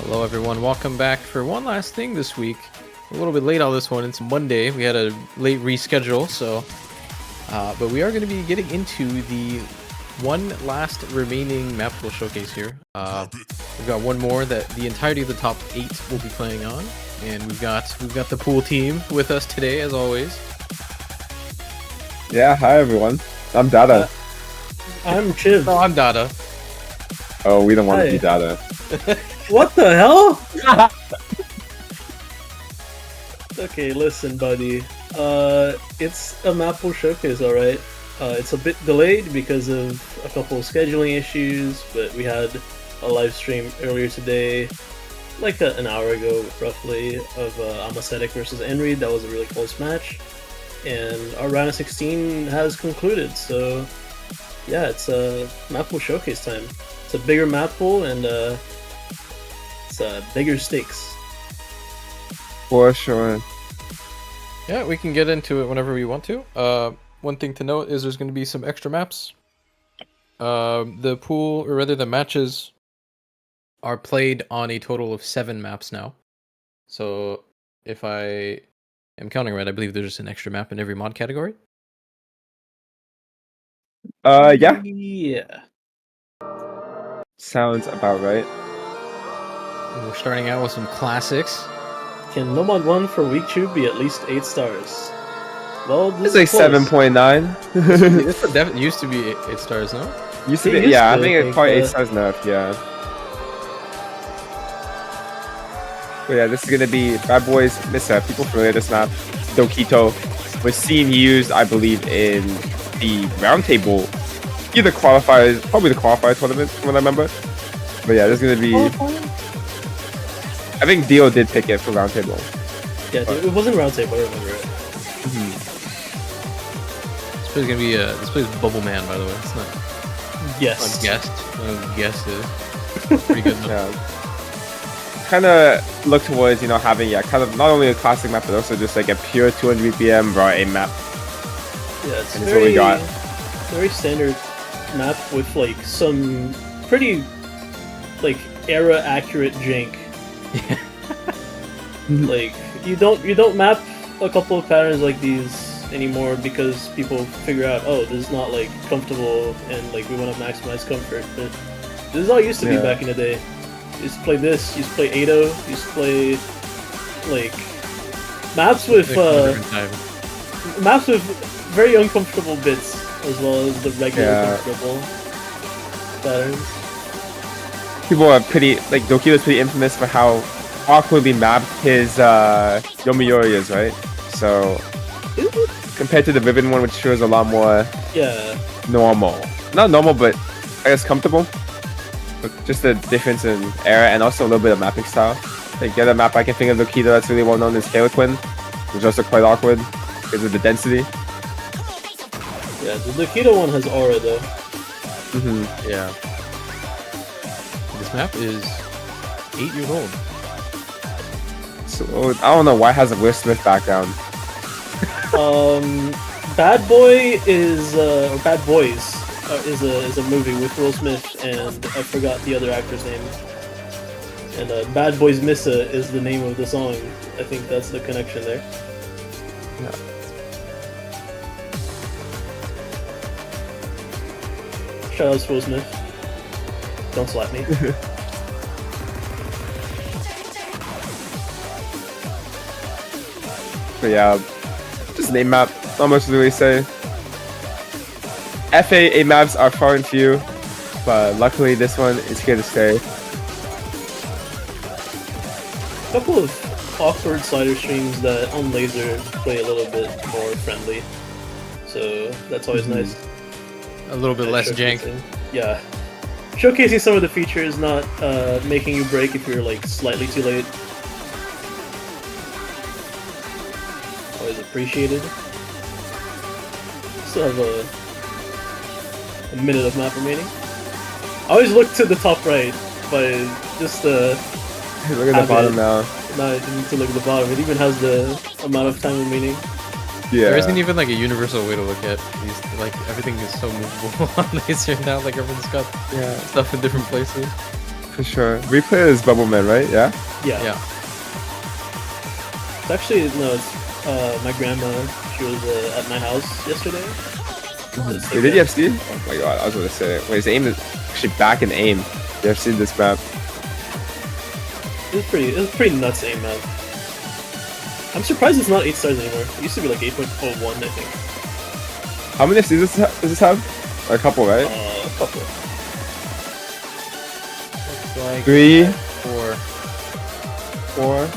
Hello everyone, welcome back for one last thing this week. A little bit late on this one, it's Monday, we had a late reschedule, so... but we are going to be getting into the one last remaining map pool showcase here. We've got one more that the entirety of the top 8 will be playing on. And we've got the pool team with us today, as always. Yeah, hi everyone. I'm Dada. I'm Chiv. Oh, I'm Dada. Oh, we don't want to be Dada. What the hell? Okay, listen, buddy. It's a map pool showcase, alright? It's a bit delayed because of a couple of scheduling issues, but we had a live stream earlier today, like an hour ago, roughly, of Amacetic versus Enreid. That was a really close match. And our round of 16 has concluded, so yeah, it's a map pool showcase time. It's a bigger map pool, and it's bigger stakes. For sure. Yeah, we can get into it whenever we want to. One thing to note is there's going to be some extra maps. The pool, or rather the matches, are played on a total of 7 maps now. So if I am counting right, I believe there's an extra map in every mod category. Yeah. Yeah. Sounds about right. And we're starting out with some classics. Can No Mod 1 for Weak Tube be at least 8 stars? Well, It's this like is close. 7.9. This used to be 8 stars, no? Used to It be, used yeah, to, I think I it's think, probably 8 stars now, yeah. But yeah, this is gonna be Bad Boys Missa. People familiar with this map. Dokito was seen used, I believe, in the roundtable, either qualifiers, probably the qualifier tournament, from what I remember. But yeah, this is gonna be. I think Dio did pick it for roundtable. Yeah, dude, it wasn't Roundtable, I remember it. This play's gonna be this play's Bubble Man, by the way. It's not Yes. guessed. Guessed is pretty good. Yeah. Kind of look towards, having, kind of not only a classic map, but also just like a pure 200 BPM raw aim map. Yeah, it's And that's what we got. very standard map with like some pretty like era accurate jank. Like you don't map a couple of patterns like these anymore because people figure out, oh, this is not like comfortable and like we want to maximize comfort. But this is all it used to be back in the day. You used to play this, you used to play Ado, you used to play like maps with very uncomfortable bits as well as the regular comfortable patterns. People are pretty, like, Dokito's pretty infamous for how awkwardly mapped his Yomiuri is, right? So, compared to the Ribbon one, which shows a lot more normal. Not normal, but I guess comfortable. But just the difference in era and also a little bit of mapping style. Like the other map I can think of Dokito that's really well known is Halo Twin, which is also quite awkward because of the density. Yeah, the Dokito one has aura though. Yeah. This map is 8 years old. So I don't know why it has a Will Smith background. Bad Boy is or Bad Boys is a movie with Will Smith and I forgot the other actor's name. And Bad Boys Missa is the name of the song. I think that's the connection there. Yeah. Shout out to Will Smith. Don't slap me. But yeah, just an A map. Not much to really say. FA A maps are far and few, but luckily this one is here to stay. A couple of awkward slider streams that on Lazer play a little bit more friendly, so that's always nice. A little bit less jank. Yeah. Showcasing some of the features, not making you break if you're like slightly too late. Always appreciated. Still have a minute of map remaining. I always look to the top right, but just Look at the bottom now. No, I didn't need to look at the bottom. It even has the amount of time remaining. Yeah. There isn't even like a universal way to look at these. Like everything is so movable on Lazer now. Like everyone's got stuff in different places. For sure. Replay is Bubbleman, right? Yeah? Yeah. Yeah. It's actually, no, it's my grandma. She was at my house yesterday. It's Did you FC? Oh my god, I was gonna say. Wait, his aim is actually back in aim. You have seen this map. It was pretty nuts aim map. I'm surprised it's not 8 stars anymore. It used to be like 8.01, I think. How many FCs does this have? A couple, right? A couple. Looks like 3, 4. 4.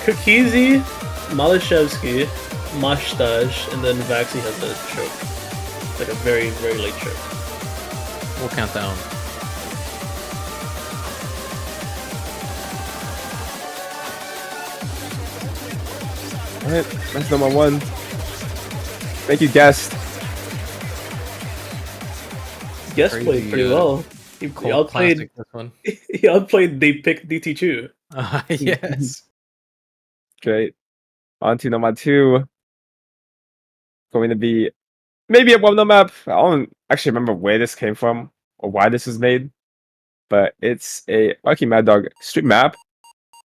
Kukizi, Malashevsky, Mashtaj, and then Vaxi has a choke. Like a very, very late choke. We'll count down. Alright, that's number 1. Thank you, guest. Guest Crazy, played pretty well. He Cult outplayed. classic, this one. He outplayed. They picked DT2. Yes. Great. On to number 2. Going to be maybe a well-known map. I don't actually remember where this came from or why this was made, but it's a Lucky Mad Dog street map.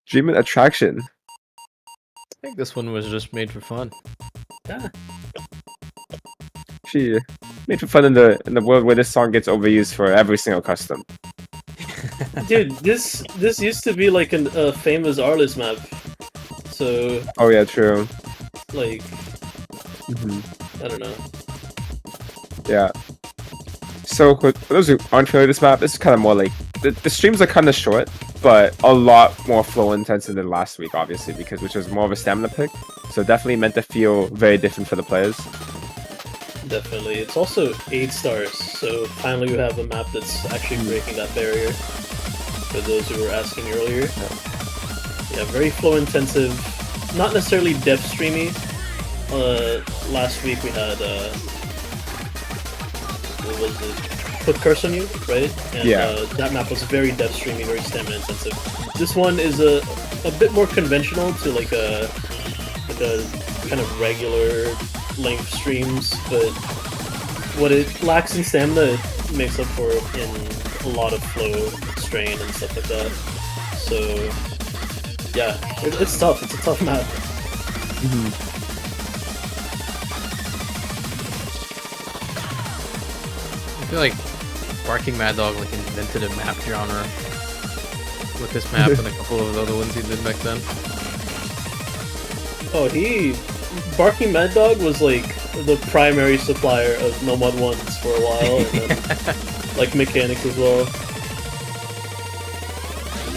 Dreaming Attraction. I think this one was just made for fun. Yeah. Actually, made for fun in the world where this song gets overused for every single custom. Dude, this used to be like a famous Arliss map. So Oh yeah, true. like, I don't know. Yeah. So for those who aren't familiar with this map, this is kind of more like the streams are kind of short, but a lot more flow intensive than last week, obviously, which was more of a stamina pick. So definitely meant to feel very different for the players. Definitely. It's also 8 stars, so finally we have a map that's actually breaking that barrier. For those who were asking earlier. Yeah, very flow intensive. Not necessarily depth streamy. Last week we had what was it? Put Curse on You, right? And that map was very depth streamy, very stamina intensive. This one is a bit more conventional to like a kind of regular length streams, but what it lacks in stamina it makes up for in a lot of flow, strain, and stuff like that. So yeah, it's tough. It's a tough map. I feel like Barking Mad Dog like invented a map genre with this map and a couple of the other ones he did back then. Oh, Barking Mad Dog was like the primary supplier of No Mod 1s for a while, and then like Mechanics as well. I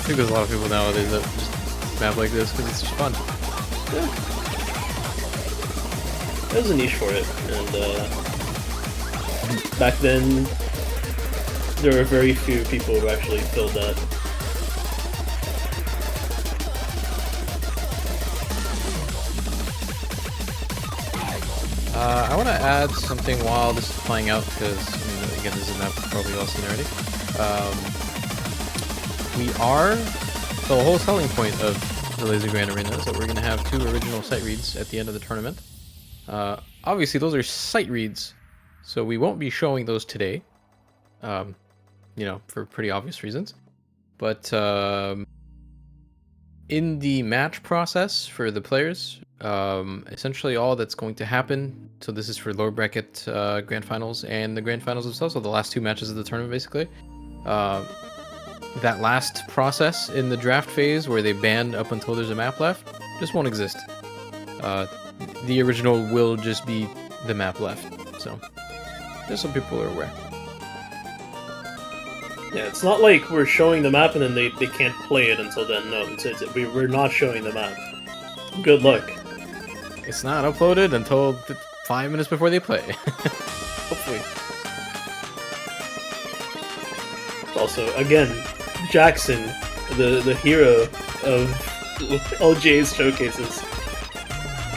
think there's a lot of people nowadays that just map like this because it's just fun. Yeah. There's a niche for it, and back then there were very few people who actually filled that. I want to add something while this is playing out because, I mean, again, this is a map you've probably all seen already. So the whole selling point of the Lazer Grand Arena is that we're going to have 2 original sight reads at the end of the tournament. Obviously, those are sight reads, so we won't be showing those today, you know, for pretty obvious reasons. But in the match process for the players, essentially all that's going to happen, so this is for lower bracket grand finals and the grand finals themselves, so the last 2 matches of the tournament basically. That last process in the draft phase where they ban up until there's a map left just won't exist. The original will just be the map left, so just so people are aware. Yeah, it's not like we're showing the map and then they can't play it until then. No, we're not showing the map. Good luck. It's not uploaded until 5 minutes before they play. Hopefully. Also, again, Jackson, the hero of LGA's showcases,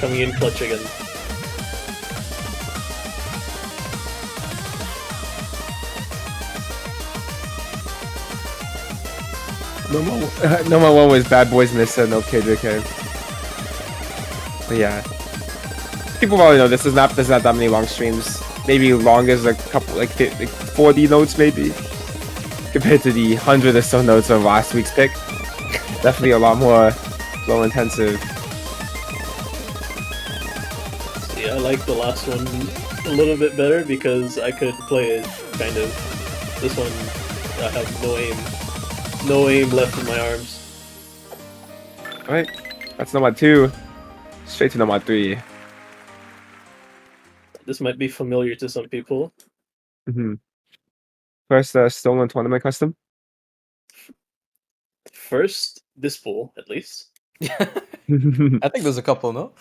coming in clutch again. Number 1 was Bad Boys Missa, no KJK. But yeah. People probably know this map doesn't have that many long streams. Maybe long as a couple, like 40 notes maybe. compared to the 100 or so notes of last week's pick. Definitely a lot more flow intensive. See, I like the last one a little bit better because I could play it kind of. This one, I have no aim left in my arms. Alright, that's number 2. Straight to number 3. This might be familiar to some people. First, stolen tournament custom. First, this pool, at least. I think there's a couple, no?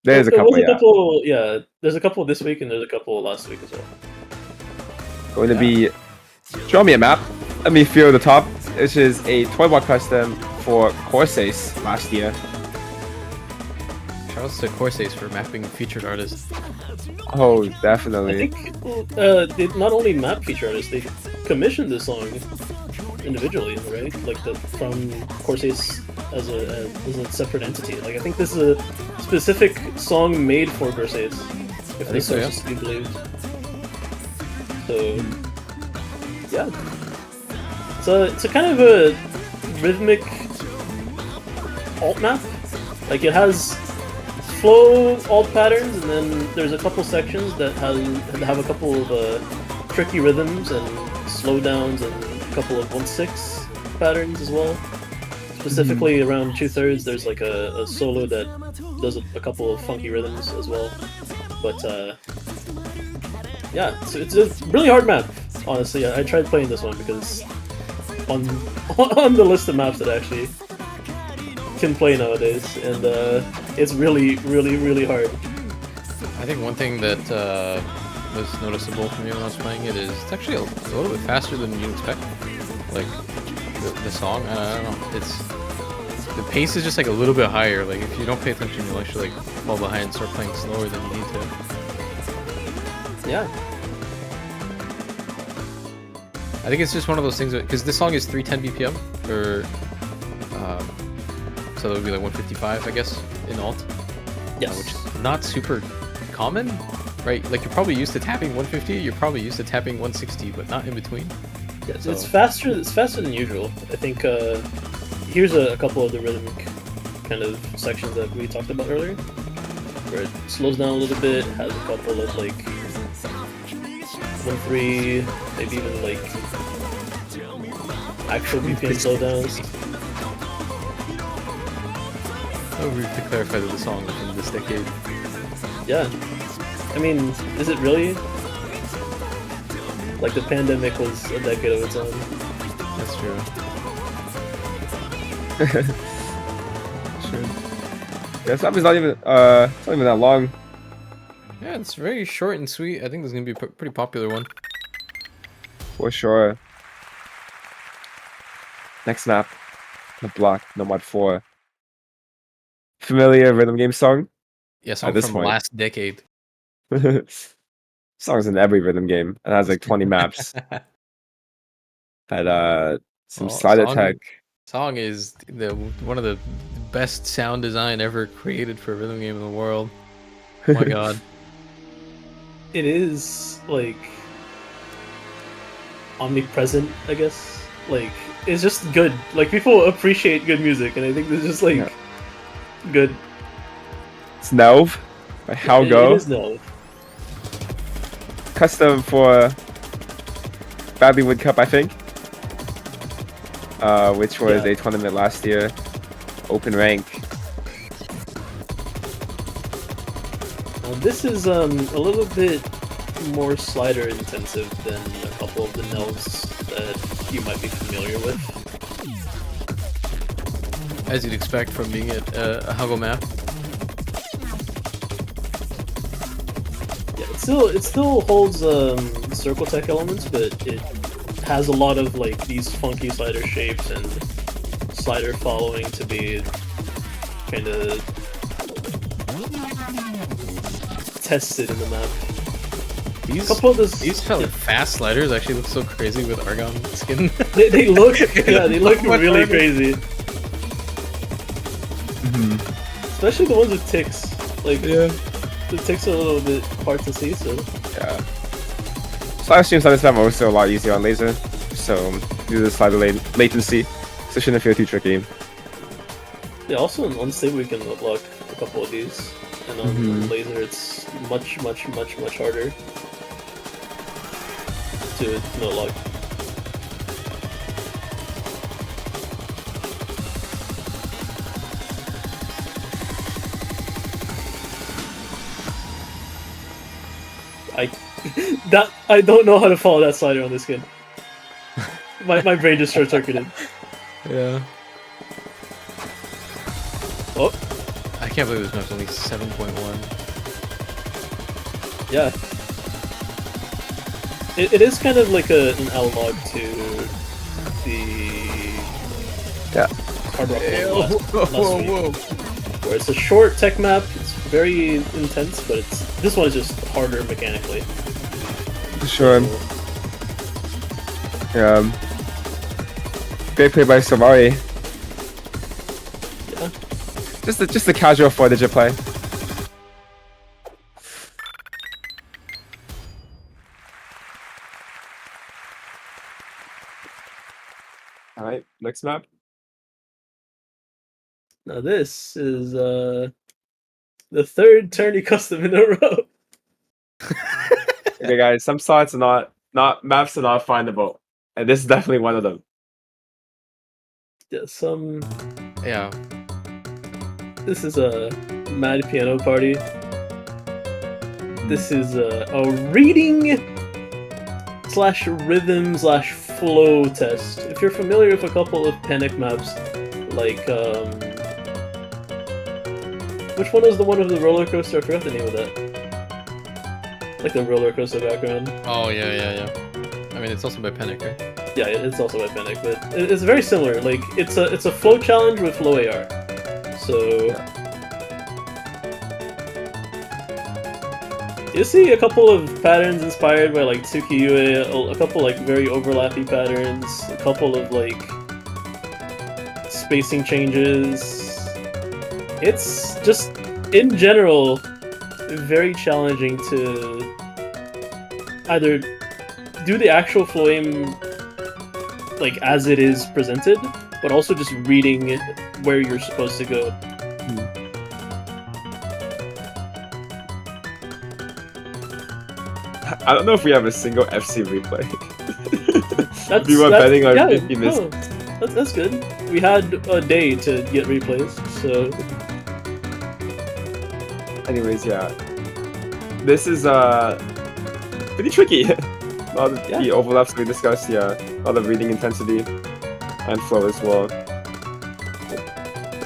There's a There couple, was a yeah. couple, yeah. There's a couple this week and there's a couple last week as well. Going to be... Draw me a map. Let me feel the top, which is a toy block custom for Corsace last year. Shoutouts to Corsace for mapping featured artists. Oh, I definitely. think they not only map feature artists, they commissioned this song individually, right? Like from Corsace as a separate entity. Like I think this is a specific song made for Corsace, if this so, source is to be believed. So yeah, it's a kind of a rhythmic alt map. Like it has flow alt patterns, and then there's a couple sections that have a couple of tricky rhythms and slowdowns and a couple of 1/6 patterns as well. Specifically around 2/3 there's like a solo that does a couple of funky rhythms as well. But yeah, it's a really hard map, honestly. I tried playing this one because on the list of maps that I actually can play nowadays, and it's really hard. I think one thing that was noticeable for me when I was playing it is it's actually a little bit faster than you'd expect. Like the song, I don't know, the pace is just like a little bit higher. Like if you don't pay attention, you'll actually like fall behind and start playing slower than you need to. Yeah. I think it's just one of those things because this song is 310 BPM, or so that would be like 155, I guess, in alt. Yes. Which is not super common, right? Like you're probably used to tapping 150, you're probably used to tapping 160, but not in between. Yeah, So- it's faster than usual. I think here's a couple of the rhythmic kind of sections that we talked about earlier, where it slows down a little bit, has a couple of like 1/3, maybe even like actual BPM slowdowns. Oh, we have to clarify that the song is from this decade. Yeah. I mean, is it really? Like the pandemic was a decade of its own. That's true. Sure. Yeah, this map is not even that long. Yeah, it's very short and sweet. I think this is gonna be a pretty popular one. For sure. Next map. The block, Nomad 4. Familiar rhythm game song? Yeah, song this from point. last decade. Songs in every rhythm game. It has like 20 maps. Had some Oh, slide song- attack. Song is one of the best sound design ever created for a rhythm game in the world. Oh my god. It is like omnipresent, I guess. Like it's just good. Like people appreciate good music, and I think this is just like Yeah. good. It's Nelv by How It Go. is no. Custom for Badlywood Cup, I think. Which was Yeah. a tournament last year. Open rank. This is a little bit more slider intensive than a couple of the Nelvs that you might be familiar with. As you'd expect from being a Huggle map. Yeah, it still holds circle tech elements, but it has a lot of like these funky slider shapes and slider following to be kind of tested in the map. These Couple of this, these fast sliders actually look so crazy with Argon skin. they look they look Much really harder. crazy. Especially the ones with ticks. Like Yeah. the ticks are a little bit hard to see, so Yeah. Slide streams on this map are also a lot easier on Lazer. So due to the slider latency, so it shouldn't feel too tricky. Yeah, also on stable we can lock a couple of these, and on laser it's much harder to no lock. I don't know how to follow that slider on this skin. My brain just short circuited. Yeah. Oh. I can't believe this map's only 7.1. Yeah. It is kind of like an analog to the Hard Rock one last week, where it's a short tech map. It's very intense, but this one is just harder mechanically. Sure. Yeah. Great play by Savari. Yeah. Just a casual 4-digit play. All right, next map. Now this is the third tourney custom in a row. Okay, guys, some slots are not maps are not findable, and this is definitely one of them. Yeah, Yeah. This is a Mad Piano Party. This is a reading / rhythm / flow test. If you're familiar with a couple of Panic maps, like which one was the one of the roller coaster? I forgot the name of that. Like the roller coaster background. Oh yeah. I mean, it's also by Panic, right? Yeah, it's also by Panic, but it's very similar. Like it's a flow challenge with flow AR. So you see a couple of patterns inspired by like Tsukiyue, a couple like very overlappy patterns, a couple of like spacing changes. It's just in general very challenging to either do the actual flow aim like as it is presented, but also just reading where you're supposed to go. I don't know if we have a single FC replay. That's, we were betting on yeah, 50 misses. No, that's good. We had a day to get replays, so. Anyways, yeah. This is pretty tricky. A lot of the overlaps we discussed, yeah. A lot of reading intensity and flow as well.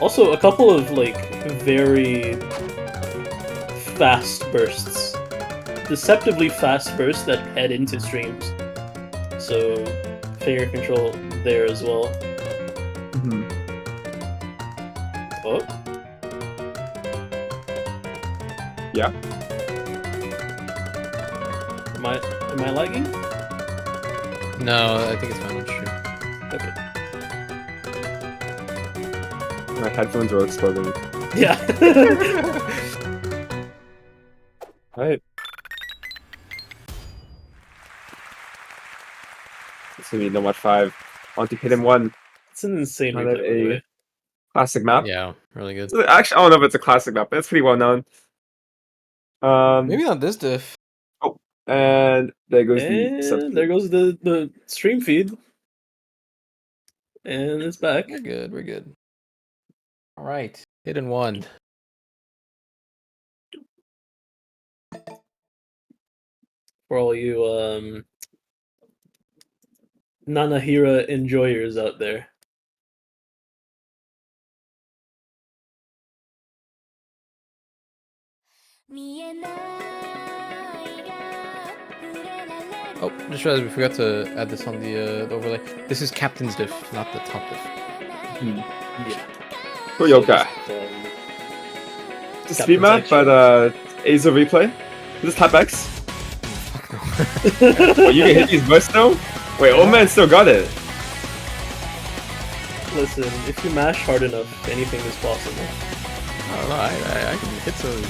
Also, a couple of like very fast bursts. Deceptively fast bursts that head into streams. So, finger control there as well. Oh. Yeah. Am I lagging? No, I think it's fine on stream. Okay. My headphones are exploding. Yeah. Alright. It's gonna be Nomad 5. On to Hidden 1. It's an insane Another replay, by the way. classic map. Yeah, really good. So, actually, I don't know if it's a classic map, but it's pretty well known. Maybe not this diff. Oh, and there goes And there goes the stream feed. And it's back. We're good. We're good. All right, Hidden 1. For all you Nanahira enjoyers out there. Oh, just realized we forgot to add this on the overlay. This is Captain's diff, not the top diff. Yeah. Toyoka. It's a speed map, but Azo replay. Is this type X? Oh, you can hit these bursts now? Wait, old man still got it. Listen, if you mash hard enough, anything is possible. I don't know, I can hit some.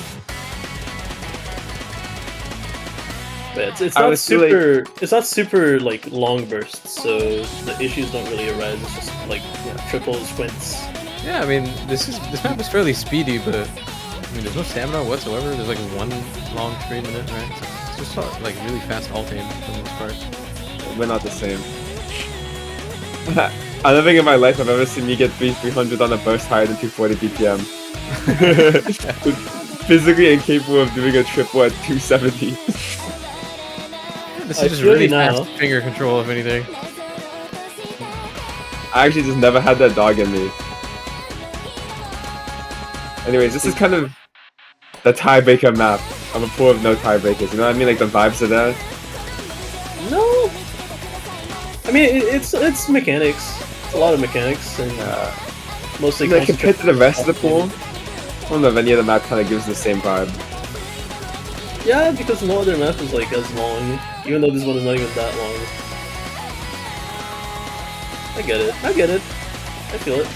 But Yeah, it's I not was feeling- super. It's not super like long bursts, so the issues don't really arise. It's just like triple squints. Yeah, I mean, this map is fairly speedy, but I mean, there's no stamina whatsoever. There's like one long 3 minute, right? So it's just like really fast alt aim for the most part. We're not the same. I don't think in my life I've ever seen me get 300 on a burst higher than 240 BPM. Physically incapable of doing a triple at 270. This I is just feel really you now. fast finger control, if anything. I actually just never had that dog in me. Anyways, this is kind of the tiebreaker map of a pool of no tiebreakers. You know what I mean? Like the vibes are there. No, I mean it's mechanics. It's a lot of mechanics and mostly Like compared to the rest of the pool, concentrated- I don't know if any of the map kind of gives the same vibe. Yeah, because no other map is like as long. Even though this one is not even that long. I get it. I get it. I feel it.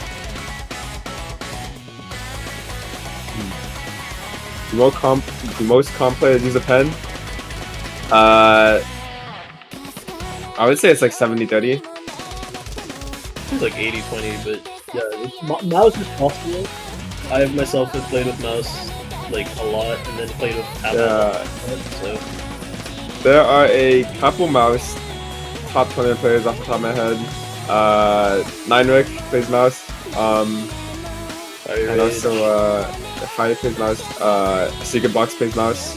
The most comp players use a pen. I would say it's like 70-30. It's like 80-20, but yeah, mouse is possible. I myself have played with mouse like a lot, and then played with tablet. So There are a couple mouse top 20 players off the top of my head. Ninerik plays mouse. And also Friday plays mouse. Secret Box plays mouse.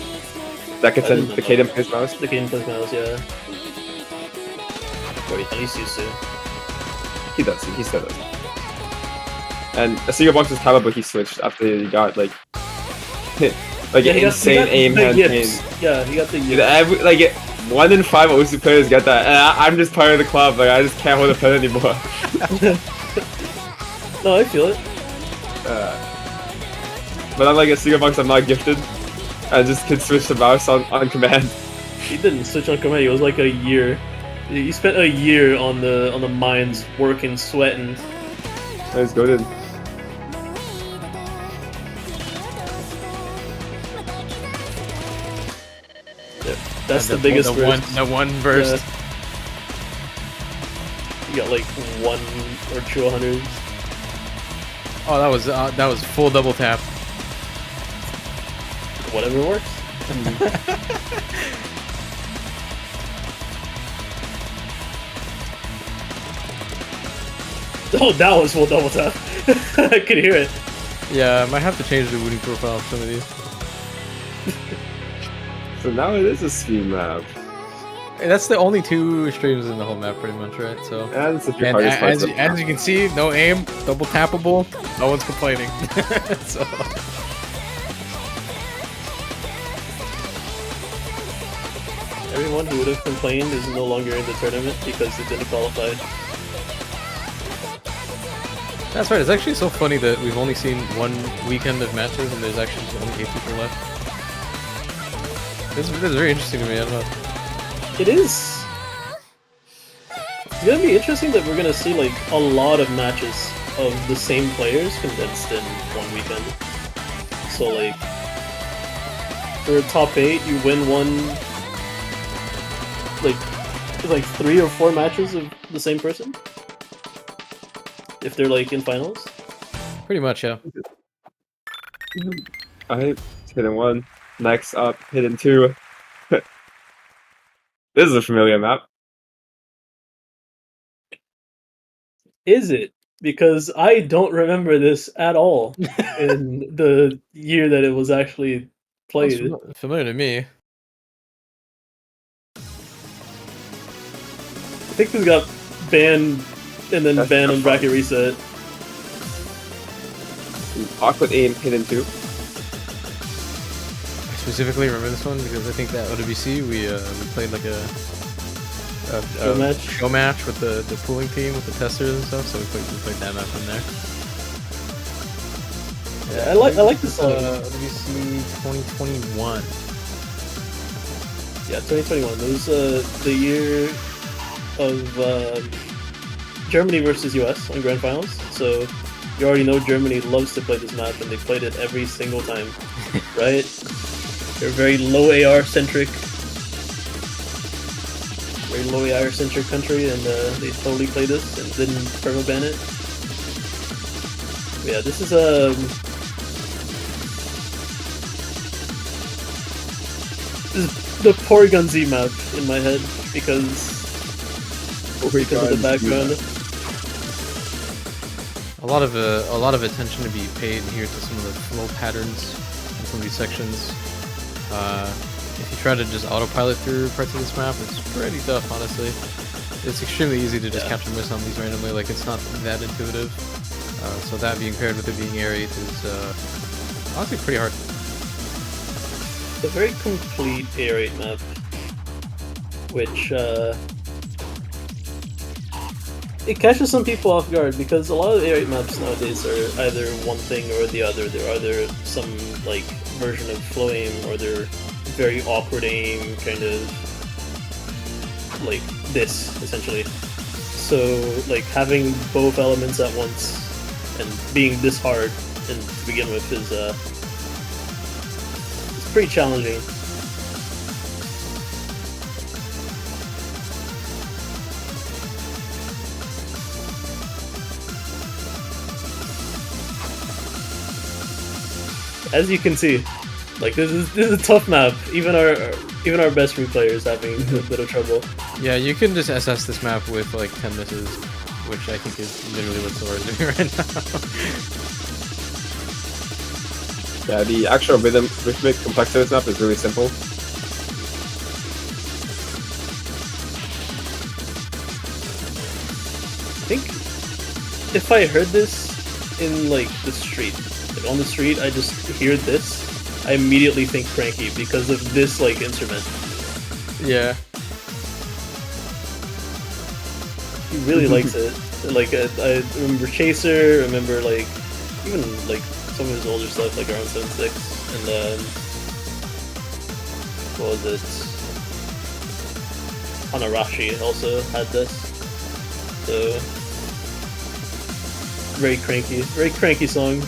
Decadent plays mouse. the game plays mouse, yeah. Or at least used to. He does. He still does. And a Secret Box was tablet, but he switched after he got like like Yeah, an insane aim the hand yips. pain. Yeah, he got the Dude, yips. like 1 in 5 OC players get that, and I'm just part of the club. Like I just can't hold a pen anymore. No, I feel it. But I'm like a Secret Box. I'm not gifted. I just can switch the mouse on command. He didn't switch on command. It was like a year. He spent a year on the mines, working, sweating. Let's go then. That's the biggest burst. The one burst. You got like 1 or 200. Oh, that was full double tap. Whatever works. Oh, that was full double tap. I could hear it. Yeah, I might have to change the booting profile of some of these. So now it is a speed map. Hey, that's the only 2 streams in the whole map, pretty much, right? So, And it's a few and hardest parts of the as you can see, no aim, double tappable, no one's complaining. So, Everyone who would have complained is no longer in the tournament because they didn't qualify. that's right. It's actually so funny that we've only seen 1 weekend of matches, and there's actually only 8 people left. This is very interesting to me. I don't know. It is. It's gonna be interesting that we're gonna see like a lot of matches of the same players condensed in 1 weekend. So like, for a top 8, you win like 3 or 4 matches of the same person. If they're like in finals. Pretty much, yeah. Alright, hidden 1. Next up, hidden 2. This is a familiar map. Is it? Because I don't remember this at all in the year that it was actually played. Sounds familiar to me. I think this got banned and then That's banned and tough. bracket reset. Awkward aim, hidden 2. I specifically remember this one because I think that OWC we played like a show match with the pooling team with the testers and stuff, so we played that map in there. Yeah, I like this song. OWC 2021. Yeah, 2021. It was the year of Germany versus US on Grand Finals. So you already know Germany loves to play this map, and they played it every single time, right? They're very low AR centric. very low AR centric country, and they totally play this and didn't permaban it. But yeah, this is the Porygon Z map in my head because of the background. A lot of attention to be paid here to some of the flow patterns in some of these sections. If you try to just autopilot through parts of this map, it's pretty tough, honestly. It's extremely easy to just catch and miss on these randomly, like it's not that intuitive. So that being paired with it being air 8 is honestly pretty hard. It's a very complete air 8 map, which it catches some people off guard because a lot of air 8 maps nowadays are either one thing or the other. They're either some like version of flow aim or they're very awkward aim, kind of like this essentially. So like having both elements at once and being this hard and to begin with is it's pretty challenging. As you can see, like this is a tough map. Even our best replayers having a bit of trouble. Yeah, you can just SS this map with like 10 misses, which I think is literally what Sora is doing right now. Yeah, the actual rhythmic complexity of this map is really simple. I think if I heard this in like the street, like on the street, I just hear this, I immediately think Cranky because of this like instrument. Yeah. He really likes it. Like I remember Chaser, remember like even like some of his older stuff like around 7.6, and then what was it? Hanarashi also had this. So very cranky song.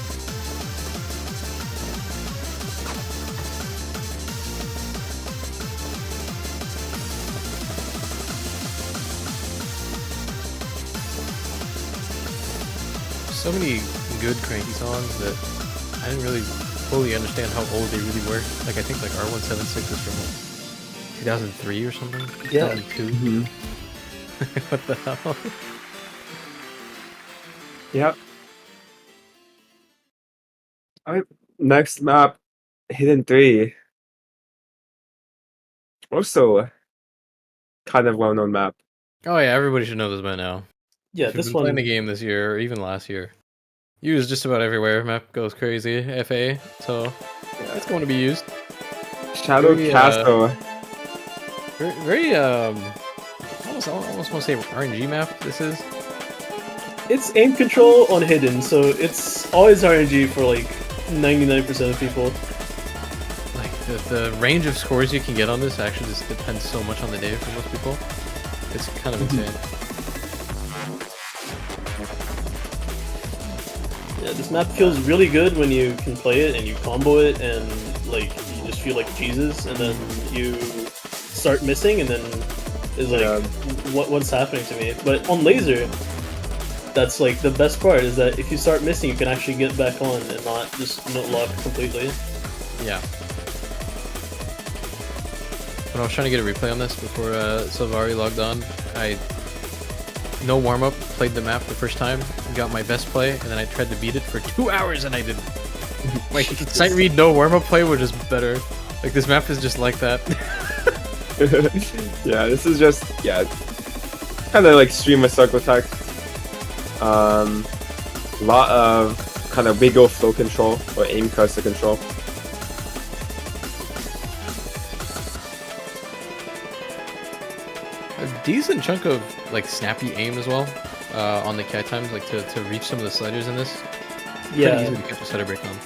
So many good cranky songs that I didn't really fully understand how old they really were. Like I think like R176 is from like 2003 or something. Yeah. 2002. What the hell? Yep. Alright, next map, Hidden 3. Also, kind of well-known map. Oh yeah, everybody should know this by now. Yeah, If you've this been one. playing the game this year or even last year. Used just about everywhere. Map goes crazy. FA, so it's going to be used. Shadow Very, Castle. Very almost want to say RNG map. This is. It's aim control on hidden, so it's always RNG for like 99% of people. Like the range of scores you can get on this actually just depends so much on the day for most people. It's kind of insane. Yeah, this map feels really good when you can play it and you combo it and like you just feel like Jesus, and then you start missing and then it's like what's happening to me? But on Lazer, that's like the best part is that if you start missing you can actually get back on and not just not lock completely. Yeah. When I was trying to get a replay on this before Silvari logged on, I no warm-up, played the map the first time, got my best play, and then I tried to beat it for 2 hours and I didn't. Like, sight read, no warm-up play was just better. Like, this map is just like that. Yeah, this is just, kind of like stream of circle attack. Lot of kind of wiggle flow control or aim cursor control. A decent chunk of like snappy aim as well on the KI times, like to reach some of the sliders in this. Yeah, pretty easy to catch a slider break on.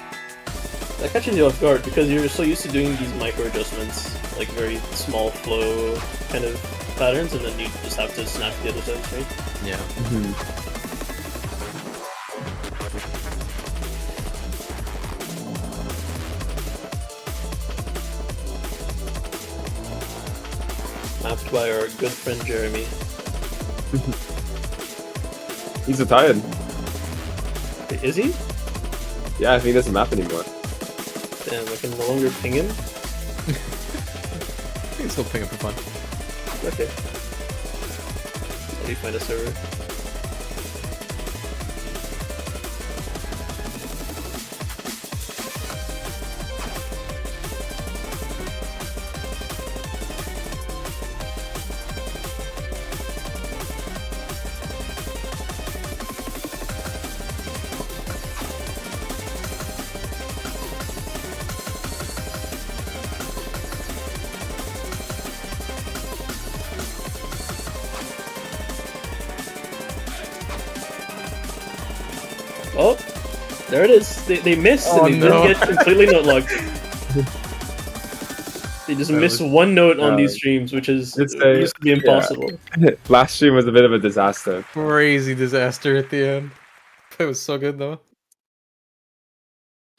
That catches you off guard because you're so used to doing these micro adjustments, like very small flow kind of patterns, and then you just have to snap the other side straight. Yeah. mapped by our good friend Jeremy. He's retired. Is he? Yeah, I think he doesn't map anymore. Damn, I can no longer ping him. You can still ping him for fun. Okay. How do you find a server? Oh, there it is. They missed Oh, and they no. didn't get completely note locked. They just That miss was- one note on these streams, which is It's a- used to be impossible. Last stream was a bit of a disaster. Crazy disaster at the end. It was so good though.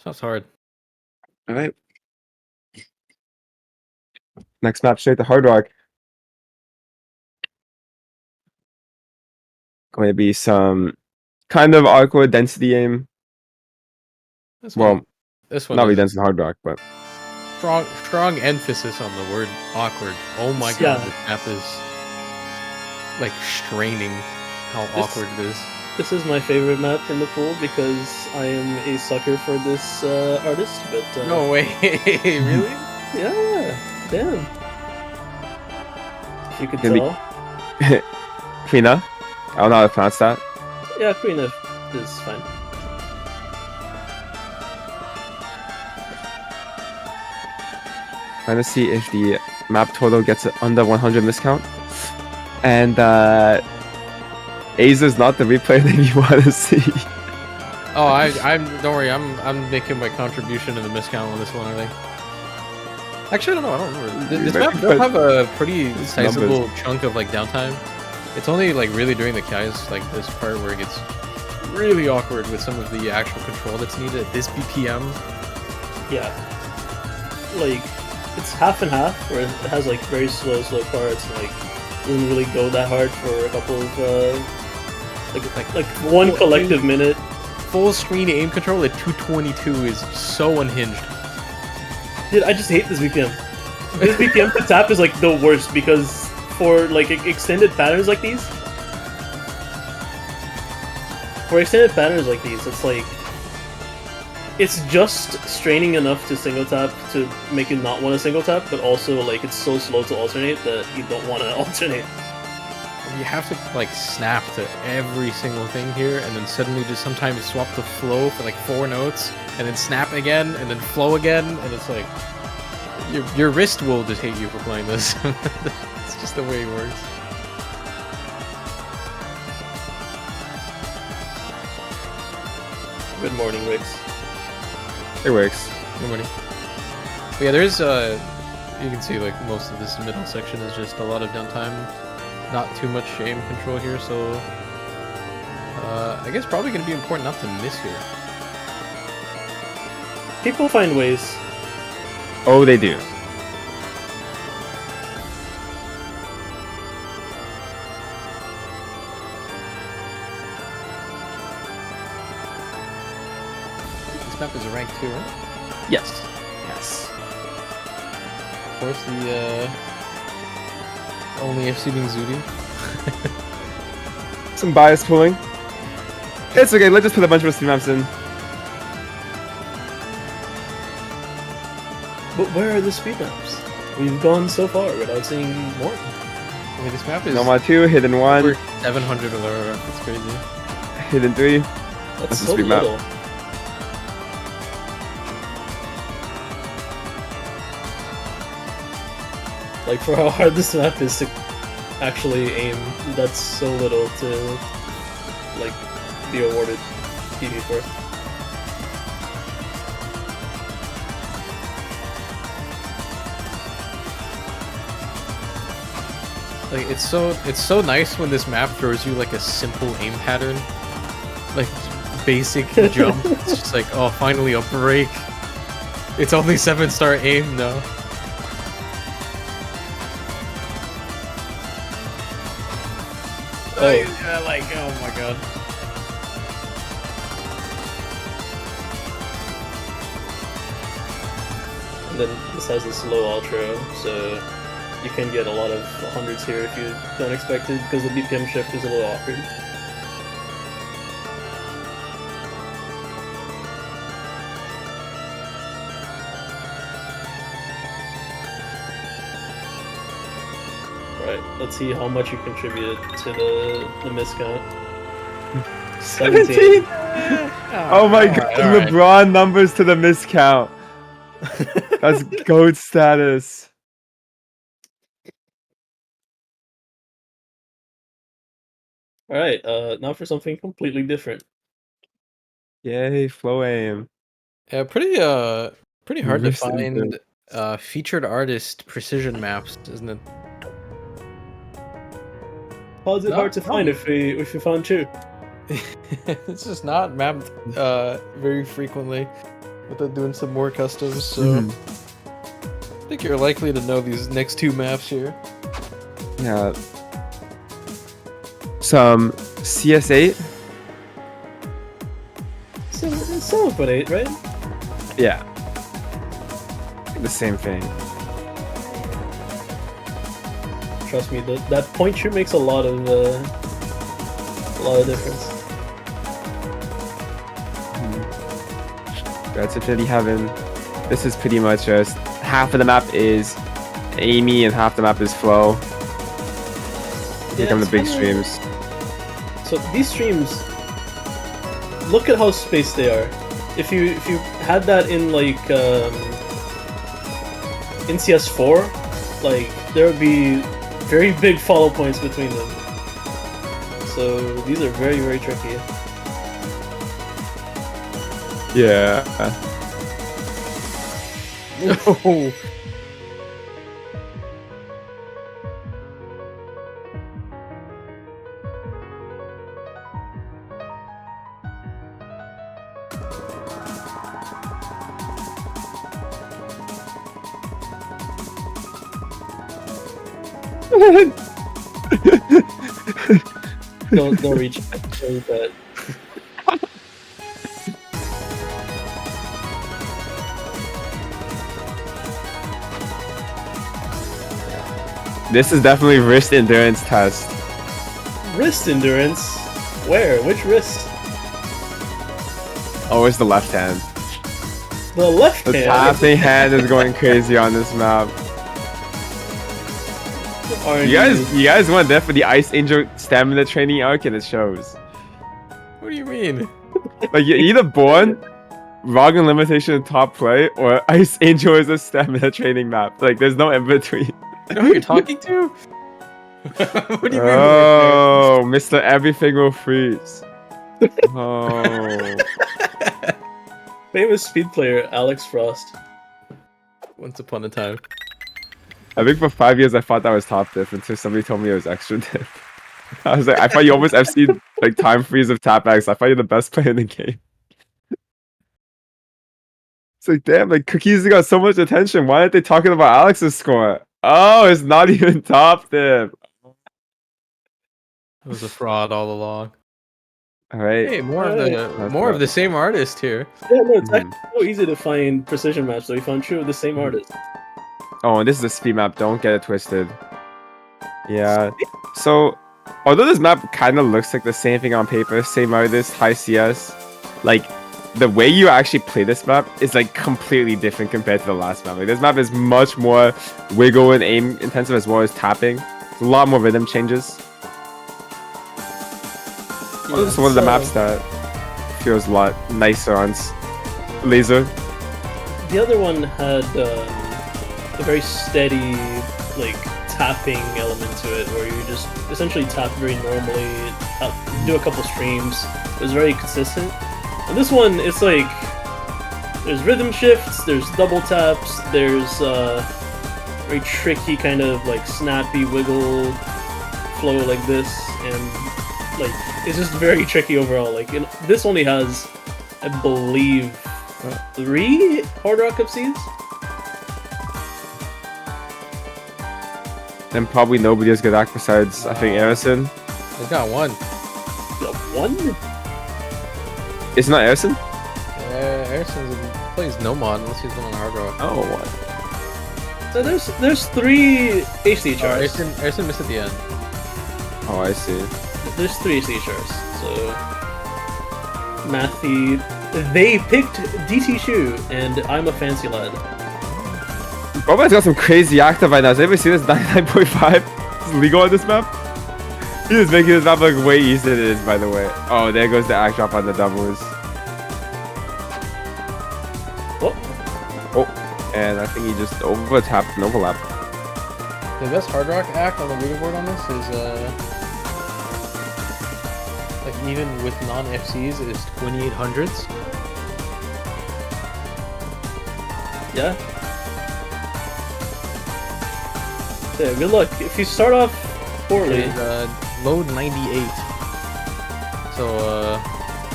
Sounds hard. All right. Next map, straight to Hard Rock. Going to be some kind of awkward density aim. This Well, one, this one not really is dense in Hard Rock, but strong emphasis on the word awkward. Oh my god, Yeah. this map is like straining how This- awkward it is. This is my favorite map in the pool because I am a sucker for this artist, but No way, really? yeah, damn. If you could Gonna be- tell. Fina. I don't know how to pronounce that. Yeah, Queen of is fine. Trying to see if the map total gets it under 100 miscount. And Lazer's not the replay that you want to see. Oh, I'm. Don't worry, I'm making my contribution to the miscount on this one. I think. Actually, I don't know. I don't remember. This You map might does put have a pretty numbers. sizable chunk of like downtime. It's only like really during the KIs, like this part where it gets really awkward with some of the actual control that's needed at this BPM. Yeah. Like, it's half and half, where it has like very slow parts, and like doesn't really go that hard for a couple of like one Well, collective minute. Full screen aim control at 222 is so unhinged. Dude, I just hate this BPM. This BPM to tap is like the worst because for like extended patterns like these, it's like it's just straining enough to single tap to make you not want to single tap, but also like it's so slow to alternate that you don't want to alternate. You have to like snap to every single thing here, and then suddenly just sometimes swap the flow for like 4 notes, and then snap again, and then flow again, and it's like your wrist will just hate you for playing this. It's just the way it works. Good morning, Wix. It works. Good morning. But yeah, there's you can see like most of this middle section is just a lot of downtime, not too much aim control here, so I guess probably gonna be important not to miss here. People find ways. Oh, they do. This map is a rank 2, right? Yes. Yes. Of course, the only FC being Zudi. Some bias pulling. It's okay, let's just put a bunch of speed maps in. But where are the speed maps? We've gone so far without seeing more. I mean, this map is Nomad 2, Hidden over 1, 700 of our. That's crazy. Hidden 3. That's That's a so speed map. little. Like, for how hard this map is to actually aim, that's so little to, like, be awarded PV for. Like it's so nice when this map throws you like a simple aim pattern, like basic jump. It's just like, oh, finally a break. It's only 7-star aim, no. Oh. Yeah, like, oh my god. And then this has a slow ultra, so you can get a lot of hundreds here if you don't expect it, because the BPM shift is a little awkward. Right, let's see how much you contributed to the miscount. 17. Oh my god, alright. LeBron numbers to the miscount. That's GOAT status. Alright, now for something completely different. Yay, flow aim. Yeah, pretty hard to Wrist find endurance. featured artist precision maps, isn't it? How is it No, hard to no. find if you found two? It's just not mapped very frequently without doing some more customs, so Mhm. I think you're likely to know these next two maps here. Yeah. Some CS8? So it's still about 8, right? Yeah. The same thing. Trust me, that point shoot makes a lot of difference. That's really heaven. This is pretty much just half of the map is Amy and half the map is flow. Here come the it's big kinda- streams. So these streams, look at how spaced they are. If you had that in like in CS4, like there would be very big follow points between them. So these are very, very tricky. Yeah. Oh. Don't reach that. This is definitely wrist endurance test. Wrist endurance? Where? Which wrist? Oh, it's the left hand. The left The hand. tapping hand is going crazy on this map. You guys went there for the Ice Angel stamina training arc and it shows. What do you mean? Like you're either born Rogan limitation top play or Ice Angel is a stamina training map. Like there's no in between. You know who you're talking to? What do you mean? Oh, Mr. Everything will freeze. Oh. Famous speed player Alex Frost. Once upon a time. I think for 5 years I thought that was top diff until somebody told me it was extra diff. I was like, I thought you almost FC'd like time freeze of tap X. I thought you're the best player in the game. It's like, damn, like Cookies got so much attention. Why aren't they talking about Alex's score? Oh, it's not even top diff. It was a fraud all along. All right. Hey, more of the same artist here. Yeah, no, it's actually so easy to find precision maps, so we found two of the same artist. Oh, and this is a speed map. Don't get it twisted. Yeah. So, although this map kind of looks like the same thing on paper, same artist, high CS, like the way you actually play this map is like completely different compared to the last map. Like this map is much more wiggle and aim intensive as well as tapping. A lot more rhythm changes. Yeah, This is one of the maps that feels a lot nicer on Lazer. The other one had a very steady, like, tapping element to it, where you just essentially tap very normally, do a couple streams. It was very consistent. And this one, it's like, there's rhythm shifts, there's double taps, there's very tricky kind of like snappy wiggle flow like this, and like it's just very tricky overall. Like this only has, I believe, 3 hard rock up seeds. And probably nobody as good act besides I think Arison. They got one. The one? It's not Erison? Harrison plays no mod unless he's going on Hard Rock. Oh, what? So there's 3 HD chars. Harrison missed at the end. Oh, I see. There's 3 HD chars. So Matthew, they picked DT Shu, and I'm a fancy lad. Boba's got some crazy active right now. Has anybody seen this 99.5? Is legal on this map? He is making this map look way easier than it is, by the way. Oh, there goes the act drop on the doubles. Oh, and I think he just over-tapped an overlap. The best Hard Rock act on the leaderboard on this is, like, even with non-FCs, is 2800s. Yeah. Yeah, good luck. If you start off poorly, Load 98. So,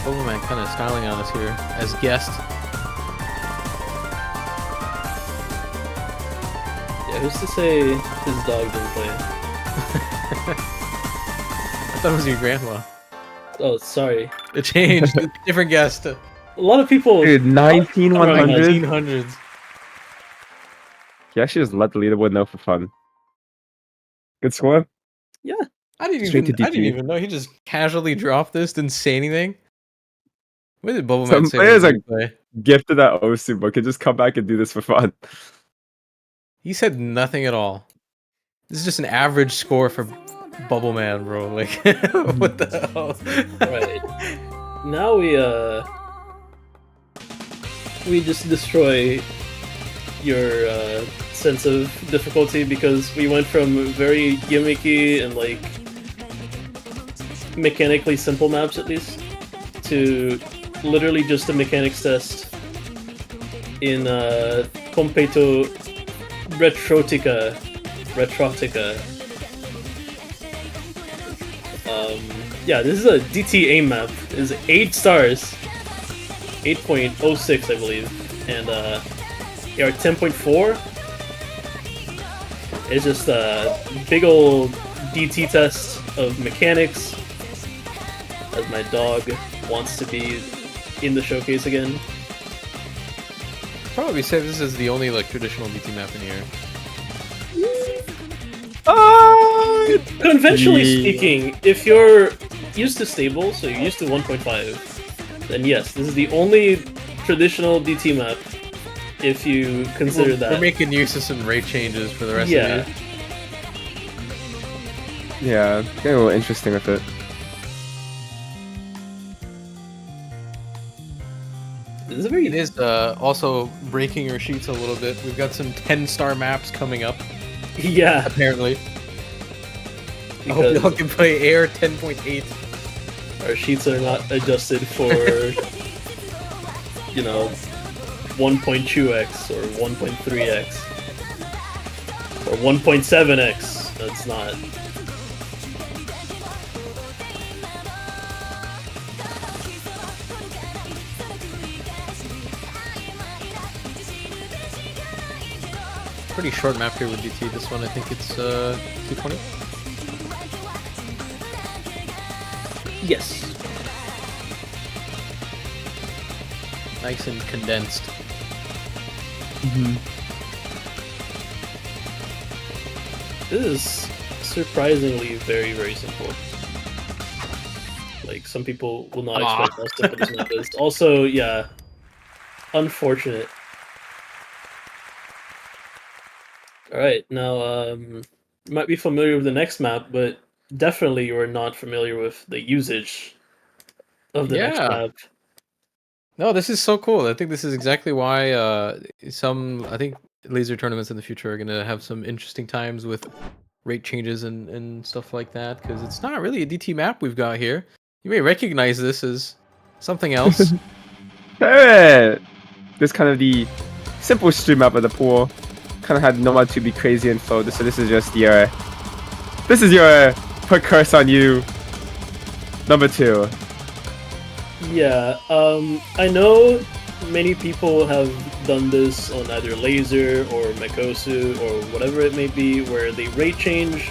Overman kind of styling on us here as guest. yeah, who's to say his dog didn't play? I thought it was your grandma. Oh, sorry. It changed. Different guest. A lot of people. Dude, 19,100? 1900s. He actually just let the leaderboard know for fun. Good score? Yeah. I didn't Straight to even DT. know. He just casually dropped this, didn't say anything. What did Bubble Some Man say? players when are- he play? Gifted that Osu, but can just come back and do this for fun. He said nothing at all. This is just an average score for Bubble Man, bro. Like, what the hell? Right. Now we just destroy your sense of difficulty because we went from very gimmicky and like mechanically simple maps at least to literally just a mechanics test in Completo Retrotica. Yeah, this is a DTA map. It's 8 stars, 8.06 I believe, and AR 10.4 is just a big old DT test of mechanics, as my dog wants to be in the showcase again. Probably say this is the only like traditional DT map in here. Conventionally Yeah. speaking, if you're used to stable, so you're used to 1.5, then yes, this is the only traditional DT map. If you consider that, We're making use of some rate changes for the rest yeah, of you. Yeah, getting a little interesting with it. this is a very It is also breaking our sheets a little bit. We've got some 10-star maps coming up, yeah. apparently. I hope y'all can play Air 10.8. Our sheets are not adjusted for, you know, 1.2x or 1.3x or 1.7x. That's not. Pretty short map here with DT. This one, I think it's 220. Yes. Nice and condensed. This is surprisingly very, very simple. Like, some people will not expect how simple this map is. Also, yeah, unfortunate. Alright, now, you might be familiar with the next map, but definitely you are not familiar with the usage of the next Yeah. map. No, this is so cool. I think this is exactly why I think laser tournaments in the future are going to have some interesting times with rate changes and stuff like that, because it's not really a DT map we've got here. You may recognize this as something else. Hey! This kind of the simple stream map of the pool. Kind of had no one to be crazy info. So this is just your... This is your put curse on you number 2. Yeah, I know many people have done this on either Lazer or Makosu or whatever it may be, where they rate change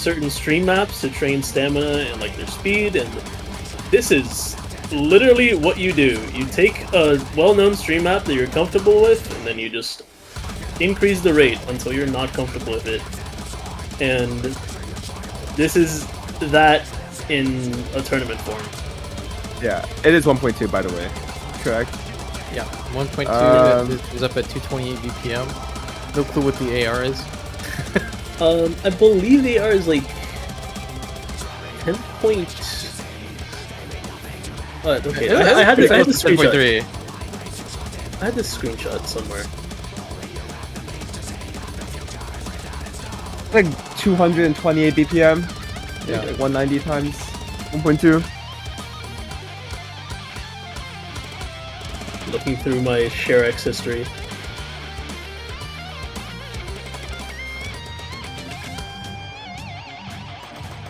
certain stream maps to train stamina and like their speed, and this is literally what you do. You take a well-known stream map that you're comfortable with, and then you just increase the rate until you're not comfortable with it. And this is that in a tournament form. Yeah, it is 1.2 by the way. Correct. Yeah, 1.2 is up at 228 BPM. No clue what the AR is. I believe the AR is like 10 point. What? Okay, I had the screenshot. 10.3. I had this screenshot somewhere. Like 228 BPM. Yeah. Like 190 times 1.2. Looking through my ShareX history.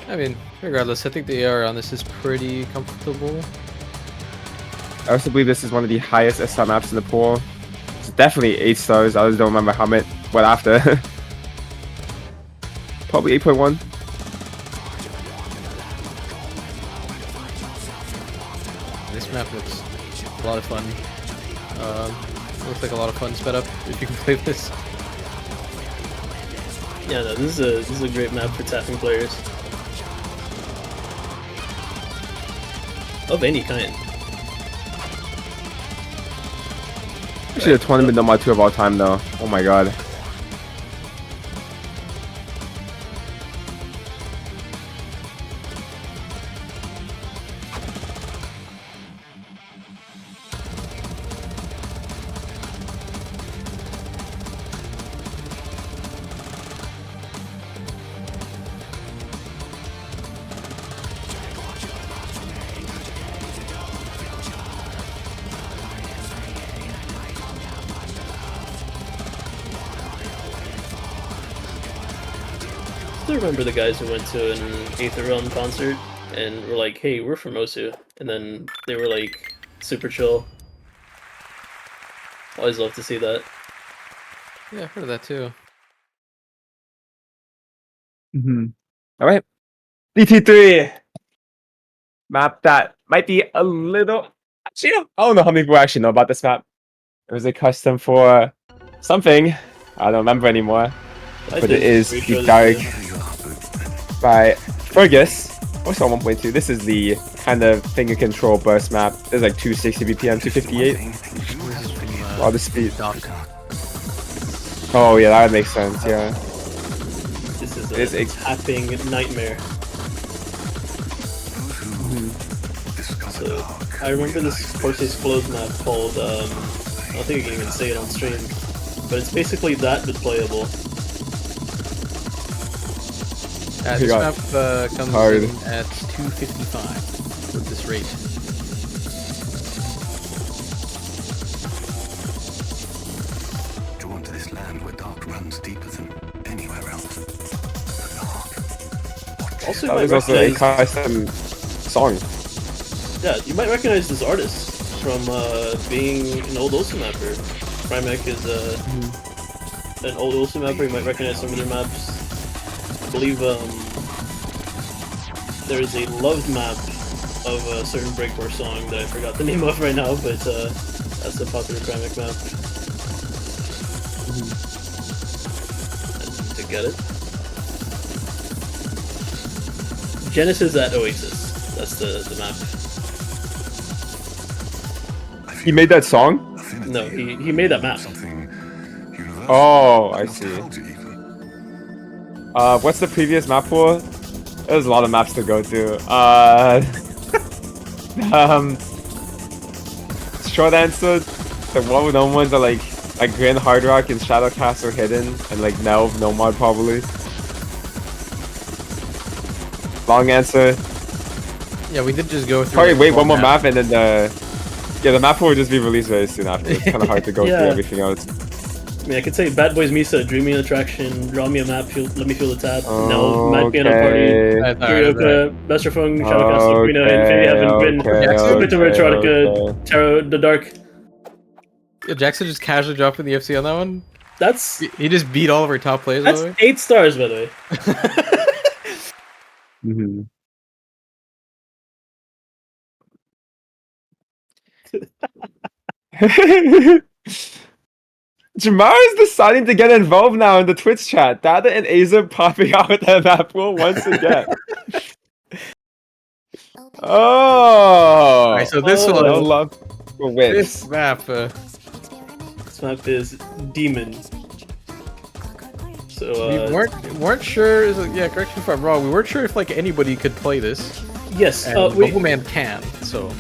I mean, regardless, I think the AR on this is pretty comfortable. I also believe this is one of the highest SR maps in the pool. It's definitely 8 stars. I just don't remember how much. What after? Probably 8.1. This map looks a lot of fun. Looks like a lot of fun sped up if you can play this. Yeah, no, this is a great map for tapping players of any kind. Actually, the tournament number 2 of all time, though. Oh my god. I still remember the guys who went to an 8th Realm concert and were like, "Hey, we're from Osu," and then they were like super chill. Always love to see that. Yeah, I've heard of that too. All right. DT3 map that might be a little. Actually, I don't know how many people actually know about this map. It was a custom for something. I don't remember anymore. But it is the Dark by Fergus. Also on 1.2. This is the kind of finger control burst map. There's like 260 BPM, 258. Wow, the speed. Oh yeah, that would make sense. Yeah. This is a tapping nightmare. So I remember this Courses Closed map called I don't think I can even say it on stream, but it's basically that but playable. This map comes hard. in at 255 with this rate. Drawn to this land where dark runs deeper than anywhere else. Also, That was also a custom song. yeah, you might recognize this artist from being an old Osu mapper. Primek is an old Osu mapper. You might recognize some of their maps. I believe there is a loved map of a certain breakcore song that I forgot the name of right now, but that's a popular Primek map. And to get it. Genesis at Oasis. That's the map. He made that song? No, he made that map. Oh, I see. What's the previous map for? There's a lot of maps to go through. Short answer, the well-known ones are like Grand Hard Rock and Shadow Castle Hidden, and like Nelv, Nomad probably. Long answer. Yeah, we did just go through. Probably like, wait one more map and then the map will just be released very soon after. It's kind of hard to go Yeah. through everything else. I mean, I could say Bad Boys Misa, Dreaming Attraction, Draw Me a Map, let me feel the tap, No, Mad Piano Party, Kirioka, Best Fung, Shadow Castle, Arena, Infinity Heaven, Gwyn, Spectre Erotica, Tarot, The Dark. Yeah, Jackson just casually dropping the FC on that one. That's He just beat all of our top players. By the way. 8 stars, by the way. Mhm. Jamar is deciding to get involved now in the Twitch chat. Dada and Aza popping out with that map pool once again. Oh! Alright, so this Oh. No one, love for this whips. map, This map is Demon. So we weren't sure. Yeah, correct me if I'm wrong. We weren't sure if like anybody could play this. yes, And we Bubble Man can. So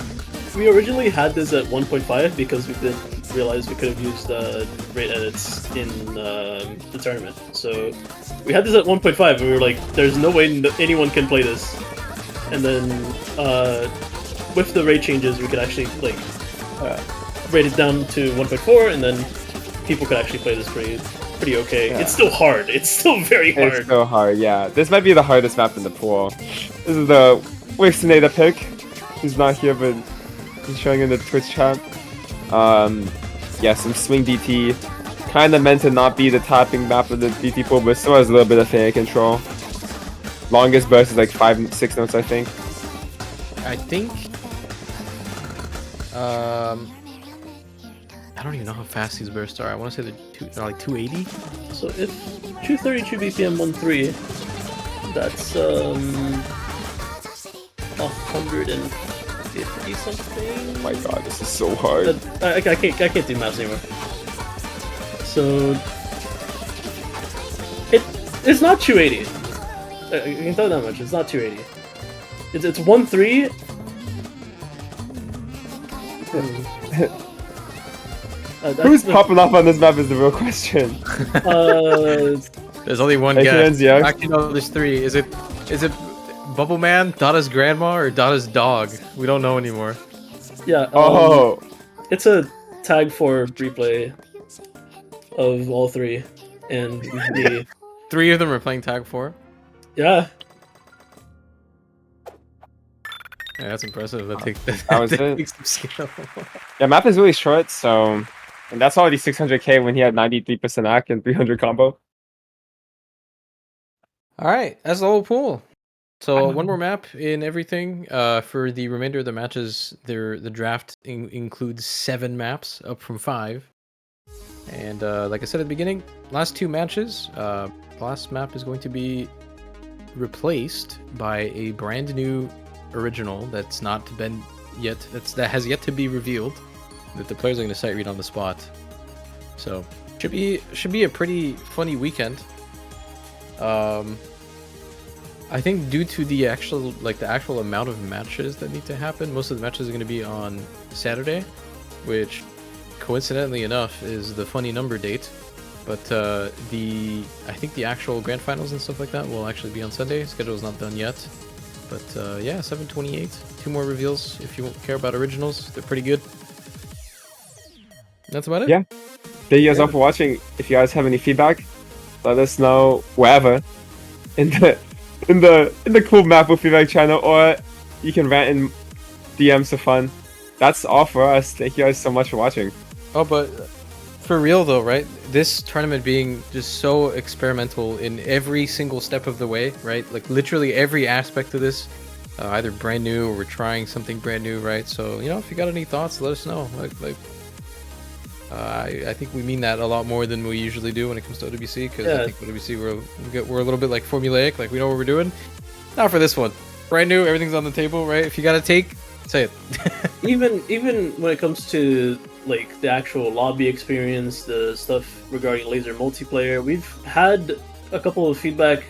originally had this at 1.5 because we didn't realize we could have used rate edits in the tournament. So we had this at 1.5 and we were like, there's no way anyone can play this. And then with the rate changes, we could actually like rate it down to 1.4, and then people could actually play this pretty okay. Yeah. It's still hard. It's still very hard. It's so hard, yeah. This might be the hardest map in the pool. This is the Wixinator pick. He's not here, but he's showing in the Twitch chat. Yeah, some swing DT. Kinda meant to not be the topping map of the DT pool, but still has a little bit of fan control. Longest burst is like 5-6 notes, I think. I think. I don't even know how fast these bursts are. I want to say they're like 280. So if 232 BPM 1.3, that's 150 something. Oh my god, this is so hard. I can't do maths anymore. So it's not 280. I can tell that much. It's not 280. It's 1.3. Who's popping up on this map is the real question. There's only one Hey, guy. KNZX. Actually, no, there's three. Is it Bubble Man, Dada's grandma, or Dada's dog? We don't know anymore. Yeah. Oh, It's a tag for replay of all three, and the Three of them are playing tag 4. yeah. Yeah, that's impressive. That takes that was it. takes some skill. yeah, map is really short, so and that's already 600k when he had 93% AC and 300 combo. All right, that's the whole pool. So one more map in everything. For the remainder of the matches, the draft includes 7 maps, up from 5. And like I said at the beginning, last 2 matches, the last map is going to be replaced by a brand new original that's not been yet. That has yet to be revealed. That the players are going to sight read on the spot. So should be a pretty funny weekend. I think due to the actual amount of matches that need to happen, most of the matches are going to be on Saturday, which coincidentally enough is the funny number date. But I think the actual grand finals and stuff like that will actually be on Sunday. Schedule's not done yet. But yeah, 7/28. 2 more reveals if you care about originals. They're pretty good. That's about it. Yeah. Thank you guys all for watching. If you guys have any feedback, let us know wherever in the cool map with feedback channel, or you can rant in DMs for fun. That's all for us. Thank you guys so much for watching. Oh, but for real though, right? This tournament being just so experimental in every single step of the way, right? Like literally every aspect of this, either brand new or we're trying something brand new, right? So if you got any thoughts, let us know. I think we mean that a lot more than we usually do when it comes to OWC, because I think OWC we're a little bit like formulaic, like we know what we're doing. Not for this one. Brand new, everything's on the table, right? If you gotta take, say it. even when it comes to like the actual lobby experience, the stuff regarding Lazer multiplayer, we've had a couple of feedback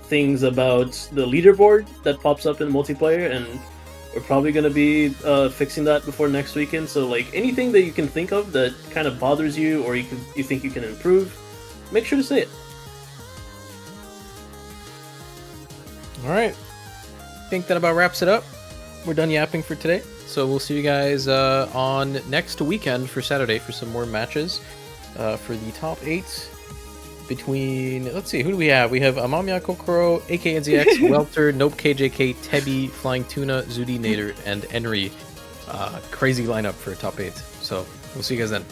things about the leaderboard that pops up in multiplayer, and we're probably going to be fixing that before next weekend. So like anything that you can think of that kind of bothers you, or you think you can improve, make sure to say it. All right, I think that about wraps it up. We're done yapping for today. So we'll see you guys on next weekend for Saturday for some more matches for the top 8 between, let's see, who do we have? We have Amamiya Kokoro, AKNZX, Welter, Nope KJK, Tebi, Flying Tuna, Zudi Nader, and Enri. Crazy lineup for top 8. So we'll see you guys then.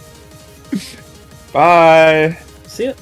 Bye. See ya.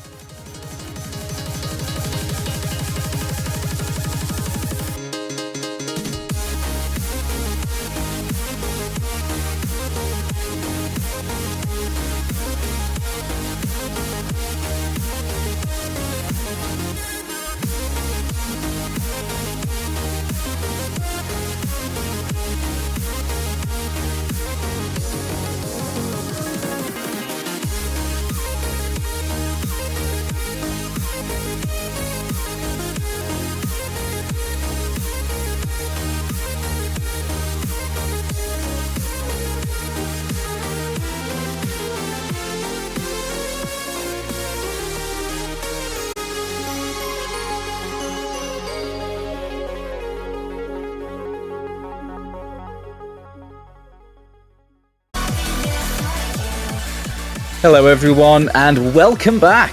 Hello everyone and welcome back.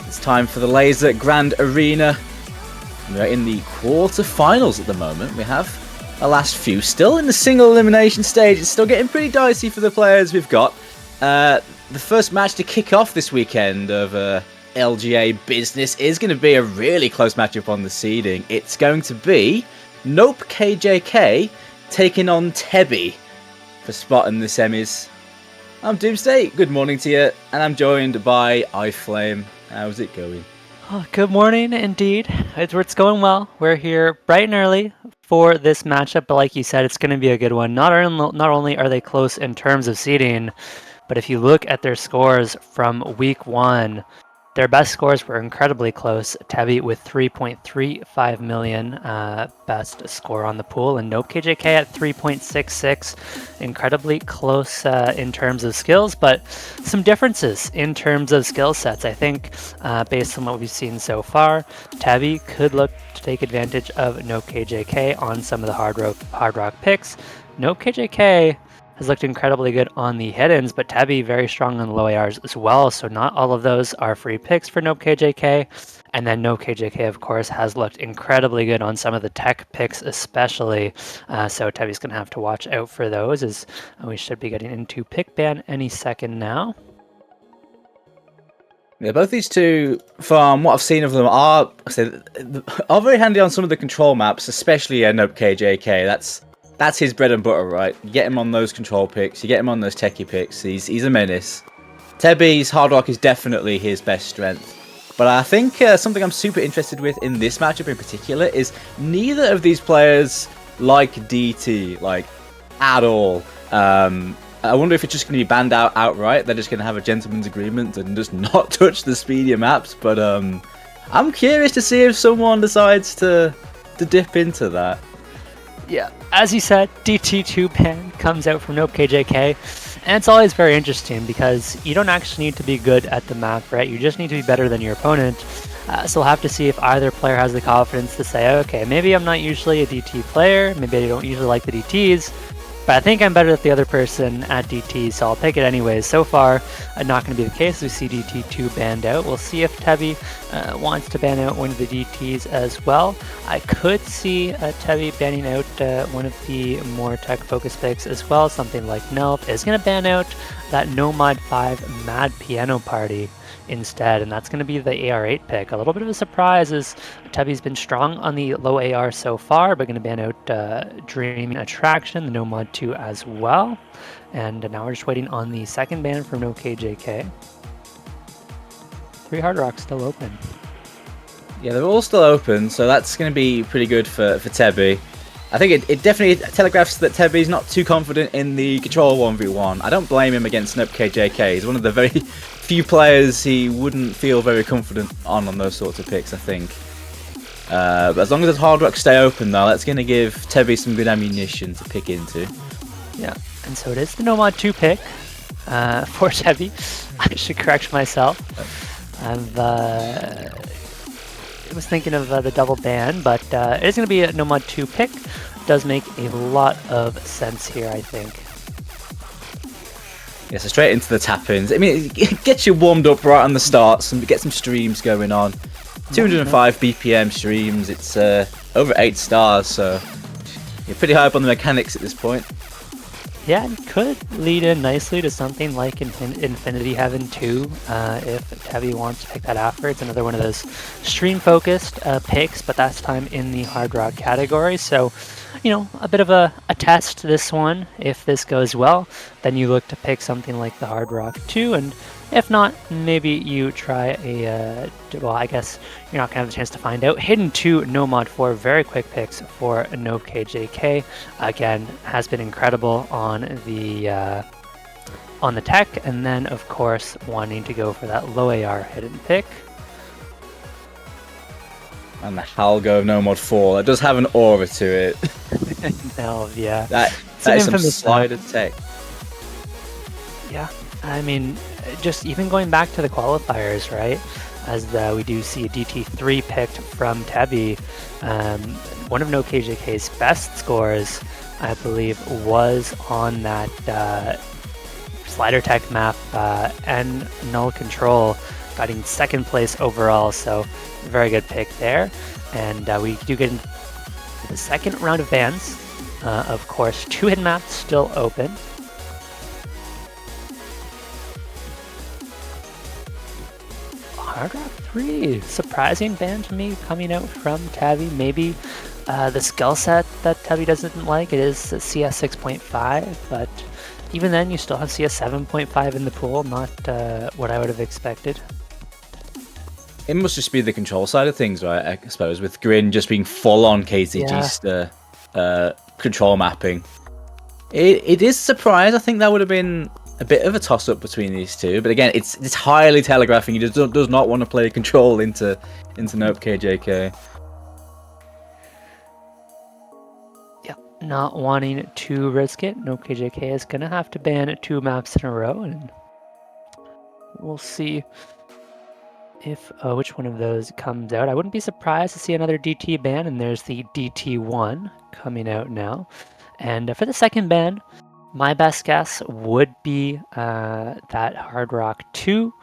It's time for the Lazer Grand Arena. We're in the quarterfinals at the moment. We have a last few still in the single elimination stage. It's still getting pretty dicey for the players we've got. The first match to kick off this weekend of LGA business is going to be a really close matchup on the seeding. It's going to be Nope KJK taking on Tebby for spot in the semis. I'm Doomsday, good morning to you, and I'm joined by iFlame. How's it going? Oh, good morning, indeed. It's going well. We're here bright and early for this matchup, but like you said, it's going to be a good one. Not only are they close in terms of seeding, but if you look at their scores from week one, their best scores were incredibly close. Tebby with 3.35 million, best score on the pool, and Nope KJK at 3.66. Incredibly close in terms of skills, but some differences in terms of skill sets. I think based on what we've seen so far, Tebby could look to take advantage of Nope KJK on some of the hard rock picks. Nope KJK has looked incredibly good on the hit-ins, but Tebby very strong on the low ARs as well, so not all of those are free picks for Nope KJK. And then Nope KJK, of course, has looked incredibly good on some of the tech picks especially, so Tebby's going to have to watch out for those, as we should be getting into pick ban any second now. Yeah, both these two, from what I've seen of them, are very handy on some of the control maps, especially Nope KJK. That's his bread and butter, right? You get him on those control picks, you get him on those techie picks, he's a menace. Tebby's hard rock is definitely his best strength. But I think something I'm super interested with in this matchup in particular is neither of these players like DT, like, at all. I wonder if it's just going to be banned out outright. They're just going to have a gentleman's agreement and just not touch the speedier maps. But I'm curious to see if someone decides to dip into that. Yeah, as you said, DT2 ban comes out from Nope KJK, and it's always very interesting because you don't actually need to be good at the map, right? You just need to be better than your opponent. So we'll have to see if either player has the confidence to say, okay, maybe I'm not usually a DT player, maybe I don't usually like the DTs, but I think I'm better than the other person at DT, so I'll pick it anyways. So far, not going to be the case. We see DT2 banned out. We'll see if Tebby wants to ban out one of the DTs as well. I could see Tebby banning out one of the more tech-focused picks as well. Something like Nelp is going to ban out that No Mod 5 Mad Piano Party instead, and that's going to be the AR8 pick. A little bit of a surprise as Tebby's been strong on the low AR so far, but going to ban out Dreaming Attraction, the No Mod 2 as well. And now we're just waiting on the second ban from No KJK. 3 hard rocks still open. Yeah, they're all still open, so that's going to be pretty good for Tebby. I think it definitely telegraphs that Tebby's not too confident in the control 1v1. I don't blame him against Nope KJK. He's one of the very few players he wouldn't feel very confident on those sorts of picks, I think. But as long as the hard rocks stay open, though, that's going to give Tebby some good ammunition to pick into. Yeah, and so it is the No Mod 2 pick for Tebby. I should correct myself. I was thinking of the double ban, but it is going to be a No Mod 2 pick. Does make a lot of sense here, I think. Yeah, so straight into the tap-ins. I mean, it gets you warmed up right on the start, get some streams going on. 205 BPM streams, it's over 8 stars, so you're pretty high up on the mechanics at this point. Yeah, it could lead in nicely to something like Infinity Heaven 2 if Tebby wants to pick that after. It's another one of those stream-focused picks, but that's time in the hard rock category. So, you know, a bit of a test, this one. If this goes well, then you look to pick something like the hard rock 2, and if not, maybe you try a, well, I guess you're not going to have the chance to find out. Hidden 2, No Mod 4, very quick picks for Nope KJK. Again, has been incredible on the tech, and then, of course, wanting to go for that low AR hidden pick. And the Halgo of No Mod 4, that does have an aura to it. No, yeah. That is some slider tech. Yeah, I mean, just even going back to the qualifiers, right? As we do see a DT3 picked from Tebby. One of No KJK's best scores, I believe, was on that slider tech map and null control, getting second place overall. So very good pick there. And we do get into the second round of bans. Of course, 2 hidden maps still open. Hard Rock 3, surprising ban to me coming out from Tabby. Maybe the skill set that Tabby doesn't like. It is CS 6.5, but even then you still have CS 7.5 in the pool, not what I would have expected. It must just be the control side of things, right? I suppose, with Grin just being full on KTG's control mapping. It is a surprise. I think that would have been a bit of a toss-up between these two, but again, it's highly telegraphing. He does not want to play control into Nope KJK. Yeah, not wanting to risk it. Nope KJK is gonna have to ban 2 maps in a row, and we'll see if which one of those comes out. I wouldn't be surprised to see another DT ban, and there's the DT1 coming out now. And for the second ban, my best guess would be that Hard Rock 2,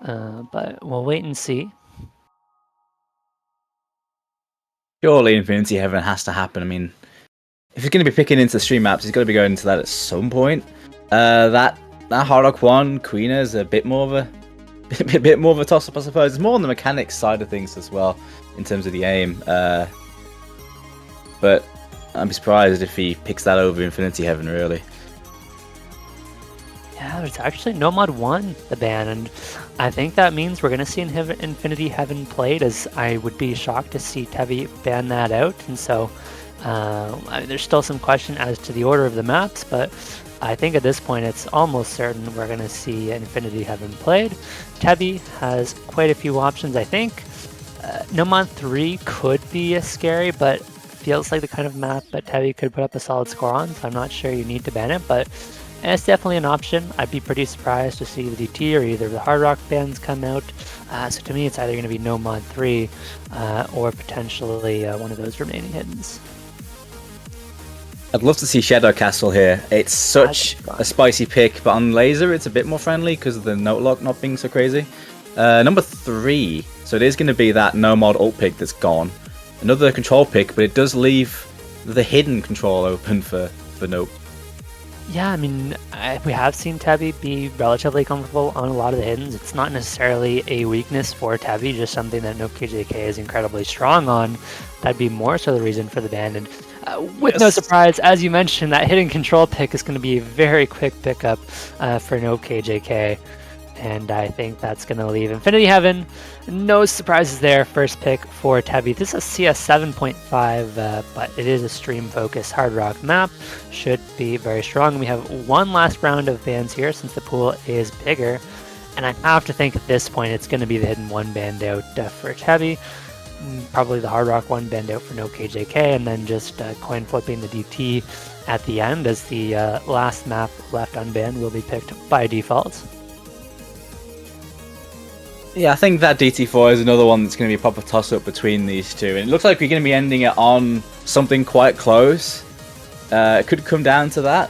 but we'll wait and see. Surely Infinity Heaven has to happen. I mean, if he's going to be picking into the stream maps, he's got to be going into that at some point. That Hard Rock 1 Queen is a bit more of a toss-up, I suppose. It's more on the mechanics side of things as well, in terms of the aim. But I'd be surprised if he picks that over Infinity Heaven, really. Yeah, there's actually Nomad 1, the ban, and I think that means we're going to see Infinity Heaven played, as I would be shocked to see Tevi ban that out. And so there's still some question as to the order of the maps, but I think at this point it's almost certain we're going to see Infinity Heaven played. Tevi has quite a few options, I think. Nomad 3 could be scary, but feels like the kind of map that Tevi could put up a solid score on, so I'm not sure you need to ban it, but it's definitely an option. I'd be pretty surprised to see the DT or either the Hard Rock bans come out. So to me, it's either going to be Nomad 3 or potentially one of those remaining hiddens. I'd love to see Shadow Castle here. It's such a spicy pick, but on Lazer, it's a bit more friendly because of the note lock not being so crazy. Number 3, so it is going to be that Nomad ult pick that's gone. Another control pick, but it does leave the hidden control open for Nope. Yeah, I mean, we have seen Tabby be relatively comfortable on a lot of the hiddens. It's not necessarily a weakness for Tabby, just something that Nope KJK is incredibly strong on. That'd be more so the reason for the ban. And with no surprise, as you mentioned, that hidden control pick is going to be a very quick pickup for Nope KJK. And I think that's going to leave Infinity Heaven. No surprises there. First pick for Tabby. This is CS 7.5, but it is a stream-focused Hard Rock map. Should be very strong. We have one last round of bans here since the pool is bigger. And I have to think at this point it's going to be the hidden 1 banned out for Tabby. Probably the Hard Rock 1 banned out for No KJK, and then just coin flipping the DT at the end as the last map left unbanned will be picked by default. Yeah, I think that DT4 is another one that's going to be a proper toss-up between these two. And it looks like we're going to be ending it on something quite close. It could come down to that.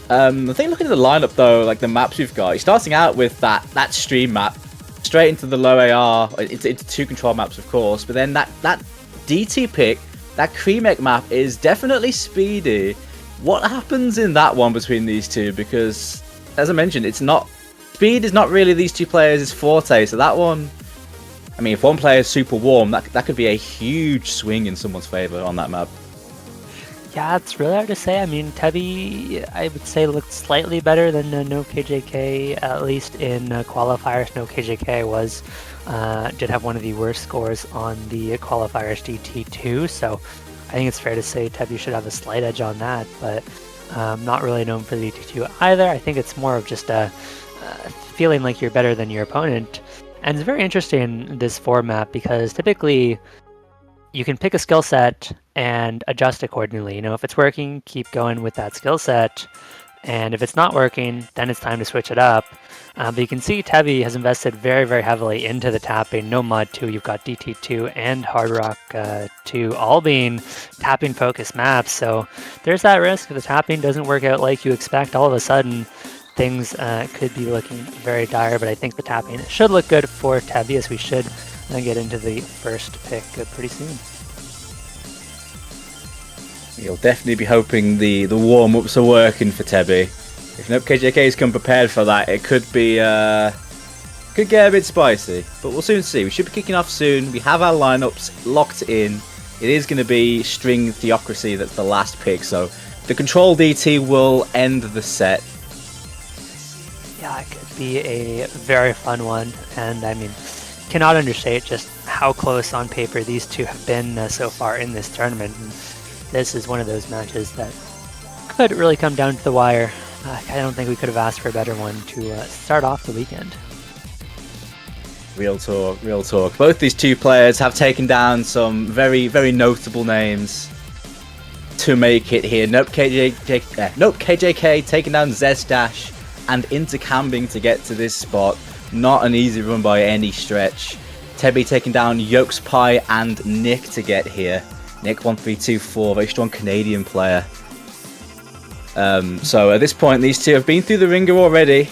I think looking at the lineup, though, like the maps we've got, you're starting out with that stream map, straight into the low AR. It's 2 control maps, of course. But then that DT pick, that Kremek map, is definitely speedy. What happens in that one between these two? Because, as I mentioned, it's not... Speed is not really these two players' forte, so that one... I mean, if one player is super warm, that could be a huge swing in someone's favour on that map. Yeah, it's really hard to say. I mean, Tevi, I would say, looked slightly better than No KJK, at least in qualifiers. No KJK did have one of the worst scores on the qualifiers DT2, so I think it's fair to say Tevi should have a slight edge on that, but not really known for the DT2 either. I think it's more of just a feeling like you're better than your opponent. And it's very interesting, this format, because typically you can pick a skill set and adjust accordingly. You know, if it's working, keep going with that skill set. And if it's not working, then it's time to switch it up. But you can see Tevi has invested very, very heavily into the tapping. Nomad 2, you've got DT2 and Hard Rock 2 all being tapping focused maps. So there's that risk if the tapping doesn't work out like you expect. All of a sudden, things could be looking very dire, but I think the tapping should look good for Tebi, as we should get into the first pick pretty soon. You'll definitely be hoping the warm-ups are working for Tebi. If KJK's come prepared for that, it could be could get a bit spicy, but we'll soon see. We should be kicking off soon. We have our lineups locked in. It is going to be String Theocracy that's the last pick, so the Control DT will end the set. Yeah, it could be a very fun one, and I mean, cannot understate just how close on paper these two have been so far in this tournament. And this is one of those matches that could really come down to the wire. I don't think we could have asked for a better one to start off the weekend. Real talk, real talk. Both these two players have taken down some very, very notable names to make it here. Nope KJK taking down Zestash and intercambing to get to this spot. Not an easy run by any stretch. Tebi taking down Yolks Pie and Nick to get here. Nick 1324, very strong Canadian player. So at this point, these two have been through the ringer already.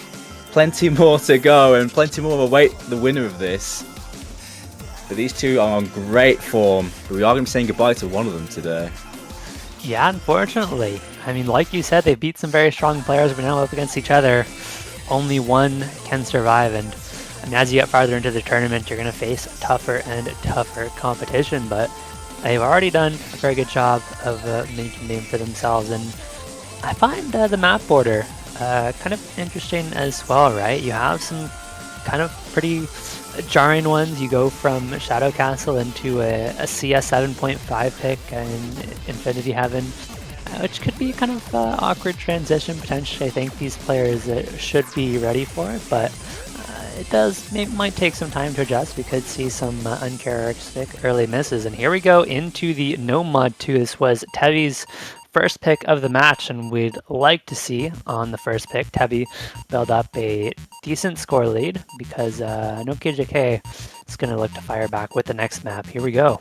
Plenty more to go and plenty more await the winner of this. But these two are on great form. But we are going to be saying goodbye to one of them today. Yeah, unfortunately. I mean, like you said, they beat some very strong players, but now up against each other. Only one can survive, and as you get farther into the tournament, you're going to face tougher and tougher competition. But they've already done a very good job of making a name for themselves, and I find the map border kind of interesting as well, right? You have some kind of pretty jarring ones. You go from Shadow Castle into a CS 7.5 pick in Infinity Heaven, which could be kind of awkward transition potentially. I think these players should be ready for it, but it might take some time to adjust. We could see some uncharacteristic early misses. And here we go into the No Mod 2. This was Tebi's first pick of the match, and we'd like to see on the first pick Tebi build up a decent score lead, because no KJK is going to look to fire back with the next map. Here we go.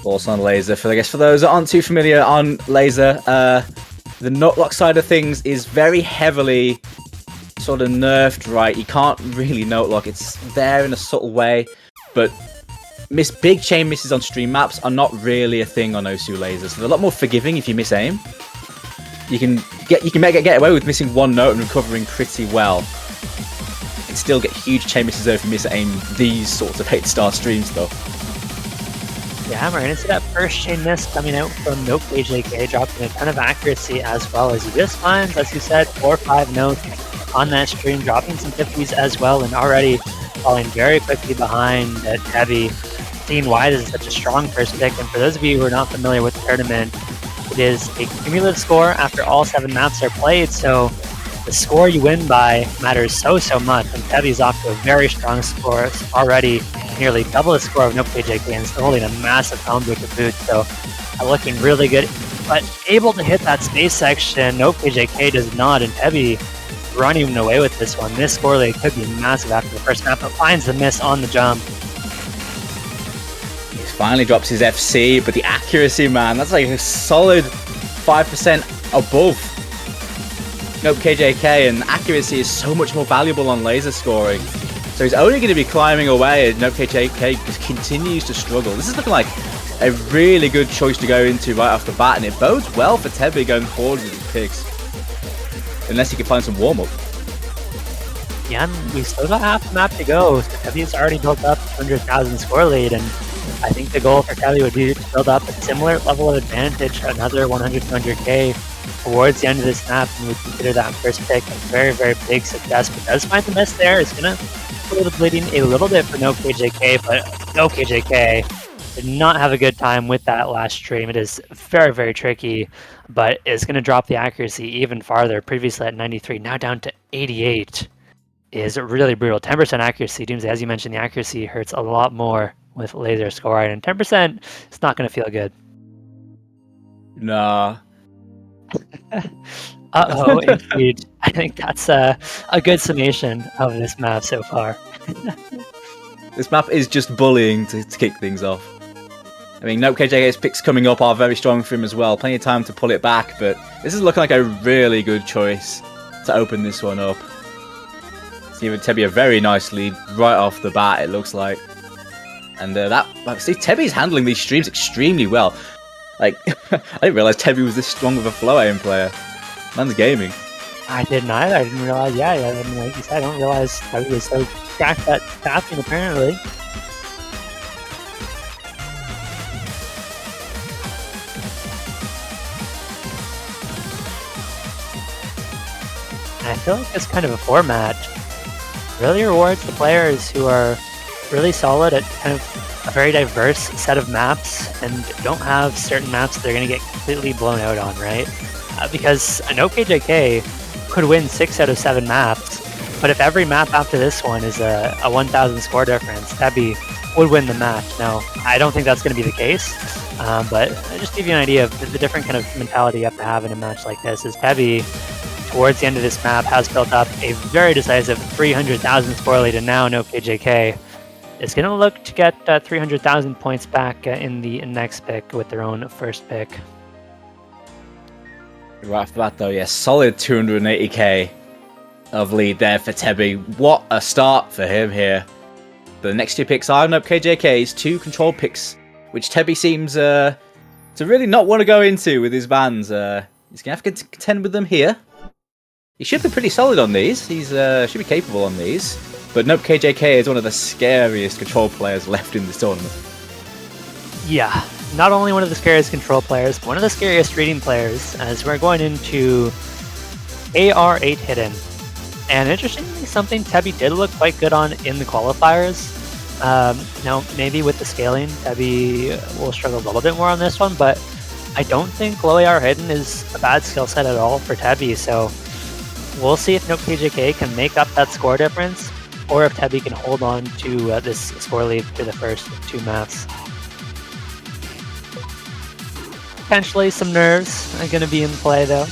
Also on Lazer, for those that aren't too familiar on Lazer, the nutlock side of things is very heavily sort of nerfed, right? You can't really nutlock. It's there in a subtle way, but big chain misses on stream maps are not really a thing on Osu Lazer, so they're a lot more forgiving if you miss aim. You can get away with missing one note and recovering pretty well, and still get huge chain misses over miss aim these sorts of 8-star streams though. Yeah, we're going to see that first chain miss coming out from Nope AJK, dropping a ton of accuracy as well as he just finds, as you said, 4 or 5 notes on that stream, dropping some 50s as well, and already falling very quickly behind Tebi, seeing why this is such a strong first pick. And for those of you who are not familiar with the tournament, it is a cumulative score after all 7 maps are played, so the score you win by matters so much, and Tebi's off to a very strong score. It's already nearly double the score of Nope KJK and still holding a massive combo to boot, so looking really good. But able to hit that space section, Nope KJK does not, and Tebi running away with this one. This score lead could be massive after the first map, but finds the miss on the jump. He finally drops his FC, but the accuracy, man, that's like a solid 5% above Nope KJK, and accuracy is so much more valuable on Lazer scoring. So he's only going to be climbing away, and Nope KJK just continues to struggle. This is looking like a really good choice to go into right off the bat, and it bodes well for Tebi going forward with his picks. Unless he can find some warm-up. Yeah, and we still got half the map to go. So Tebi's already built up 200,000 score lead, and I think the goal for Tebi would be to build up a similar level of advantage, another 100, 200k towards the end of this map, and we consider that first pick a very, very big success. But does find the miss there. It's going to put the bleeding a little bit for No KJK, but No KJK did not have a good time with that last stream. It is very, very tricky, but it's going to drop the accuracy even farther. Previously at 93, now down to 88 is really brutal. 10% accuracy, Doomsday, as you mentioned, the accuracy hurts a lot more with Lazer scoring, and 10% is not going to feel good. Nah. Uh-oh, indeed. I think that's a good summation of this map so far. This map is just bullying to kick things off. I mean, Nope KJK's picks coming up are very strong for him as well. Plenty of time to pull it back, but this is looking like a really good choice to open this one up. It's giving Tebby a very nice lead right off the bat, it looks like. And see, Tebby's handling these streams extremely well. Like, I didn't realize Tebby was this strong of a flow aim player. Man's gaming. I didn't either. I didn't realize. Yeah. I mean, like you said, I don't realize how he was so cracked at tapping. Apparently. I feel like this kind of a format really rewards the players who are really solid at kind of a very diverse set of maps and don't have certain maps that they're going to get completely blown out on, right? Because I know KJK could win 6 out of 7 maps, but if every map after this one is a 1,000 score difference, Tebby would win the match. Now, I don't think that's going to be the case, but just to give you an idea of the different kind of mentality you have to have in a match like this is Tebby, towards the end of this map, has built up a very decisive 300,000 score lead, and now no KJK is going to look to get 300,000 points back in the next pick with their own first pick. Right off the bat, though, yeah, solid 280k of lead there for Tebby. What a start for him here. The next 2 picks are Nope KJK's 2 control picks, which Tebby seems to really not want to go into with his bans. He's going to have to contend with them here. He should be pretty solid on these. He's should be capable on these. But Nope KJK is one of the scariest control players left in this tournament. Yeah, not only one of the scariest control players, but one of the scariest reading players, as we're going into AR8 Hidden. And interestingly, something Tebby did look quite good on in the qualifiers. Now, maybe with the scaling, Tebby will struggle a little bit more on this one, but I don't think low AR Hidden is a bad skill set at all for Tebby, so we'll see if Nope KJK can make up that score difference, or if Tebby can hold on to this score lead for the first 2 maps. Potentially some nerves are going to be in play, though.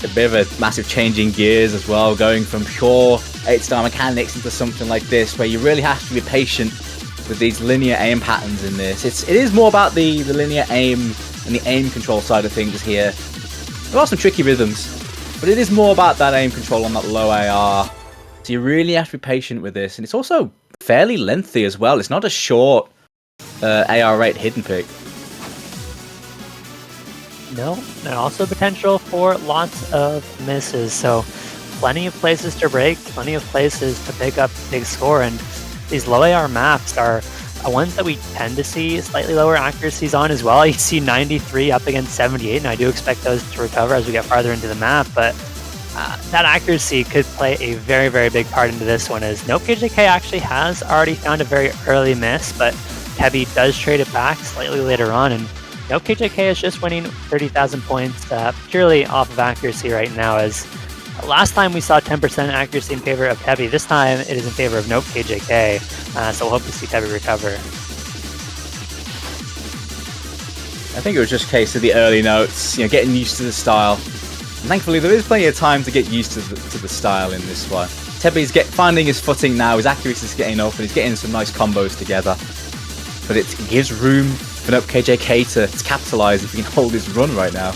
A bit of a massive change in gears as well, going from pure 8-star mechanics into something like this, where you really have to be patient with these linear aim patterns in this. It is more about the linear aim and the aim control side of things here. There are some tricky rhythms, but it is more about that aim control on that low AR. So you really have to be patient with this, and it's also fairly lengthy as well. It's not a short AR8 hidden pick. No, and also potential for lots of misses, so plenty of places to break, plenty of places to pick up big score, and these low AR maps are ones that we tend to see slightly lower accuracies on as well. You see 93 up against 78, and I do expect those to recover as we get farther into the map, but that accuracy could play a very, very big part into this one, as Nope KJK actually has already found a very early miss, but Tebby does trade it back slightly later on, and Nope KJK is just winning 30,000 points purely off of accuracy right now, as last time we saw 10% accuracy in favor of Tebby. This time it is in favor of Nope KJK, so we'll hope to see Tebby recover. I think it was just a case of the early notes, getting used to the style. And thankfully, there is plenty of time to get used to the style in this one. Tebby's finding his footing now, his accuracy is getting up, and he's getting some nice combos together. But it gives room for Nope KJK to capitalise if he can hold his run right now.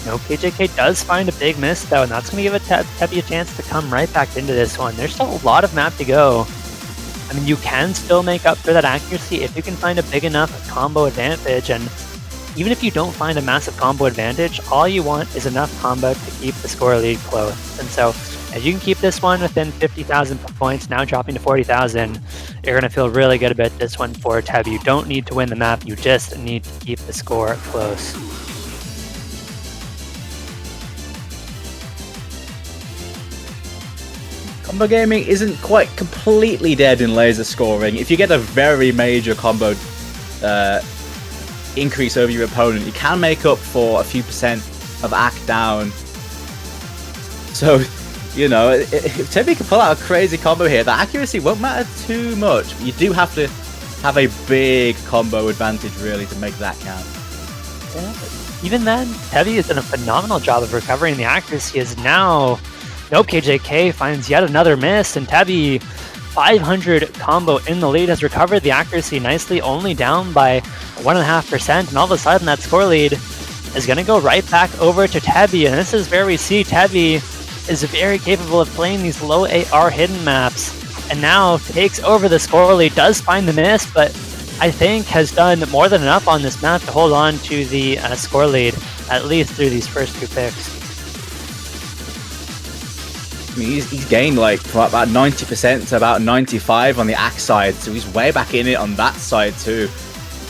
Nope KJK does find a big miss, though, and that's going to give Tebby a chance to come right back into this one. There's still a lot of map to go. I mean, you can still make up for that accuracy if you can find a big enough combo advantage, and even if you don't find a massive combo advantage, all you want is enough combo to keep the score lead close. And so, if you can keep this one within 50,000 points, now dropping to 40,000, you're going to feel really good about this one for Tebby. You don't need to win the map, you just need to keep the score close. Combo gaming isn't quite completely dead in Lazer scoring. If you get a very major combo increase over your opponent, you can make up for a few percent of act down. So, if Tebby can pull out a crazy combo here, the accuracy won't matter too much. But you do have to have a big combo advantage, really, to make that count. Yeah, even then, Tebby has done a phenomenal job of recovering the accuracy, as now Nope, KJK finds yet another miss, and Tabby 500 combo in the lead has recovered the accuracy nicely, only down by 1.5%, and all of a sudden that score lead is going to go right back over to Tabby, and this is where we see Tabby is very capable of playing these low AR hidden maps, and now takes over the score lead, does find the miss, but I think has done more than enough on this map to hold on to the score lead, at least through these first 2 picks. I mean, he's gained like from about 90% to about 95 on the axe side, so he's way back in it on that side too.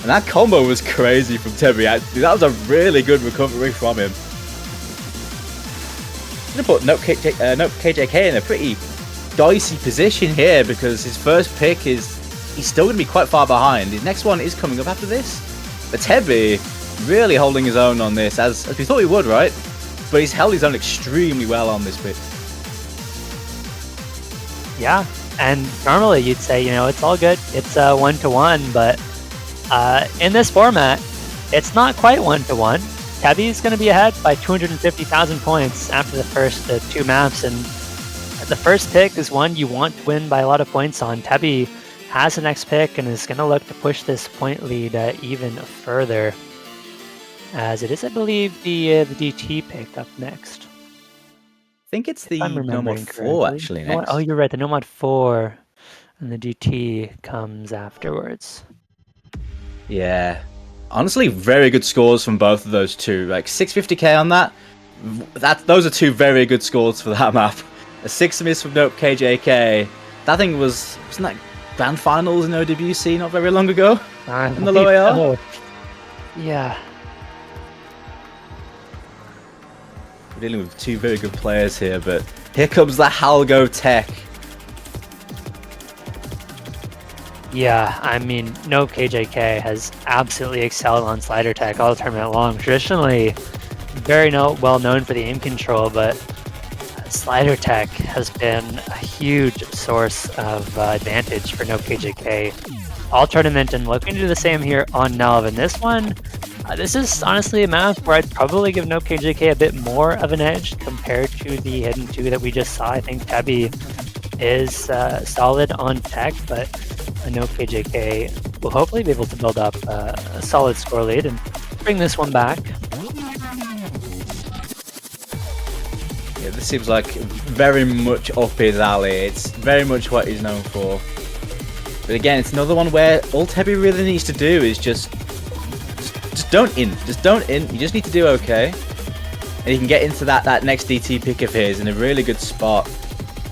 And that combo was crazy from Tebby. That was a really good recovery from him. I'm gonna put Nope KJK in a pretty dicey position here because his first pick he's still gonna be quite far behind. His next one is coming up after this. But Tebby really holding his own on this as we thought he would, right? But he's held his own extremely well on this pick. Yeah, and normally you'd say, you know, it's all good, it's 1-to-1, but in this format, it's not quite 1-to-1. Tabby's going to be ahead by 250,000 points after the first 2 maps, and the first pick is one you want to win by a lot of points on. Tabby has the next pick and is going to look to push this point lead even further, as it is, I believe, the DT pick up next. I think it's the I'm remembering Nomad 4 correctly. actually No, next. oh, you're right. The Nomad 4 and the DT comes afterwards. Yeah. Honestly, very good scores from both of those two. Like 650k on that. Those are 2 very good scores for that map. A 6 miss from Nope KJK. That thing wasn't that Grand Finals in OWC not very long ago? In the low AR? Yeah. We're dealing with 2 very good players here, but here comes the Halgo tech. Yeah, I mean, no KJK has absolutely excelled on slider tech all tournament long. Traditionally, very well known for the aim control, but slider tech has been a huge source of advantage for no KJK all tournament, and looking to do the same here on Nelv. And this one, this is honestly a map where I'd probably give no KJK a bit more of an edge compared to the hidden 2 that we just saw. I think Tabby is solid on tech, but I know KJK will hopefully be able to build up a solid score lead and bring this one back. Yeah, this seems like very much up his alley. It's very much what he's known for. But again, it's another one where all Tebby really needs to do is just don't in. Just don't in. You just need to do okay. And you can get into that next DT pick of his in a really good spot.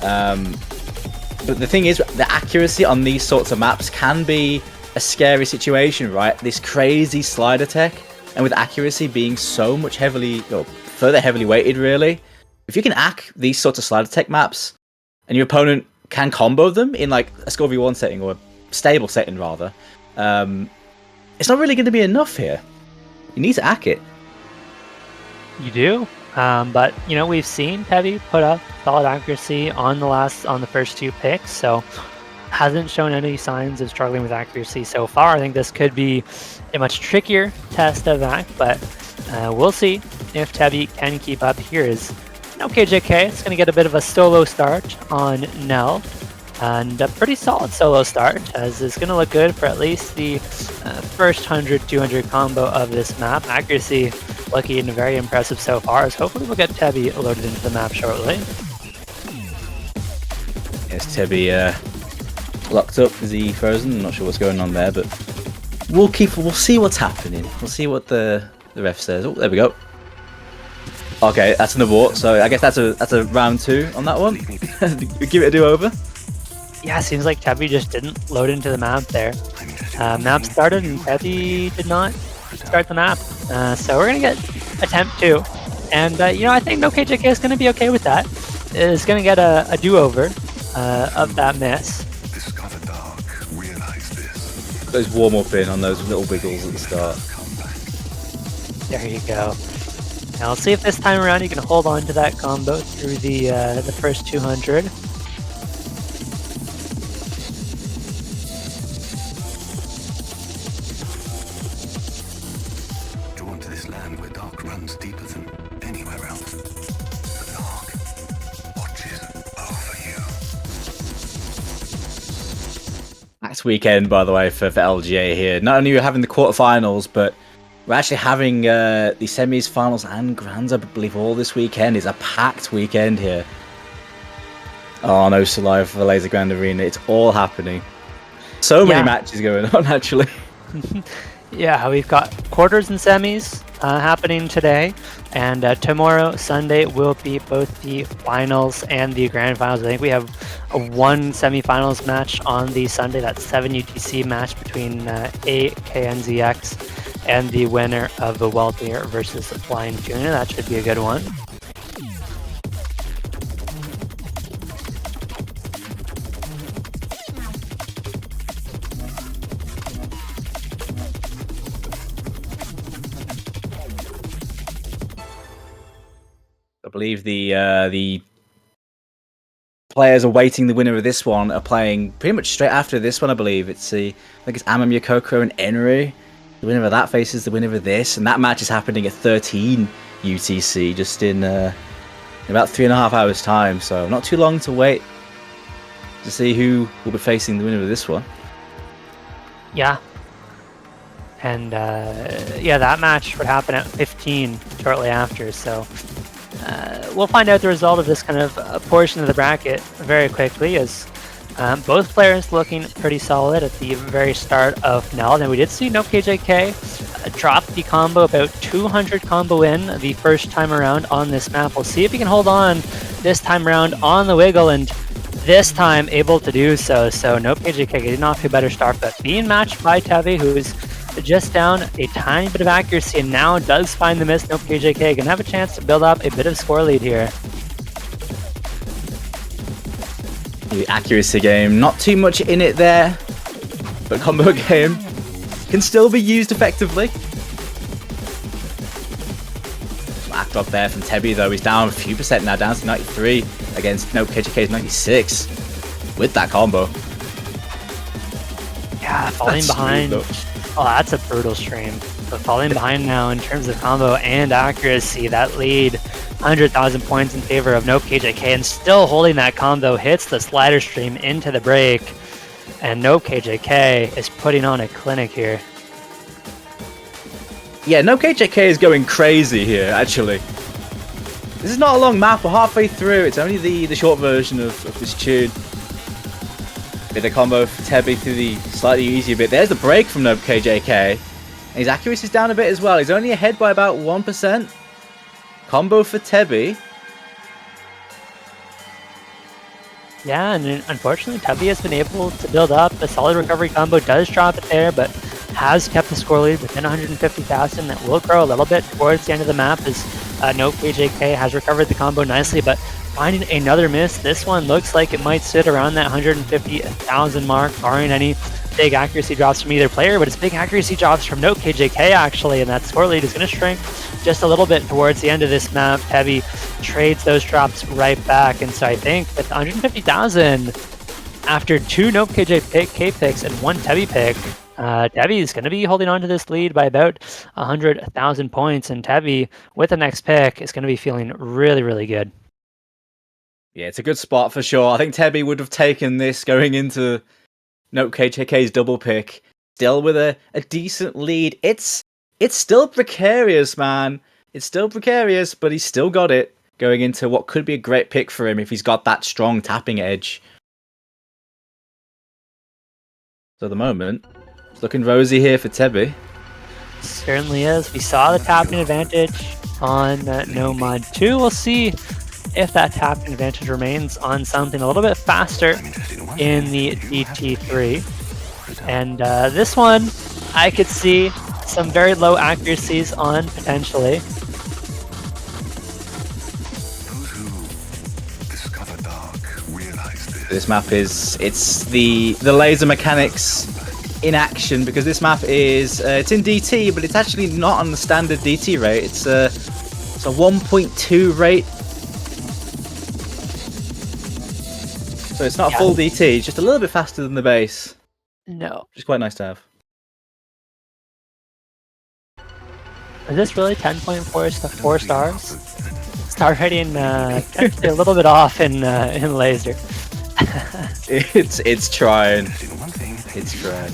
But the thing is, the accuracy on these sorts of maps can be a scary situation, right? This crazy slider tech, and with accuracy being so much further heavily weighted, really. If you can ack these sorts of slider tech maps, and your opponent can combo them in like a score v1 setting, or a stable setting rather, it's not really going to be enough here. You need to ack it. You do, but you know, we've seen Tabby put up solid accuracy on the first 2 picks, so hasn't shown any signs of struggling with accuracy so far. I think this could be a much trickier test of ack, but we'll see if Tabby can keep up. Here is no KJK. It's going to get a bit of a solo start on Nell, and a pretty solid solo start, as it's going to look good for at least the first 100-200 combo of this map. Accuracy looking very impressive so far, as hopefully we'll get Tabby loaded into the map shortly. Yes, Tebby locked up. Is he frozen? I'm not sure what's going on there, but we'll see what's happening. We'll see what the ref says. Oh, there we go. Okay, that's an abort. So I guess that's a round 2 on that one. Give it a do-over. Yeah, seems like Tabby just didn't load into the map there. Map started and Tabby did not start the map. So we're gonna get attempt 2, and you know, I think no KJK is gonna be okay with that. Is gonna get a do-over of that miss. Discover dark, realize this. Those warm up in on those little wiggles at the start. There you go. Now let's see if this time around you can hold on to that combo through the first 200. Drawn to this land where dark runs deeper than anywhere else. The dark, watching. packed weekend, by the way, for LGA here. Not only are we having the quarterfinals, but we're actually having the semis, finals, and grands, I believe, all this weekend. It's a packed weekend here. Oh, no Live for the Lazer Grand Arena. It's all happening. So many matches going on, actually. Yeah, we've got quarters and semis happening today, and tomorrow, Sunday, will be both the finals and the grand finals. I think we have one semifinals match on the Sunday, that 7 UTC match between AKNZX and the winner of the Welter versus the Flying Tuna. That should be a good one. I believe the players awaiting the winner of this one are playing pretty much straight after this one. I believe I think it's Amam Yokoko and Enri. The winner of that faces the winner of this, and that match is happening at 13 UTC, just in about 3.5 hours time. So not too long to wait to see who will be facing the winner of this one. Yeah. And yeah, that match would happen at 15 shortly after. So we'll find out the result of this kind of portion of the bracket very quickly, as both players looking pretty solid at the very start of Neld. And we did see NoKJK drop the combo about 200 combo in the first time around on this map. We'll see if he can hold on this time around on the wiggle, and this time able to do so. So NoKJK getting off to a better start, but being matched by Tevi, who's just down a tiny bit of accuracy and now does find the miss. NoKJK gonna have a chance to build up a bit of score lead here. The accuracy game, not too much in it there, but combo game can still be used effectively. Black drop there from Tebi though, he's down a few percent now, down to 93 against NoKJK's 96 with that combo. Yeah, falling behind. Oh, that's a brutal stream. But falling behind now in terms of combo and accuracy, that lead 100,000 points in favor of NoKJK, and still holding that combo, hits the slider stream into the break, and NoKJK is putting on a clinic here. Yeah, NoKJK is going crazy here, actually. This is not a long map, we're halfway through. It's only the short version of this tune. Bit of combo for Tebi through the slightly easier bit. There's the break from NoKJK. And his accuracy is down a bit as well. He's only ahead by about 1%. Combo for Tebi. Yeah, and unfortunately Tebi has been able to build up. The solid recovery combo does drop it there, but has kept the score lead within 150,000. That will grow a little bit towards the end of the map, as NoKJK has recovered the combo nicely, but finding another miss. This one looks like it might sit around that 150,000 mark, barring any big accuracy drops from either player, but it's big accuracy drops from NoKJK actually, and that score lead is going to shrink just a little bit towards the end of this map. Tebi trades those drops right back, and so I think with 150,000 after 2 NoKJK picks and 1 Tebi pick, Tebi is going to be holding on to this lead by about 100,000 points, and Tebi with the next pick is going to be feeling really, really good. Yeah, it's a good spot for sure. I think Tebi would have taken this going into NoKJK's double pick, still with a decent lead. It's still precarious, man. It's still precarious, but he's still got it going into what could be a great pick for him if he's got that strong tapping edge. So at the moment, it's looking rosy here for Tebi. Certainly is. We saw the tapping advantage on Nomad 2. We'll see if that tapping advantage remains on something a little bit faster in the DT3. And this one, I could see some very low accuracies on potentially. Those who discover dark realize This map it's the Lazer mechanics in action, because this map is it's in DT, but it's actually not on the standard DT rate. It's a 1.2 rate. So it's not a full DT, it's just a little bit faster than the base. No. Which is quite nice to have. Is this really 10.4 stars? Star rating potentially a little bit off in Lazer. It's trying. It's trying.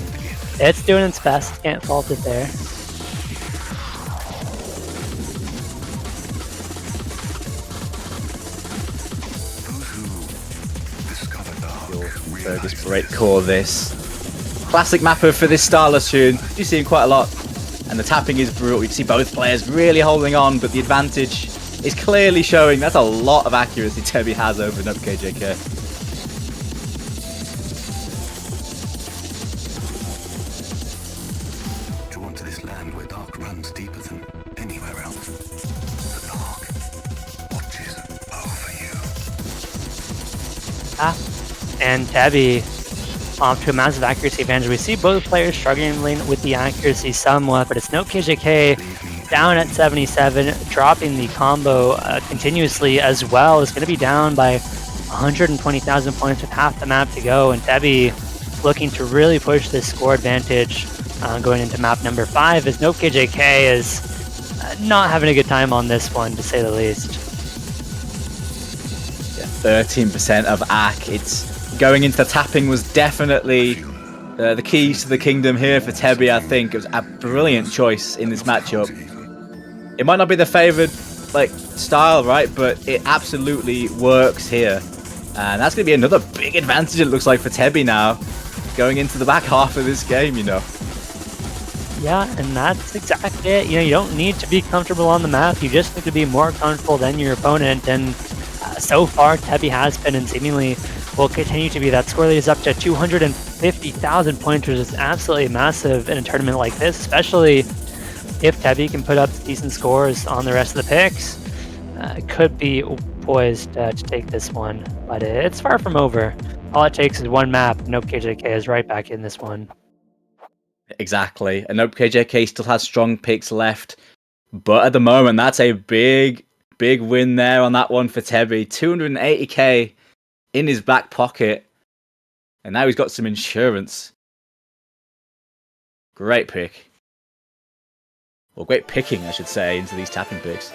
It's doing its best. Can't fault it there. Those who discover dark Fergus great core this. Classic mapper for this Starla tune. You see him quite a lot. And the tapping is brutal. You can see both players really holding on, but the advantage is clearly showing. That's a lot of accuracy Tebby has over NopeKJK. to onto this land where dark runs deeper than anywhere else. The dark watches over you. And Tebby off to a massive accuracy advantage. We see both players struggling with the accuracy somewhat, but it's NopeKJK down at 77, dropping the combo continuously as well. It's going to be down by 120,000 points with half the map to go, and Tebby looking to really push this score advantage going into map number 5, as NopeKJK is not having a good time on this one, to say the least. Yeah, 13% of AC. It's going into the tapping was definitely the keys to the kingdom here for Tebby. I think it was a brilliant choice in this matchup. It might not be the favored style, right? But it absolutely works here, and that's going to be another big advantage. It looks like for Tebby now, going into the back half of this game. Yeah, and that's exactly it. You don't need to be comfortable on the map. You just need to be more comfortable than your opponent. And so far, Tebby has been, and seemingly will continue to be. That score lead is up to 250,000 points, which is absolutely massive in a tournament like this, especially if Tebby can put up decent scores on the rest of the picks. It could be poised to take this one, but it's far from over. All it takes is one map. NopeKJK is right back in this one. Exactly. And NopeKJK still has strong picks left, but at the moment, that's a big win there on that one for Tebby. 280k in his back pocket, and now he's got some insurance. Great pick. Well, great picking, I should say, into these tapping picks.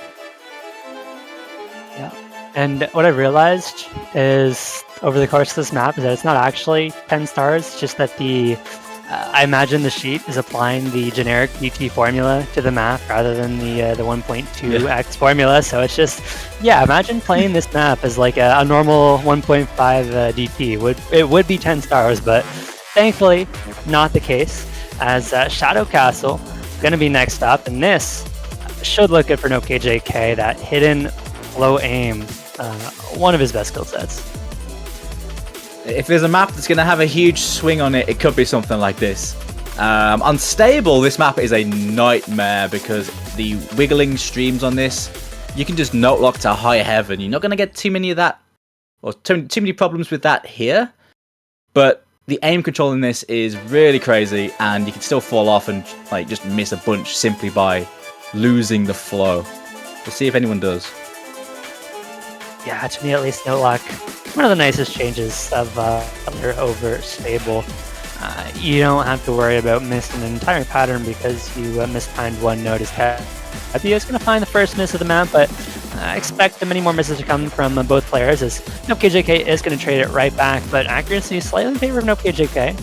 Yeah. And what I realized is over the course of this map is that it's not actually 10 stars, just that I imagine the sheet is applying the generic DT formula to the map rather than the 1.2x formula. So it's just, imagine playing this map as like a normal 1.5 DT. It would be 10 stars, but thankfully not the case, as Shadow Castle going to be next up, and this should look good for NopeKJK. That hidden low aim, one of his best skill sets. If there's a map that's going to have a huge swing on it, it could be something like this. Unstable, this map is a nightmare because the wiggling streams on this, you can just note lock to high heaven. You're not going to get too many of that, or too many problems with that here. But the aim control in this is really crazy, and you can still fall off and just miss a bunch simply by losing the flow. We'll see if anyone does. Yeah, to me at least, no luck. One of the nicest changes of over stable. You don't have to worry about missing an entire pattern because you mistimed one note. Tebby is going to find the first miss of the map, but I expect many more misses to come from both players, as NopeKJK is going to trade it right back, but accuracy is slightly in favor of NopeKJK.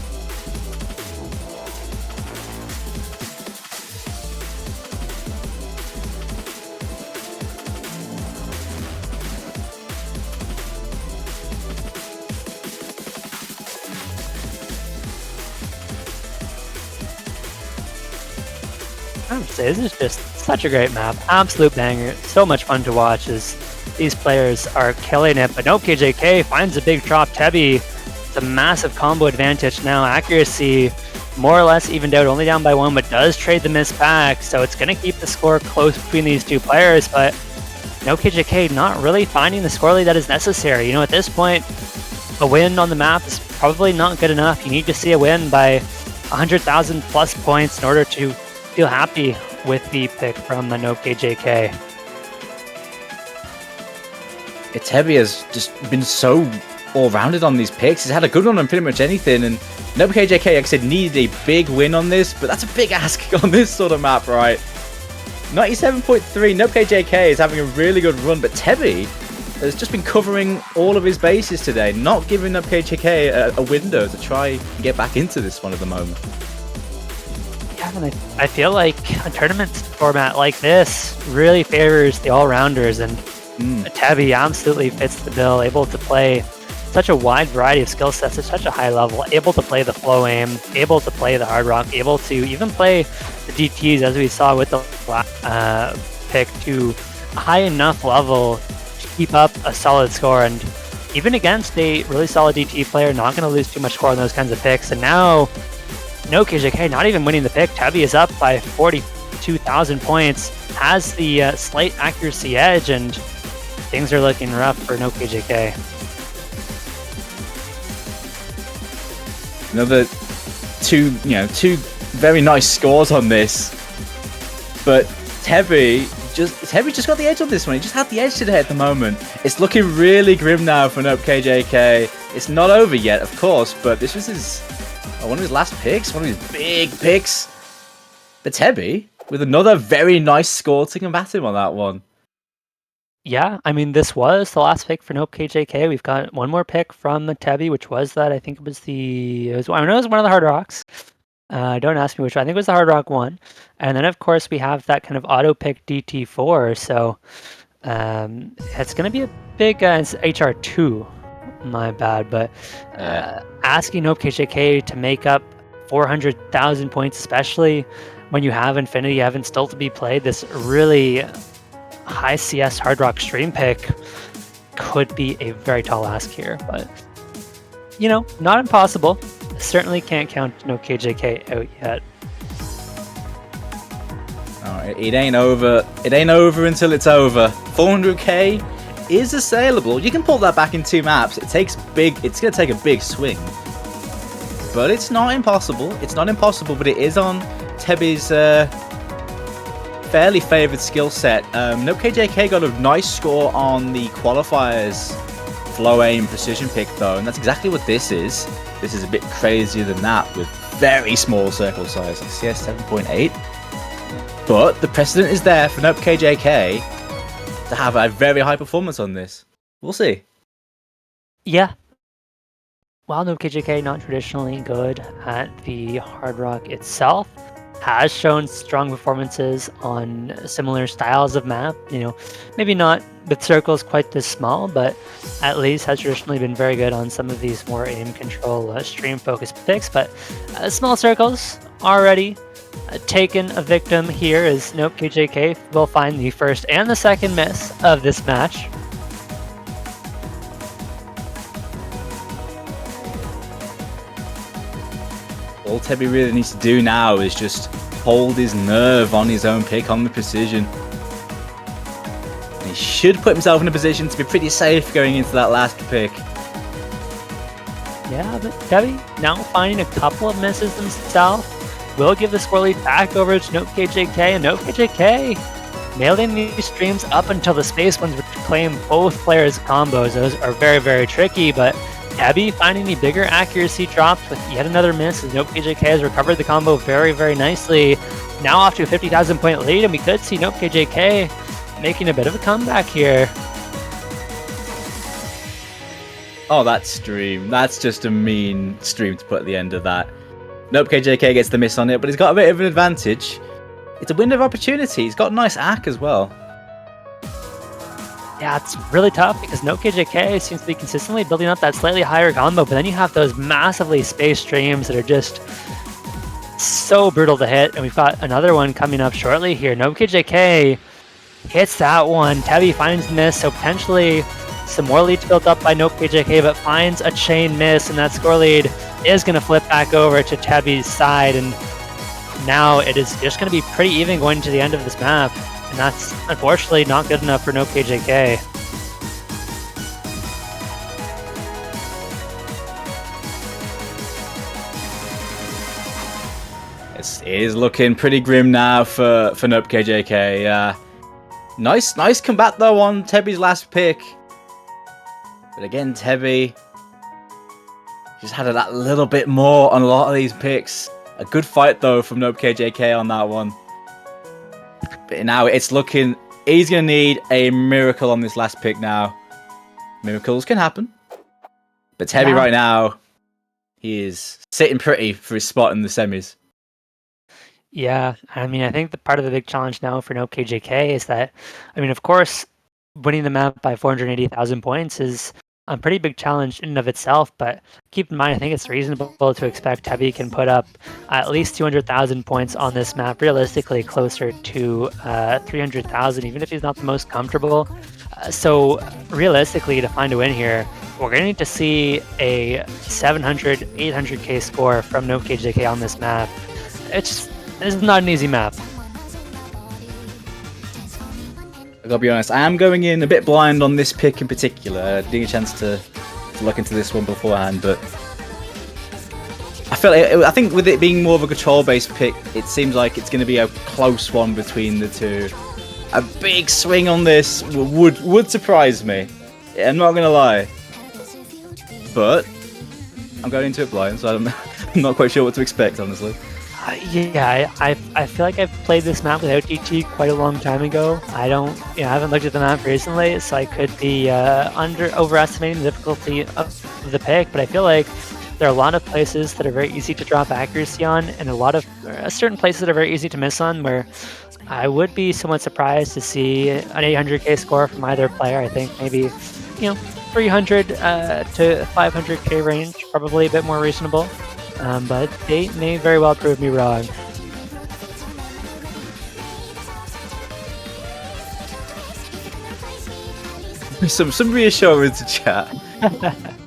I would say this is just such a great map. Absolute banger. So much fun to watch as these players are killing it. But NopeKJK finds a big drop. Tebby, it's a massive combo advantage now. Accuracy more or less evened out, only down by 1, but does trade the miss back. So it's going to keep the score close between these two players. But NopeKJK not really finding the score lead that is necessary. At this point, a win on the map is probably not good enough. You need to see a win by 100,000 plus points in order to feel happy with the pick from NopeKJK. Tebby has just been so all-rounded on these picks. He's had a good one on pretty much anything, and NopeKJK, like I said, needed a big win on this, but that's a big ask on this sort of map, right? 97.3, NopeKJK is having a really good run, but Tebby has just been covering all of his bases today, not giving up KJK a window to try and get back into this one at the moment. Yeah, and I feel like a tournament format like this really favors the all-rounders, and Tabby absolutely fits the bill, able to play such a wide variety of skill sets at such a high level, able to play the flow aim, able to play the hard rock, able to even play the DTs as we saw with the pick to a high enough level to keep up a solid score. And even against a really solid DT player, not going to lose too much score on those kinds of picks. And now, no KJK, not even winning the pick. Tabby is up by 42,000 points, has the slight accuracy edge, and things are looking rough for no KJK. Another two very nice scores on this, but Tebby just got the edge on this one. He just had the edge today at the moment. It's looking really grim now for Nope KJK. It's not over yet, of course, but this was one of his last picks, one of his big picks. But Tebby with another very nice score to combat him on that one. Yeah, I mean, this was the last pick for Nope KJK. We've got one more pick from Tabby, which was that. I think it was I know it was one of the hard rocks. Don't ask me which one. I think it was the hard rock one. And then, of course, we have that kind of auto pick DT4. So it's going to be a big it's HR2. My bad. But asking Nope KJK to make up 400,000 points, especially when you have Infinity, you haven't still to be played, this really high CS hard rock stream pick could be a very tall ask here, but not impossible. Certainly can't count no KJK out yet. It ain't over. It ain't over until it's over. 400k is assailable. You can pull that back in 2 maps. It's gonna take a big swing, but it's not impossible. It's not impossible, but it is on Tebby's fairly favoured skill set. Nope KJK got a nice score on the qualifiers flow aim precision pick though, and that's exactly what this is. This is a bit crazier than that with very small circle size, like CS 7.8. But the precedent is there for Nope KJK to have a very high performance on this. We'll see. Yeah. While Nope KJK not traditionally good at the hard rock itself, has shown strong performances on similar styles of map. Maybe not with circles quite this small, but at least has traditionally been very good on some of these more aim control stream focused picks. But small circles already taken a victim here as Nope KJK will find the first and the second miss of this match. All Tebby really needs to do now is just hold his nerve on his own pick on the precision. And he should put himself in a position to be pretty safe going into that last pick. Yeah, but Tebby now finding a couple of misses himself will give the score lead back over to Nope KJK, and Nope KJK nailing these streams up until the space ones, which claim both players' combos. Those are very, very tricky, but Tebby finding the bigger accuracy drops with yet another miss as Nope KJK has recovered the combo very, very nicely. Now off to a 50,000 point lead, and we could see Nope KJK making a bit of a comeback here. Oh, that stream. That's just a mean stream to put at the end of that. Nope KJK gets the miss on it, but he's got a bit of an advantage. It's a window of opportunity. He's got a nice ack as well. Yeah, it's really tough because Nope KJK seems to be consistently building up that slightly higher combo, but then you have those massively spaced streams that are just so brutal to hit, and we've got another one coming up shortly here. Nope KJK hits that one. Tebby finds the miss, so potentially some more leads built up by Nope KJK, but finds a chain miss, and that score lead is going to flip back over to Tebby's side, and now it is just going to be pretty even going to the end of this map. And that's unfortunately not good enough for Nope KJK. It is looking pretty grim now for Nope KJK. Nice combat though on Tebby's last pick. But again, Tebby just had that little bit more on a lot of these picks. A good fight though from Nope KJK on that one. But now it's looking, he's going to need a miracle on this last pick now. Miracles can happen. But Tebby Yeah. right now, he is sitting pretty for his spot in the semis. Yeah, I mean, I think the part of the big challenge now for Nope KJK is that, I mean, of course, winning the map by 480,000 points is a pretty big challenge in and of itself, but keep in mind, I think it's reasonable to expect Tebby can put up at least 200,000 points on this map, realistically closer to 300,000, even if he's not the most comfortable. So realistically, to find a win here, we're going to need to see a 700, 800k score from Nope KJK on this map. This is not an easy map. I gotta be honest, I am going in a bit blind on this pick in particular. I didn't get a chance to look into this one beforehand, but I think with it being more of a control-based pick, it seems like it's going to be a close one between the two. A big swing on this would surprise me. Yeah, I'm not going to lie. But I'm going into it blind, so I'm not quite sure what to expect, honestly. Yeah, I feel like I've played this map without DT quite a long time ago. I haven't looked at the map recently, so I could be overestimating the difficulty of the pick. But I feel like there are a lot of places that are very easy to drop accuracy on, and a lot of certain places that are very easy to miss on. Where I would be somewhat surprised to see an 800k score from either player. I think maybe 300 to 500k range, probably a bit more reasonable. But they may very well prove me wrong. Some reassurance in chat.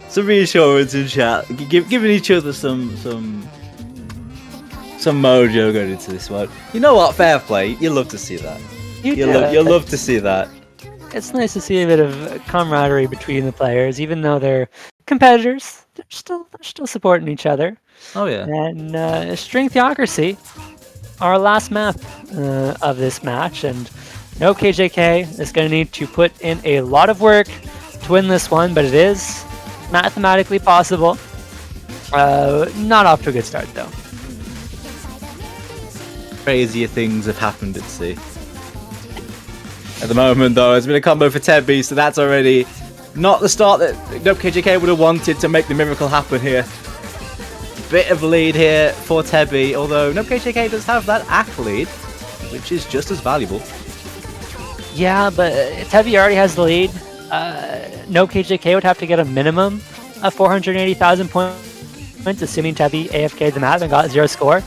Some reassurance in chat. Giving each other some mojo going into this one. You know what? Fair play. You love to see that. You'll love to see that. It's nice to see a bit of camaraderie between the players, even though they're competitors. They're still supporting each other. Oh yeah. And Strengthocracy, our last map of this match, and no KJK is going to need to put in a lot of work to win this one, but it is mathematically possible. Not off to a good start though. Crazier things have happened at sea. At the moment, though, it's been a combo for Tebby, so that's already not the start that Nope KJK would have wanted to make the miracle happen here. Bit of lead here for Tebby, although Nope KJK does have that accolade, which is just as valuable. Yeah, but Tebby already has the lead. Nope KJK would have to get a minimum of 480,000 points, assuming Tebby AFK'd the map and got 0 score.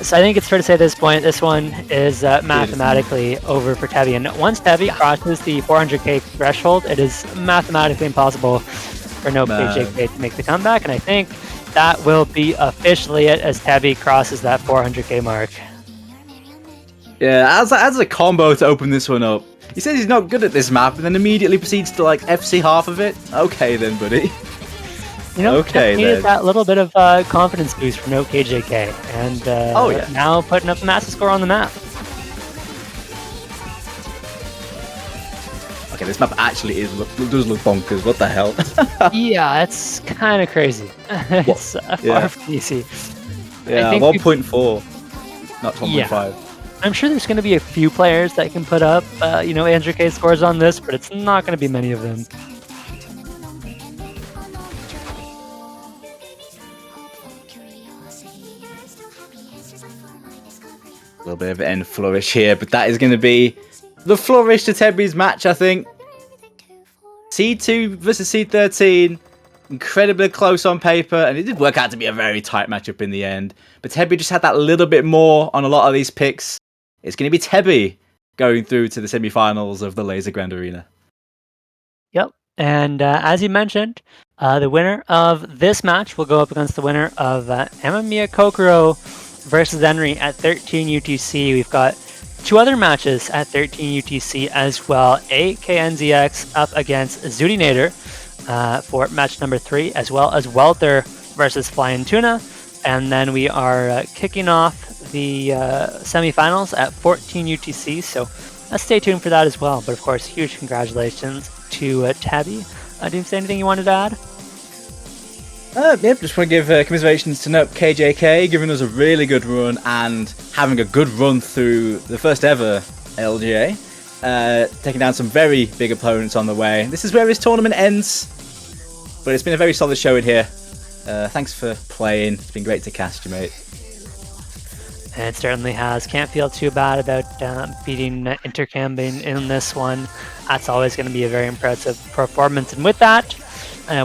So I think it's fair to say at this point, this one is mathematically over for Tebby. And once Tebby crosses the 400k threshold, it is mathematically impossible for Nope KJK to make the comeback. And I think that will be officially it as Tebby crosses that 400k mark. Yeah, as a combo to open this one up. He says he's not good at this map and then immediately proceeds to like FC half of it. Okay then, buddy. Okay, needed that little bit of confidence boost from Nope KJK, and now putting up a massive score on the map. Okay, this map actually does look bonkers. What the hell? Yeah, it's kind of crazy. It's far from easy. Yeah, 1.4, not 1.5. I'm sure there's going to be a few players that can put up, 800k scores on this, but it's not going to be many of them. A little bit of an end flourish here, but that is going to be the flourish to Tebby's match, I think. C2 versus C13, incredibly close on paper, and it did work out to be a very tight matchup in the end. But Tebby just had that little bit more on a lot of these picks. It's going to be Tebby going through to the semi-finals of the Lazer Grand Arena. Yep, and as you mentioned, the winner of this match will go up against the winner of Amamiya Kokoro versus Henry at 13 UTC. We've got 2 other matches at 13 UTC as well. AKNZX up against Zudinator for match number 3, as well as Welter versus Flying Tuna. And then we are kicking off the semifinals at 14 UTC, so stay tuned for that as well. But of course, huge congratulations to Tabby. Do you say anything you wanted to add? Yep, just want to give commiserations to Nope KJK, giving us a really good run and having a good run through the first ever LGA. taking down some very big opponents on the way. This is where his tournament ends, but it's been a very solid showing here. Thanks for playing. It's been great to cast you, mate. It certainly has. Can't feel too bad about beating Intercambing in this one. That's always going to be a very impressive performance. And with that,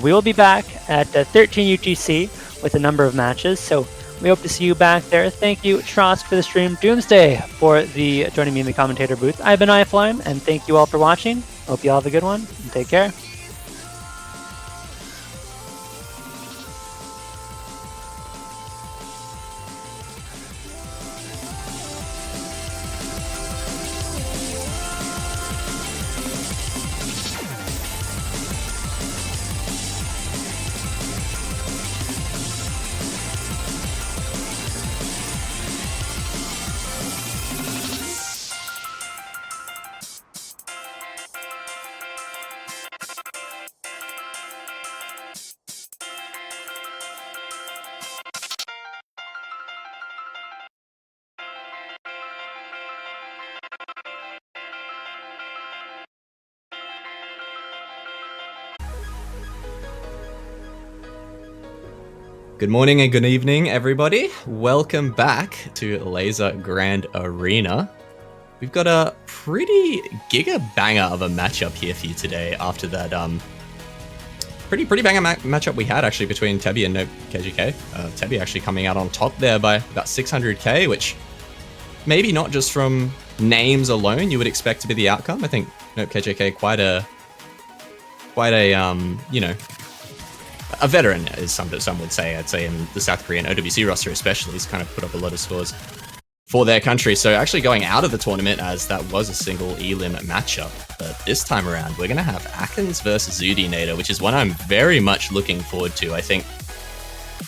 we will be back at 13 UTC with a number of matches. So we hope to see you back there. Thank you, Trost, for the stream. Doomsday for joining me in the commentator booth. I've been iFlame, and thank you all for watching. Hope you all have a good one, and take care. Good morning and good evening, everybody. Welcome back to Lazer Grand Arena. We've got a pretty giga banger of a matchup here for you today after that pretty banger matchup we had actually between Tebi and Nope KGK. Tebi actually coming out on top there by about 600k, which maybe not just from names alone you would expect to be the outcome. I think Nope KGK quite a you know, a veteran, as some would say. I'd say in the South Korean OWC roster especially, he's kind of put up a lot of scores for their country. So actually going out of the tournament, as that was a single elim matchup. But this time around, we're going to have Akins versus Zudinator, which is one I'm very much looking forward to. I think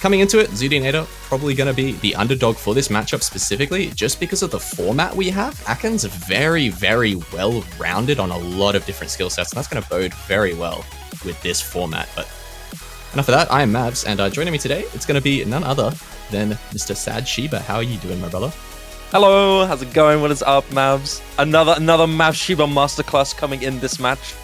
coming into it, Zudinator probably going to be the underdog for this matchup specifically, just because of the format we have. Akins very, very well-rounded on a lot of different skill sets, and that's going to bode very well with this format. But enough of that, I am Mavs, and joining me today, it's going to be none other than Mr. Sad Shiba. How are you doing, my brother? Hello, how's it going? What is up, Mavs? Another Mav Shiba masterclass coming in this match.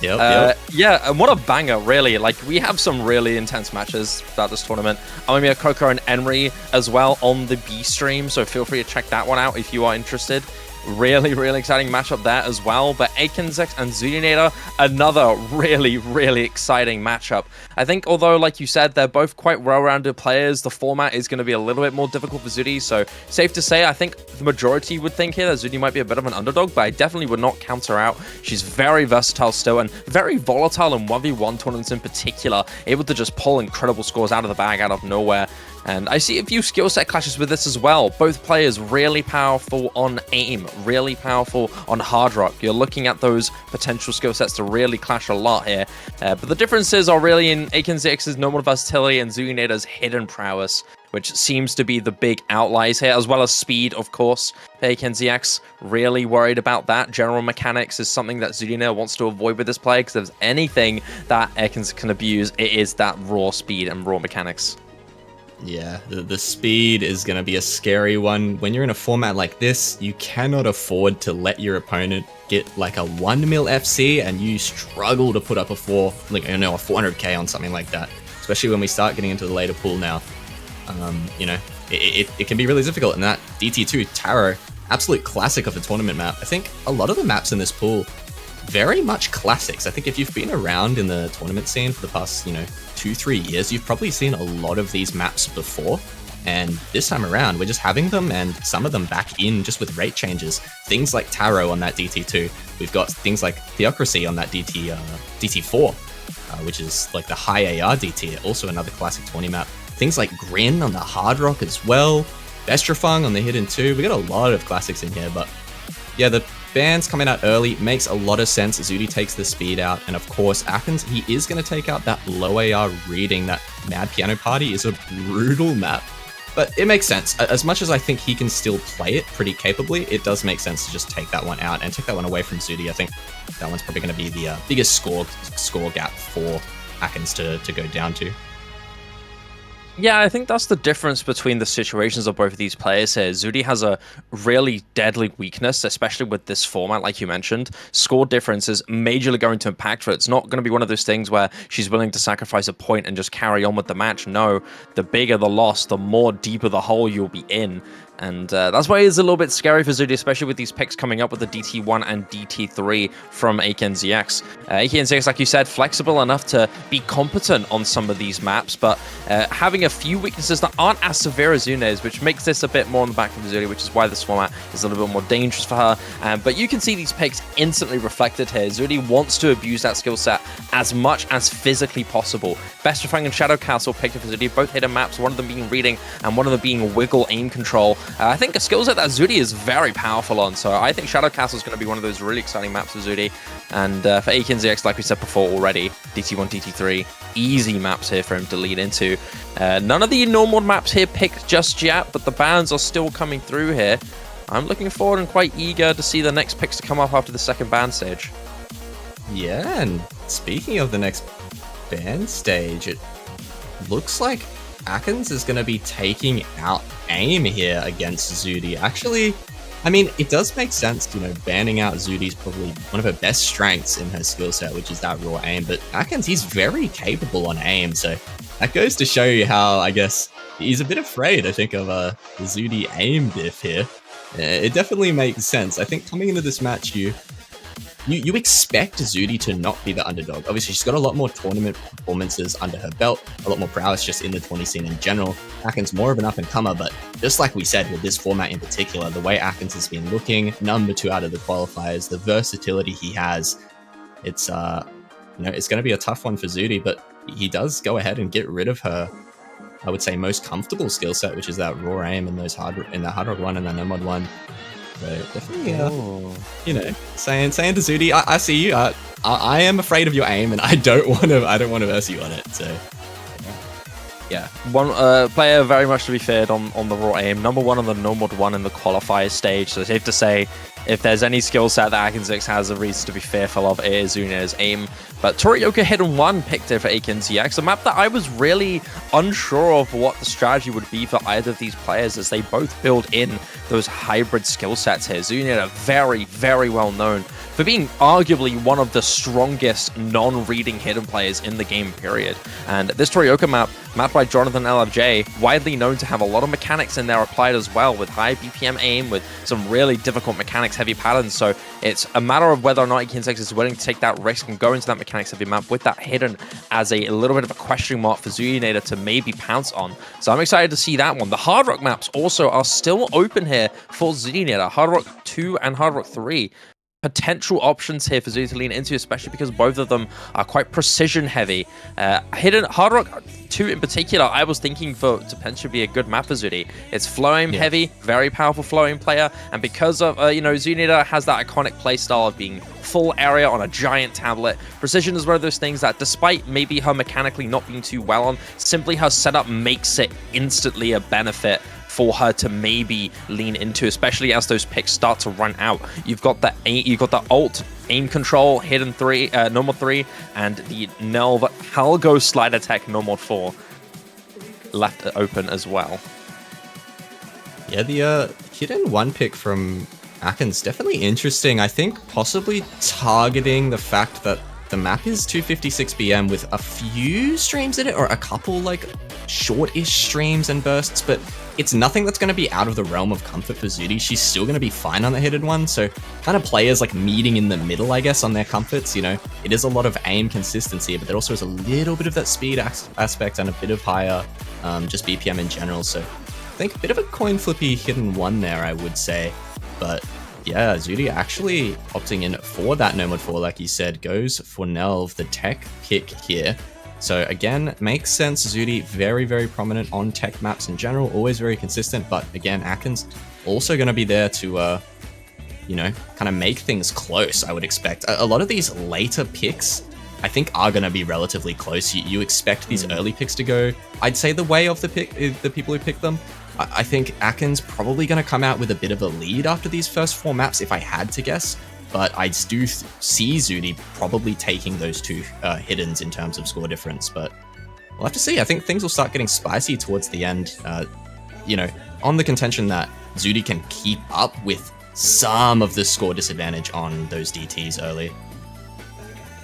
Yep. Yeah, and what a banger, really. Like, we have some really intense matches throughout this tournament. I'm going to be a Coco and Enri as well on the B stream, so feel free to check that one out if you are interested. Really, really exciting matchup there as well. But Akinzex and Zudinator, another really, really exciting matchup. I think, although, like you said, they're both quite well-rounded players, the format is going to be a little bit more difficult for Zudi. So, safe to say, I think the majority would think here that Zudi might be a bit of an underdog, but I definitely would not count her out. She's very versatile still and very volatile in 1v1 tournaments in particular, able to just pull incredible scores out of the bag, out of nowhere. And I see a few skill set clashes with this as well. Both players really powerful on aim, really powerful on hard rock. You're looking at those potential skill sets to really clash a lot here. But the differences are really in Akinzex's normal versatility and Zudinator's hidden prowess, which seems to be the big outliers here, as well as speed, of course. Akinzex really worried about that. General mechanics is something that Zudinator wants to avoid with this play, because if there's anything that Akinzex can abuse, it is that raw speed and raw mechanics. Yeah, the speed is going to be a scary one. When you're in a format like this, you cannot afford to let your opponent get like a 1 mil FC and you struggle to put up a 400k on something like that. Especially when we start getting into the later pool now. You know, it can be really difficult. And that DT2 Tarot, absolute classic of the tournament map. I think a lot of the maps in this pool, very much classics. I think if you've been around in the tournament scene for the past, 2-3 years, you've probably seen a lot of these maps before. And this time around, we're just having them, and some of them back in just with rate changes. Things like Tarot on that DT2. We've got things like Theocracy on that DT4, which is like the high AR DT, also another classic 20 map. Things like Grin on the Hard Rock as well. Bestrafung on the Hidden 2. We got a lot of classics in here, but yeah, the bans coming out early makes a lot of sense. Zudi takes the speed out, and of course, Akins, he is going to take out that low AR reading. That Mad Piano Party is a brutal map, but it makes sense. As much as I think he can still play it pretty capably, it does make sense to just take that one out and take that one away from Zudi. I think that one's probably going to be the biggest score gap for Akins to go down to. Yeah, I think that's the difference between the situations of both of these players here. Zudi has a really deadly weakness, especially with this format, like you mentioned. Score difference is majorly going to impact her. It's not going to be one of those things where she's willing to sacrifice a point and just carry on with the match. No, the bigger the loss, the more deeper the hole you'll be in. And that's why it's a little bit scary for Zudi, especially with these picks coming up with the DT1 and DT3 from AKNZX. AKNZX, like you said, flexible enough to be competent on some of these maps, but having a few weaknesses that aren't as severe as Zune's, which makes this a bit more on the back of Zudi, which is why this format is a little bit more dangerous for her. But you can see these picks instantly reflected here. Zudi wants to abuse that skill set as much as physically possible. Best of Fang and Shadow Castle picked for Zudi, both hidden maps, one of them being reading and one of them being wiggle aim control. I think a skill set that Zudi is very powerful on, so I think Shadow Castle is going to be one of those really exciting maps for Zudi. And for AKNZX, like we said before already, DT1, DT3, easy maps here for him to lead into. None of the normal maps here picked just yet, but the bans are still coming through here. I'm looking forward and quite eager to see the next picks to come up after the second ban stage. Yeah, and speaking of the next ban stage, it looks like Akins is going to be taking out aim here against Zudi. Actually, I mean, it does make sense, you know, banning out Zudi's probably one of her best strengths in her skill set, which is that raw aim, but Akins, he's very capable on aim, so that goes to show you how, I guess, he's a bit afraid, I think, of the Zudi aim diff here. It definitely makes sense. I think coming into this match, you expect Zudi to not be the underdog. Obviously, she's got a lot more tournament performances under her belt, a lot more prowess just in the 20 scene in general. Akins more of an up-and-comer, but just like we said with this format in particular, the way Akins has been looking, number 2 out of the qualifiers, the versatility he has, it's you know, it's going to be a tough one for Zudi, but he does go ahead and get rid of her, I would say, most comfortable skill set, which is that raw aim and those hard rock one and that no mod one. So definitely, you know, saying to Zudi, I see you. I am afraid of your aim, and I don't want to verse you on it. So yeah, one player very much to be feared on the raw aim. Number 1 on the no mod 1 in the qualifier stage. So safe to say, if there's any skill set that AKNZX has a reason to be fearful of, it is Zune's aim. But Torioka Hidden 1 picked it for AKNZX, a map that I was really unsure of what the strategy would be for either of these players, as they both build in those hybrid skill sets here. Zune are very, very well known for being arguably one of the strongest non-reading hidden players in the game, period. And this Torioka map, mapped by Jonathan LFJ, widely known to have a lot of mechanics in there applied as well, with high BPM aim, with some really difficult mechanics-heavy patterns. So it's a matter of whether or not AKNZX is willing to take that risk and go into that mechanics-heavy map with that hidden as a little bit of a question mark for Zuninator to maybe pounce on. So I'm excited to see that one. The Hard Rock maps also are still open here for Zuninator. Hard Rock 2 and Hard Rock 3. Potential options here for Zudi to lean into, especially because both of them are quite precision heavy. Hidden Hard Rock 2 in particular, I was thinking for to potentially be a good map for Zudi. It's flow aim heavy, very powerful flow aim player, and because of you know, Zunida has that iconic playstyle of being full area on a giant tablet. Precision is one of those things that, despite maybe her mechanically not being too well on, simply her setup makes it instantly a benefit for her to maybe lean into, especially as those picks start to run out. You've got the ult aim control hidden 3 normal 3 and the Nelv Halgo slide attack normal 4 left open as well. yeah, the hidden 1 pick from Akins definitely interesting. I think possibly targeting the fact that the map is 256 BM with a few streams in it, or a couple like short-ish streams and bursts, but it's nothing that's going to be out of the realm of comfort for Zudi. She's still going to be fine on the hidden 1, so kind of players like meeting in the middle, I guess, on their comforts. You know, it is a lot of aim consistency, but there also is a little bit of that speed aspect and a bit of higher just BPM in general. So I think a bit of a coin flippy hidden 1 there, I would say. But yeah, Zudi actually opting in for that no mod 4, like you said, goes for Nelv, the tech pick here. So again, makes sense. Zudi, very, very prominent on tech maps in general, always very consistent. But again, Akins also going to be there to, you know, kind of make things close, I would expect. A lot of these later picks, I think, are going to be relatively close. You expect these early picks to go, I'd say, the way of the people who pick them. I think Akins probably going to come out with a bit of a lead after these first 4 maps, if I had to guess. But I do see Zudi probably taking those 2 hiddens in terms of score difference. But we'll have to see. I think things will start getting spicy towards the end. You know, on the contention that Zudi can keep up with some of the score disadvantage on those DTs early.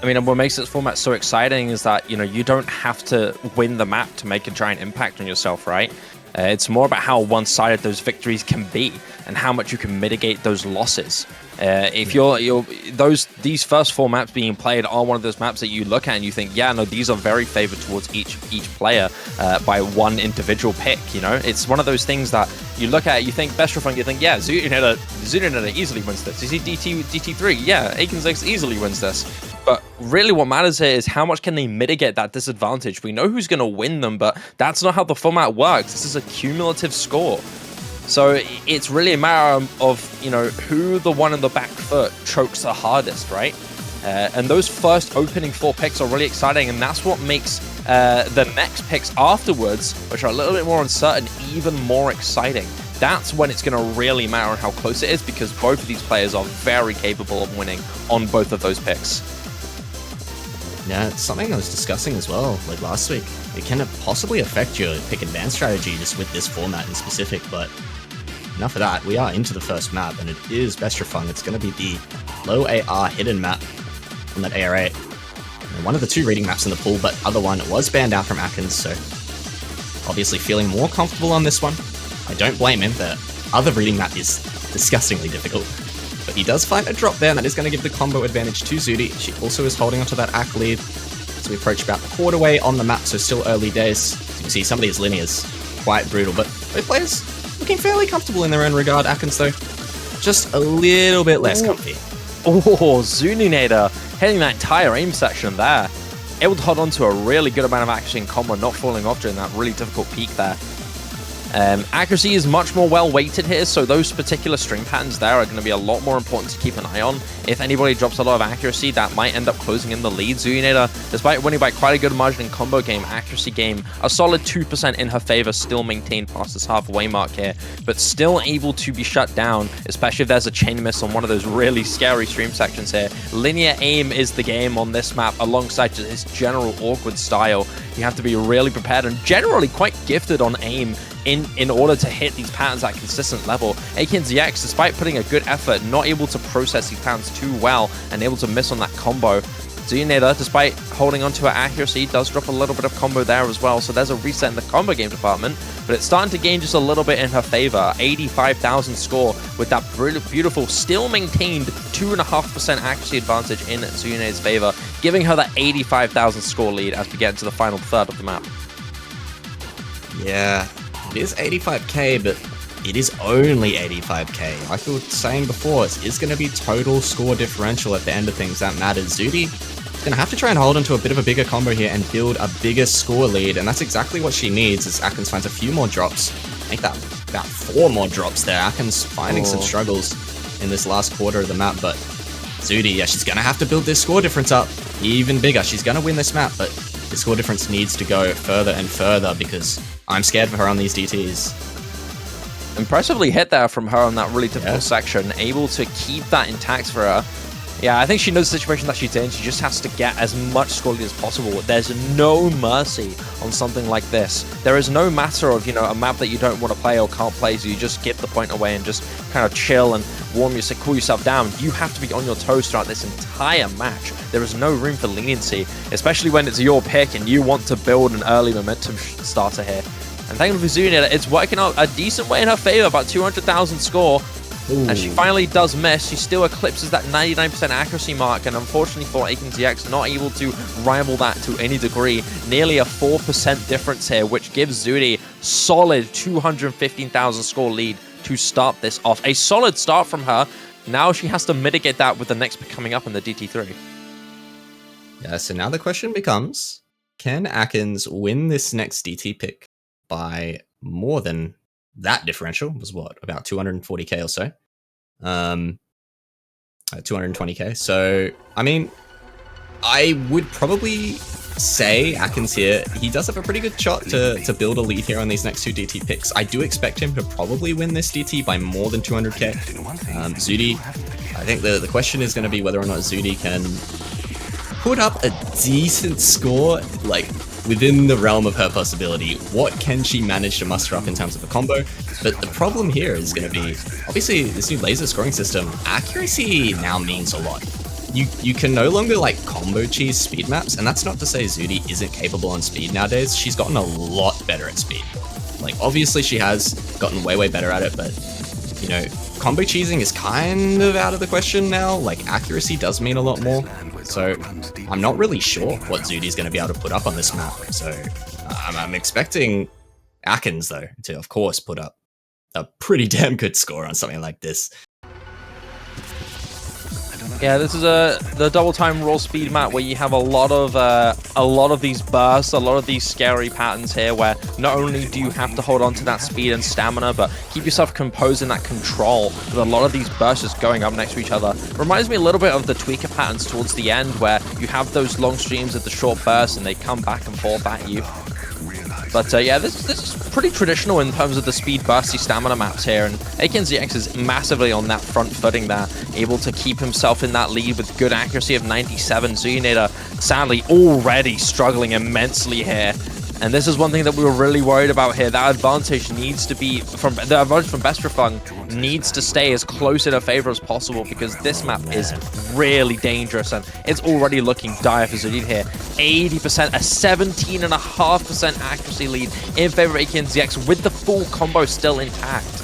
I mean, and what makes this format so exciting is that, you know, you don't have to win the map to make a giant impact on yourself, right? It's more about how one-sided those victories can be and how much you can mitigate those losses. If these first 4 maps being played are one of those maps that you look at and you think, yeah, no, these are very favored towards each player by one individual pick. You know, it's one of those things that you look at, you think best of fun, you think, yeah, Zuninator easily wins this. You see DT3, yeah, Akins easily wins this. But really what matters here is how much can they mitigate that disadvantage. We know who's going to win them, but that's not how the format works. This is a cumulative score. So it's really a matter of, you know, who the one in the back foot chokes the hardest, right? And those first opening 4 picks are really exciting, and that's what makes the next picks afterwards, which are a little bit more uncertain, even more exciting. That's when it's going to really matter on how close it is, because both of these players are very capable of winning on both of those picks. Yeah, it's something I was discussing as well, like last week. It can possibly affect your pick and ban strategy just with this format in specific, but enough of that. We are into the first map, and it is Bestrafung. It's going to be the low AR hidden map on that AR8. And one of the 2 reading maps in the pool, but other one was banned out from Atkins, so obviously feeling more comfortable on this one. I don't blame him. The other reading map is disgustingly difficult. But he does find a drop there, and that is going to give the combo advantage to Zudi. She also is holding onto that Ak lead as we approach about the quarter way on the map, so still early days. As you can see, some of these linears quite brutal, but both players looking fairly comfortable in their own regard. Akins, though, just a little bit less comfy. Oh, Zuninator hitting that entire aim section there. Able to hold on to a really good amount of accuracy in combo, not falling off during that really difficult peak there. Accuracy is much more well weighted here, so those particular string patterns there are going to be a lot more important to keep an eye on. If anybody drops a lot of accuracy, that might end up closing in the lead. Zuninator, despite winning by quite a good margin in combo game, accuracy game, a solid 2% in her favor, still maintained past this halfway mark here, but still able to be shut down, especially if there's a chain miss on one of those really scary stream sections here. Linear aim is the game on this map, alongside just his general awkward style. You have to be really prepared and generally quite gifted on aim in order to hit these patterns at a consistent level. AKNZX, despite putting a good effort, not able to process these patterns too well and able to miss on that combo. Zuninator, despite holding on to her accuracy, does drop a little bit of combo there as well, so there's a reset in the combo game department, but it's starting to gain just a little bit in her favor. 85,000 score with that beautiful, still maintained 2.5% accuracy advantage in Zuninator's favor, giving her that 85,000 score lead as we get into the final third of the map. Yeah, it is 85k, but it is only 85k. Like we were saying before, it is going to be total score differential at the end of things that matters. Zudi is going to have to try and hold into a bit of a bigger combo here and build a bigger score lead, and that's exactly what she needs as Atkins finds a few more drops. I think that about 4 more drops there. Atkins finding some struggles in this last quarter of the map, but Zudi, yeah, she's going to have to build this score difference up even bigger. She's going to win this map, but the score difference needs to go further and further because I'm scared for her on these DTs. Impressively hit there from her on that really difficult section, able to keep that intact for her. Yeah, I think she knows the situation that she's in. She just has to get as much score lead as possible. There's no mercy on something like this. There is no matter of, you know, a map that you don't want to play or can't play, so you just give the point away and just kind of chill and cool yourself down. You have to be on your toes throughout this entire match. There is no room for leniency, especially when it's your pick and you want to build an early momentum starter here. And thankfully for Zuninator, it's working out a decent way in her favor, about 200,000 score. Ooh. And she finally does miss. She still eclipses that 99% accuracy mark, and unfortunately for AKNZX, not able to rival that to any degree. Nearly a 4% difference here, which gives Zudi solid 215,000 score lead to start this off. A solid start from her. Now she has to mitigate that with the next pick coming up in the DT3. Yeah, so now the question becomes, can Atkins win this next DT pick by more than that differential? Was what, about 240k or so, 220k. So I mean, I would probably say Atkins here, he does have a pretty good shot to build a lead here on these next 2 DT picks. I do expect him to probably win this DT by more than 200k. Zudi, I think the question is going to be whether or not Zudi can put up a decent score, like within the realm of her possibility. What can she manage to muster up in terms of a combo? But the problem here is going to be, obviously, this new Lazer scoring system, accuracy now means a lot. You can no longer like combo cheese speed maps, and that's not to say Zudi isn't capable on speed nowadays. She's gotten a lot better at speed. Like, obviously she has gotten way better at it, but you know, combo cheesing is kind of out of the question now. Like, accuracy does mean a lot more. So I'm not really sure what Zudi's going to be able to put up on this map. So I'm expecting Akins, though, to, of course, put up a pretty damn good score on something like this. Yeah, this is the double time raw speed map where you have a lot of these bursts, a lot of these scary patterns here where not only do you have to hold on to that speed and stamina, but keep yourself composed in that control with a lot of these bursts just going up next to each other. Reminds me a little bit of the tweaker patterns towards the end where you have those long streams of the short bursts and they come back and forth at you. But yeah, this is pretty traditional in terms of the speed bursty stamina maps here, and AKNZX is massively on that front footing there, able to keep himself in that lead with good accuracy of 97. Zuyinator, sadly, already struggling immensely here. And this is one thing that we were really worried about here. That advantage needs to be from the advantage from Bestrafung needs to stay as close in her favor as possible because this map is really dangerous and it's already looking dire for Zudid here. 80%, a 17.5% accuracy lead in favor of AKNZX with the full combo still intact.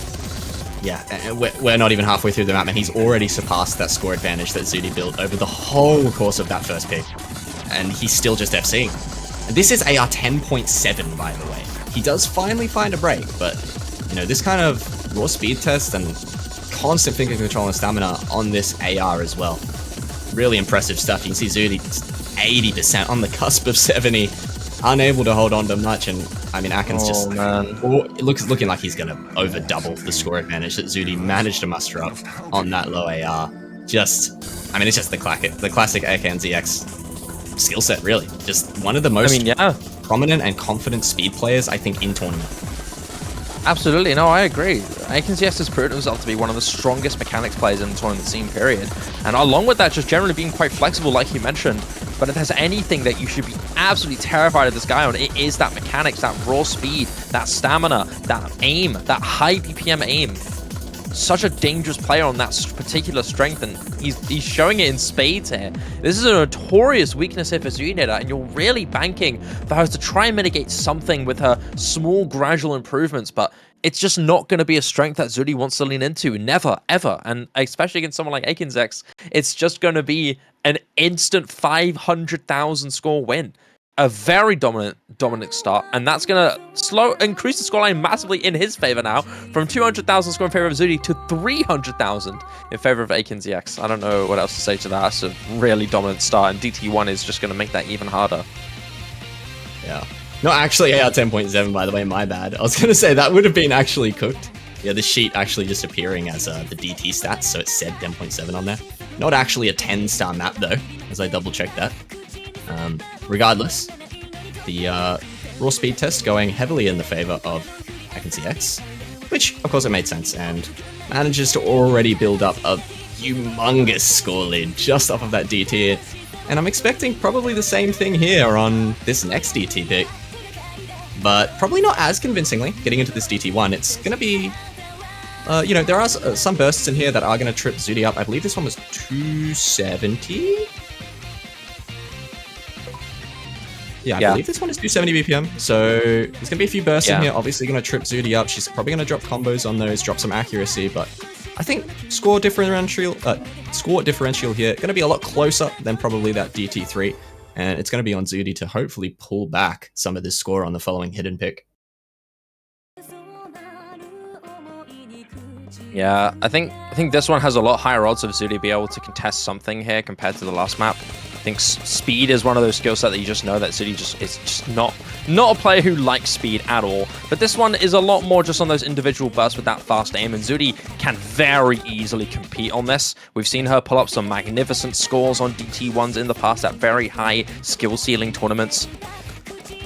Yeah, we're not even halfway through the map, and he's already surpassed that score advantage that Zudi built over the whole course of that first pick. And he's still just FCing. This is AR 10.7, by the way. He does finally find a break, but, you know, this kind of raw speed test and constant finger control and stamina on this AR as well. Really impressive stuff. You can see Zudi 80% on the cusp of 70, unable to hold on to much, and I mean, Akins looking like he's going to over double the score advantage that Zudi managed to muster up on that low AR. Just, I mean, it's just the classic AKNZX skill set, really. Just one of the most prominent and confident speed players, I think, in tournament. Absolutely, no, I agree. AKNZX has proven himself to be one of the strongest mechanics players in the tournament scene, period. And along with that, just generally being quite flexible, like you mentioned. But if there's anything that you should be absolutely terrified of this guy on, it is that mechanics, that raw speed, that stamina, that aim, that high BPM aim. Such a dangerous player on that particular strength, and he's showing it in spades here. This is a notorious weakness here for Zuyinator, and you're really banking for her to try and mitigate something with her small gradual improvements, but it's just not going to be a strength that Zudi wants to lean into. Never, ever. And especially against someone like AKNZX, it's just going to be an instant 500,000 score win. A very dominant start, and that's going to increase the scoreline massively in his favor now, from 200,000 score in favor of Zudi to 300,000 in favor of AKNZX. I don't know what else to say to that. That's a really dominant start, and DT1 is just going to make that even harder. Yeah. No, actually, AR 10.7, by the way, my bad. I was going to say that would have been actually cooked. Yeah, the sheet actually just appearing as the DT stats, so it said 10.7 on there. Not actually a 10-star map, though, as I double-checked that. Regardless, the raw speed test going heavily in the favor of AKNZX, which of course it made sense, and manages to already build up a humongous score lead just off of that DT. And I'm expecting probably the same thing here on this next DT pick, but probably not as convincingly. Getting into this DT1, it's going to be, you know, there are some bursts in here that are going to trip Zudi up. I believe this one was 270. Yeah, I believe this one is 270 BPM, so there's going to be a few bursts in here, obviously going to trip Zudi up. She's probably going to drop combos on those, drop some accuracy, but I think score differential here going to be a lot closer than probably that DT3, and it's going to be on Zudi to hopefully pull back some of this score on the following hidden pick. Yeah, I think this one has a lot higher odds of Zudi be able to contest something here compared to the last map. I think speed is one of those skill sets that you just know that Zudi is just not a player who likes speed at all. But this one is a lot more just on those individual bursts with that fast aim, and Zudi can very easily compete on this. We've seen her pull up some magnificent scores on DT1s in the past at very high skill ceiling tournaments.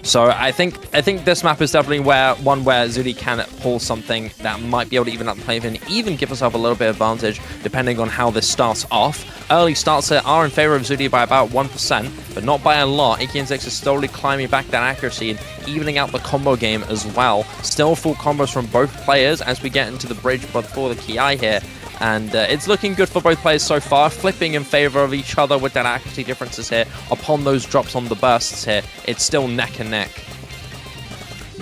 So I think this map is definitely one where Zudi can pull something that might be able to even up the play and even give herself a little bit of advantage depending on how this starts off. Early starts here are in favor of Zudi by about 1%, but not by a lot. AKN6 is slowly climbing back that accuracy and evening out the combo game as well. Still full combos from both players as we get into the bridge before the Ki here. And it's looking good for both players so far, flipping in favor of each other with that accuracy differences here. Upon those drops on the bursts here, it's still neck and neck.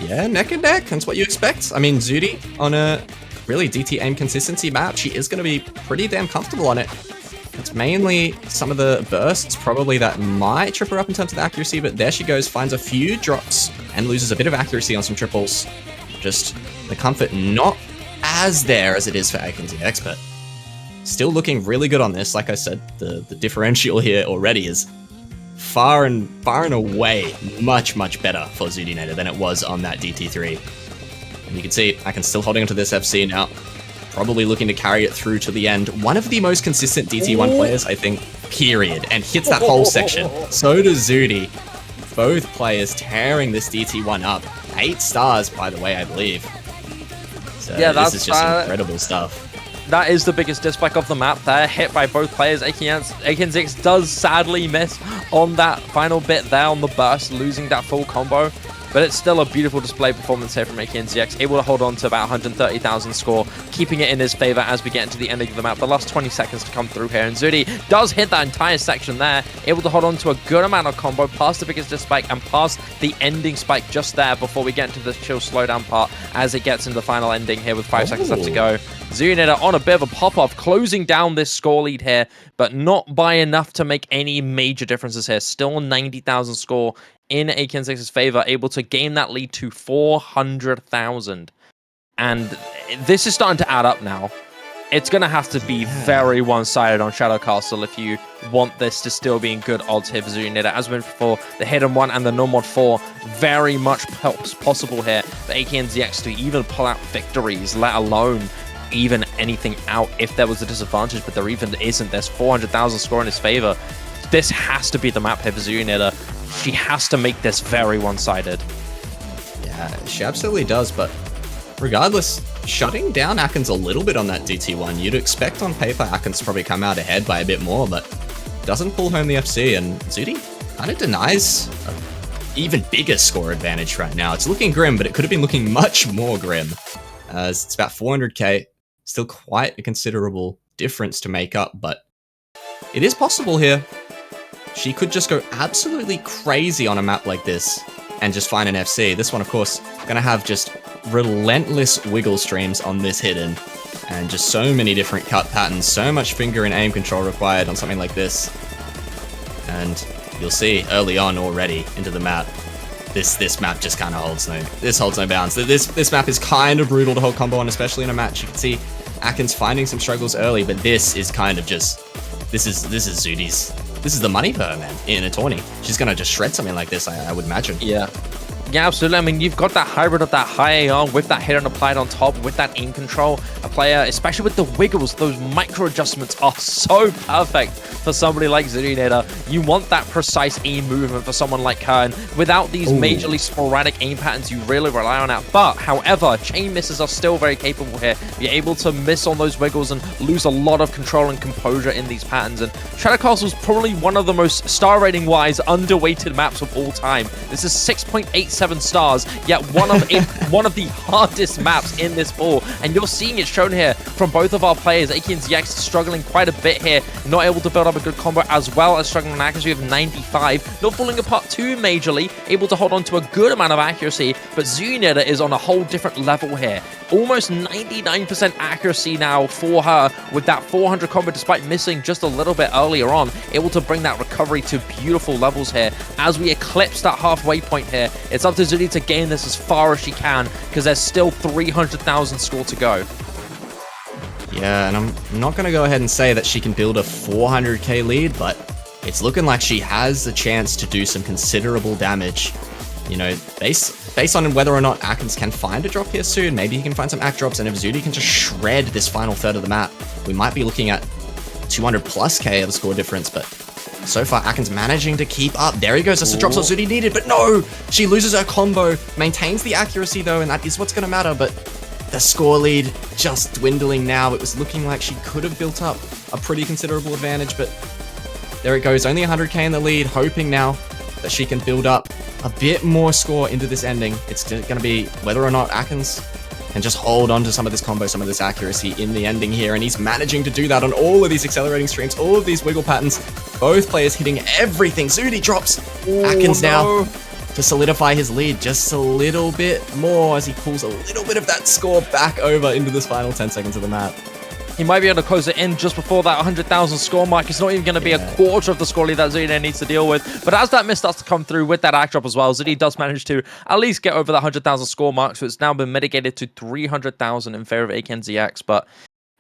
Yeah, neck and neck. That's what you expect. I mean, Zudi on a really DT aim consistency map, she is going to be pretty damn comfortable on it. It's mainly some of the bursts probably that might trip her up in terms of the accuracy, but there she goes, finds a few drops and loses a bit of accuracy on some triples. Just the comfort not as there as it is for AKN but still looking really good on this. Like I said, the differential here already is far and away much better for Zudinator than it was on that DT3. And you can see I can still holding onto this FC now, probably looking to carry it through to the end. One of the most consistent DT1 players, I think, period, and hits that whole section. So does Zudi. Both players tearing this DT1 up. 8 stars, by the way, I believe. So yeah, this is just incredible stuff. That is the biggest disspec of the map there, hit by both players. AKN6 does sadly miss on that final bit there on the burst, losing that full combo. But it's still a beautiful display performance here from AKN6, able to hold on to about 130,000 score, keeping it in his favor as we get into the ending of the map. The last 20 seconds to come through here, and Zudi does hit that entire section there, able to hold on to a good amount of combo, past the biggest spike and past the ending spike just there before we get into the chill slowdown part as it gets into the final ending here with 5 seconds left to go. Zudinator on a bit of a pop-off, closing down this score lead here, but not by enough to make any major differences here. Still 90,000 score in AKN6's favor, able to gain that lead to 400,000. And this is starting to add up now. It's going to have to be very one-sided on Shadow Castle if you want this to still be in good odds here for Zudinator. As mentioned before, the Hidden 1 and the No Mod 4 very much possible here for AKN to even pull out victories, let alone even anything out if there was a disadvantage, but there even isn't. There's 400,000 score in his favor. This has to be the map here for Zudinator. She has to make this very one-sided. Yeah, she absolutely does, but regardless, shutting down Akins a little bit on that DT1, you'd expect on paper Akins to probably come out ahead by a bit more, but doesn't pull home the FC, and Zudi kind of denies an even bigger score advantage right now. It's looking grim, but it could have been looking much more grim. It's about 400k, still quite a considerable difference to make up, but it is possible here. She could just go absolutely crazy on a map like this and just find an FC. This one, of course, gonna have just relentless wiggle streams on this Hidden and just so many different cut patterns, so much finger and aim control required on something like this. And you'll see early on already into the map, this map just kind of holds no bounds. This map is kind of brutal to hold combo on, especially in a match. You can see Akins finding some struggles early, but this is kind of just, this is Zudi's. This is the money for her, man, in a tourney. She's going to just shred something like this, I would imagine. Yeah. Yeah, absolutely. I mean, you've got that hybrid of that high AR with that hidden applied on top, with that aim control. A player, especially with the wiggles, those micro adjustments are so perfect for somebody like Zudinator. You want that precise aim movement for someone like her, and without these majorly sporadic aim patterns, you really rely on that. But, however, chain misses are still very capable here. You're able to miss on those wiggles and lose a lot of control and composure in these patterns. And Shadow Castle is probably one of the most star-rating-wise underweighted maps of all time. This is 6.87 stars, yet one of the hardest maps in this pool, and you're seeing it shown here from both of our players. AKN struggling quite a bit here, not able to build up a good combo, as well as struggling on accuracy of 95, not falling apart too majorly, able to hold on to a good amount of accuracy, but Zudinator is on a whole different level here. Almost 99% accuracy now for her with that 400 combo, despite missing just a little bit earlier on, able to bring that recovery to beautiful levels here as we eclipse that halfway point here. It's up to Zudi to gain this as far as she can, because there's still 300,000 score to go. Yeah, and I'm not going to go ahead and say that she can build a 400k lead, but it's looking like she has a chance to do some considerable damage. You know, based on whether or not Akins can find a drop here soon, maybe he can find some act drops, and if Zudi can just shred this final third of the map, we might be looking at 200 plus k of score difference, but So far, Atkins managing to keep up. There he goes. That's the drop shot Zudi needed, but no! She loses her combo, maintains the accuracy though, and that is what's going to matter, but the score lead just dwindling now. It was looking like she could have built up a pretty considerable advantage, but there it goes. Only 100k in the lead, hoping now that she can build up a bit more score into this ending. It's going to be whether or not Atkins can just hold on to some of this combo, some of this accuracy in the ending here, and he's managing to do that on all of these accelerating streams, all of these wiggle patterns. Both players hitting everything. Zudi drops Atkins now to solidify his lead just a little bit more as he pulls a little bit of that score back over into this final 10 seconds of the map. He might be able to close it in just before that 100,000 score mark. It's not even going to be a quarter of the score lead that Zudi needs to deal with. But as that miss starts to come through with that act drop as well, Zudi does manage to at least get over the 100,000 score mark. So it's now been mitigated to 300,000 in favor of AKNZX. But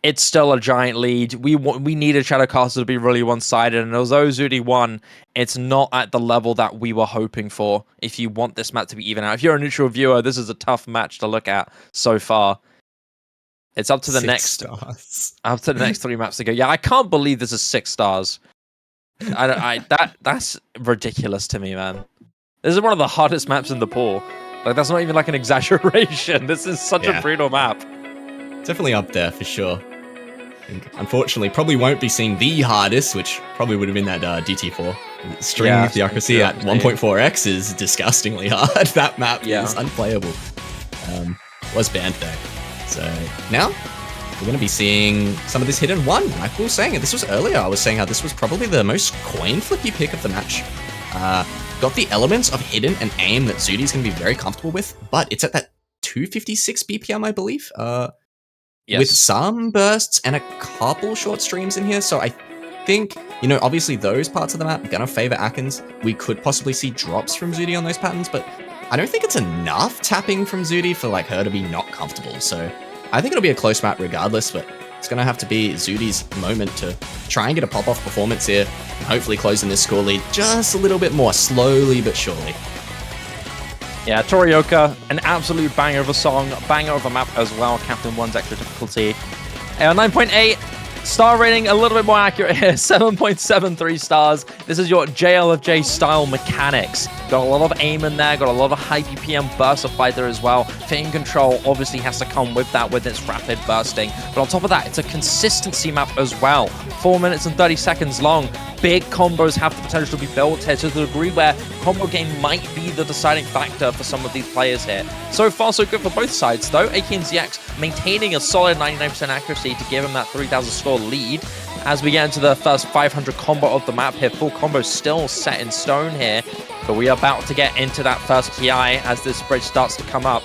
it's still a giant lead. We needed Shadowcaster to be really one-sided. And although Zudi won, it's not at the level that we were hoping for if you want this map to be even out. If you're a neutral viewer, this is a tough match to look at so far. It's up to the next 3 maps to go. Yeah, I can't believe this is 6 stars. That's ridiculous to me, man. This is one of the hardest maps in the pool. Like, that's not even like an exaggeration. This is such a brutal map. Definitely up there for sure. Unfortunately, probably won't be seeing the hardest, which probably would have been that DT4. String theocracy at 1.4x is disgustingly hard. That map is unplayable. Was banned though. So now we're going to be seeing some of this hidden one. Like we were saying, this was earlier, I was saying how this was probably the most coin flippy pick of the match. Got the elements of hidden and aim that Zudi's going to be very comfortable with, but it's at that 256 BPM, I believe. With some bursts and a couple short streams in here. So I think, you know, obviously those parts of the map are going to favor Atkins. We could possibly see drops from Zudi on those patterns, but I don't think it's enough tapping from Zudi for like her to be not comfortable. So I think it'll be a close map regardless, but it's going to have to be Zudi's moment to try and get a pop-off performance here and hopefully closing this score lead just a little bit more, slowly but surely. Yeah, Torioka, an absolute banger of a song, banger of a map as well. Captain 1's extra difficulty. 9.8. Star rating a little bit more accurate here, 7.73 stars. This is your JLFJ style mechanics. Got a lot of aim in there, got a lot of high BPM burst applied there as well. Fitting control obviously has to come with that, with its rapid bursting. But on top of that, it's a consistency map as well. 4 minutes and 30 seconds long. Big combos have the potential to be built here to the degree where combo game might be the deciding factor for some of these players here. So far, so good for both sides, though. AKNZX maintaining a solid 99% accuracy to give him that 3,000 score lead. As we get into the first 500 combo of the map here, full combo still set in stone here, but we are about to get into that first Ki as this bridge starts to come up.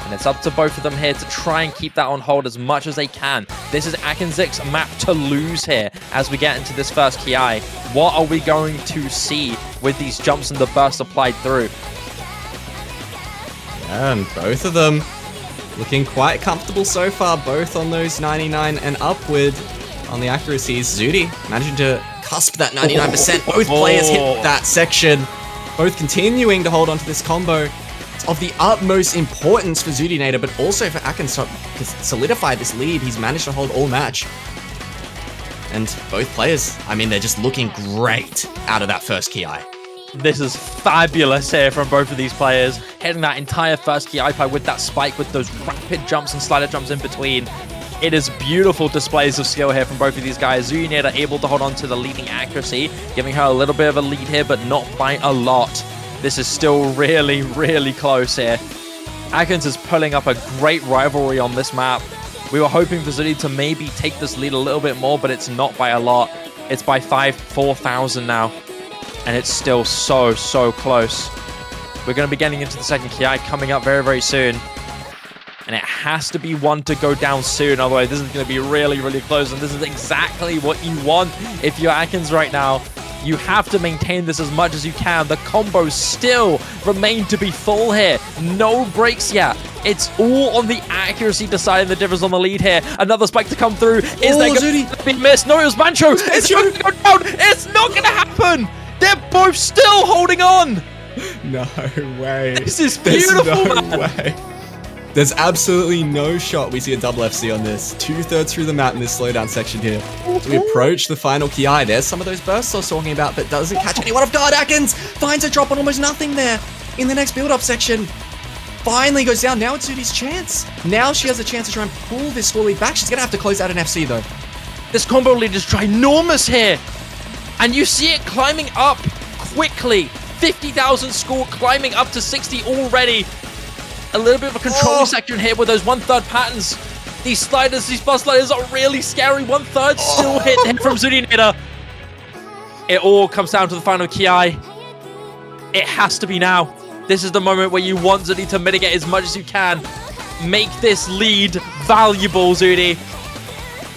And it's up to both of them here to try and keep that on hold as much as they can. This is AKNZX's map to lose here as we get into this first Ki. What are we going to see with these jumps and the burst applied through? Yeah, and both of them looking quite comfortable so far, both on those 99 and upward on the accuracies. Zudi managing to cusp that 99%. Both players hit that section, both continuing to hold on to this combo. It's of the utmost importance for Zudi Nader, but also for Atkins to solidify this lead. He's managed to hold all match. And both players, I mean, they're just looking great out of that first Ki. This is fabulous here from both of these players. Hitting that entire first Ki pipe with that spike, with those rapid jumps and slider jumps in between. It is beautiful displays of skill here from both of these guys. Zudi Nader able to hold on to the leading accuracy, giving her a little bit of a lead here, but not by a lot. This is still really, really close here. Atkins is pulling up a great rivalry on this map. We were hoping for Zudi to maybe take this lead a little bit more, but it's not by a lot. It's by 4,000 now. And it's still so, so close. We're going to be getting into the second Ki coming up very, very soon. And it has to be one to go down soon, otherwise this is going to be really, really close. And this is exactly what you want if you're Atkins right now. You have to maintain this as much as you can. The combos still remain to be full here. No breaks yet. It's all on the accuracy deciding the difference on the lead here. Another spike to come through. Is there going to be missed? No, it was Mancho. It's going to go down. It's not going to happen. They're both still holding on. No way. This is beautiful, no man. way. There's absolutely no shot we see a double FC on this. 2/3 through the map in this slowdown section here. So we approach the final Ki. There's some of those bursts I was talking about, but doesn't catch anyone off guard. Atkins finds a drop on almost nothing there in the next build-up section. Finally goes down. Now it's Zudi's chance. Now she has a chance to try and pull this score lead back. She's going to have to close out an FC, though. This combo lead is ginormous here. And you see it climbing up quickly. 50,000 score climbing up to 60 already. A little bit of a controlling section here with those 1/3 patterns. These sliders, these bus sliders are really scary. 1/3 still hit from Zudinator. It all comes down to the final Ki. It has to be now. This is the moment where you want Zudi to mitigate as much as you can. Make this lead valuable, Zudi.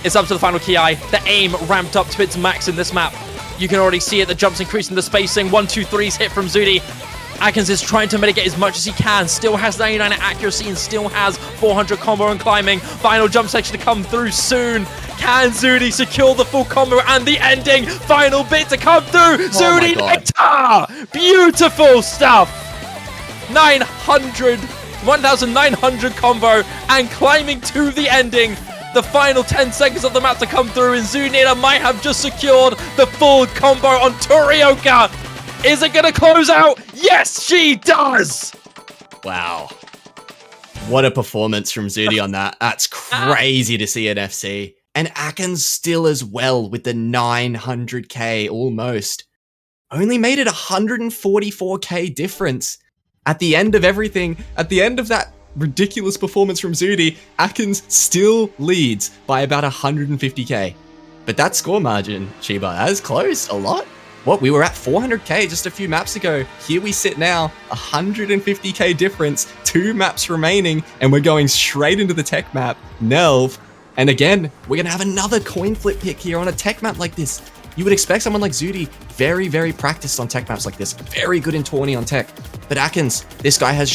It's up to the final Ki. The aim ramped up to its max in this map. You can already see it. The jumps increasing the spacing. 1, 2, 3's hit from Zudi. Atkins is trying to mitigate as much as he can. Still has 99 accuracy and still has 400 combo and climbing. Final jump section to come through soon. Can Zudi secure the full combo and the ending? Final bit to come through. Zudi Nectar! Beautiful stuff. 1,900 combo and climbing to the ending. The final 10 seconds of the map to come through, and Zudinator might have just secured the full combo on Torioka. Is it going to close out? Yes, she does! Wow. What a performance from Zudi on that. That's crazy to see at FC. And Atkins still as well with the 900k almost. Only made it 144k difference. At the end of everything, at the end of that ridiculous performance from Zudi, Atkins still leads by about 150k. But that score margin, Chiba, that is close a lot. What, we were at 400k just a few maps ago. Here we sit now, 150k difference, 2 maps remaining, and we're going straight into the tech map, Nelv. And again, we're gonna have another coin flip pick here on a tech map like this. You would expect someone like Zudi, very, very practiced on tech maps like this, very good in tourney on tech. But Atkins, this guy has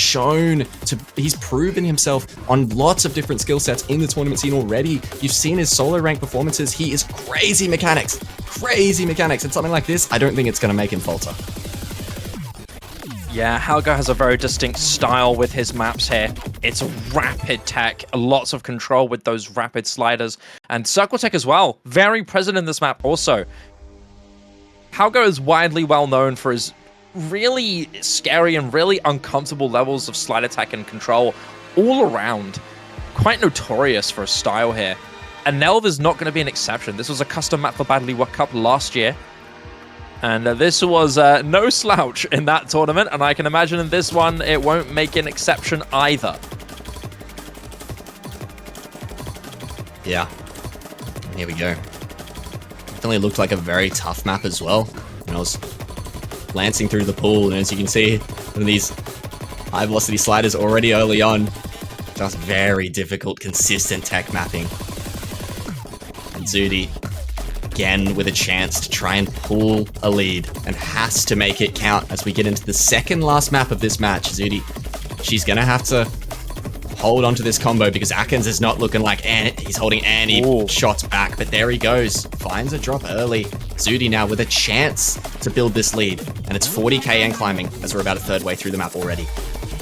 he's proven himself on lots of different skill sets in the tournament scene already. You've seen his solo rank performances. He is crazy mechanics. And something like this, I don't think it's going to make him falter. Yeah, Helga has a very distinct style with his maps here. It's rapid tech, lots of control with those rapid sliders, and circle tech as well. Very present in this map also. Helga is widely well known for his really scary and really uncomfortable levels of slide attack and control all around. Quite notorious for a style here. And Nelv is not going to be an exception. This was a custom map for Badly World Cup last year. And this was no slouch in that tournament. And I can imagine in this one, it won't make an exception either. Yeah. Here we go. Definitely looked like a very tough map as well. And I was lancing through the pool, and as you can see, some of these high velocity sliders already early on. Just very difficult, consistent tech mapping. And Zudi, again, with a chance to try and pull a lead, and has to make it count as we get into the second last map of this match. Zudi, she's gonna have to hold on to this combo because Atkins is not looking like he's holding any shots back, but there he goes. Finds a drop early. Zudi now with a chance to build this lead, and it's 40k and climbing as we're about a third way through the map already.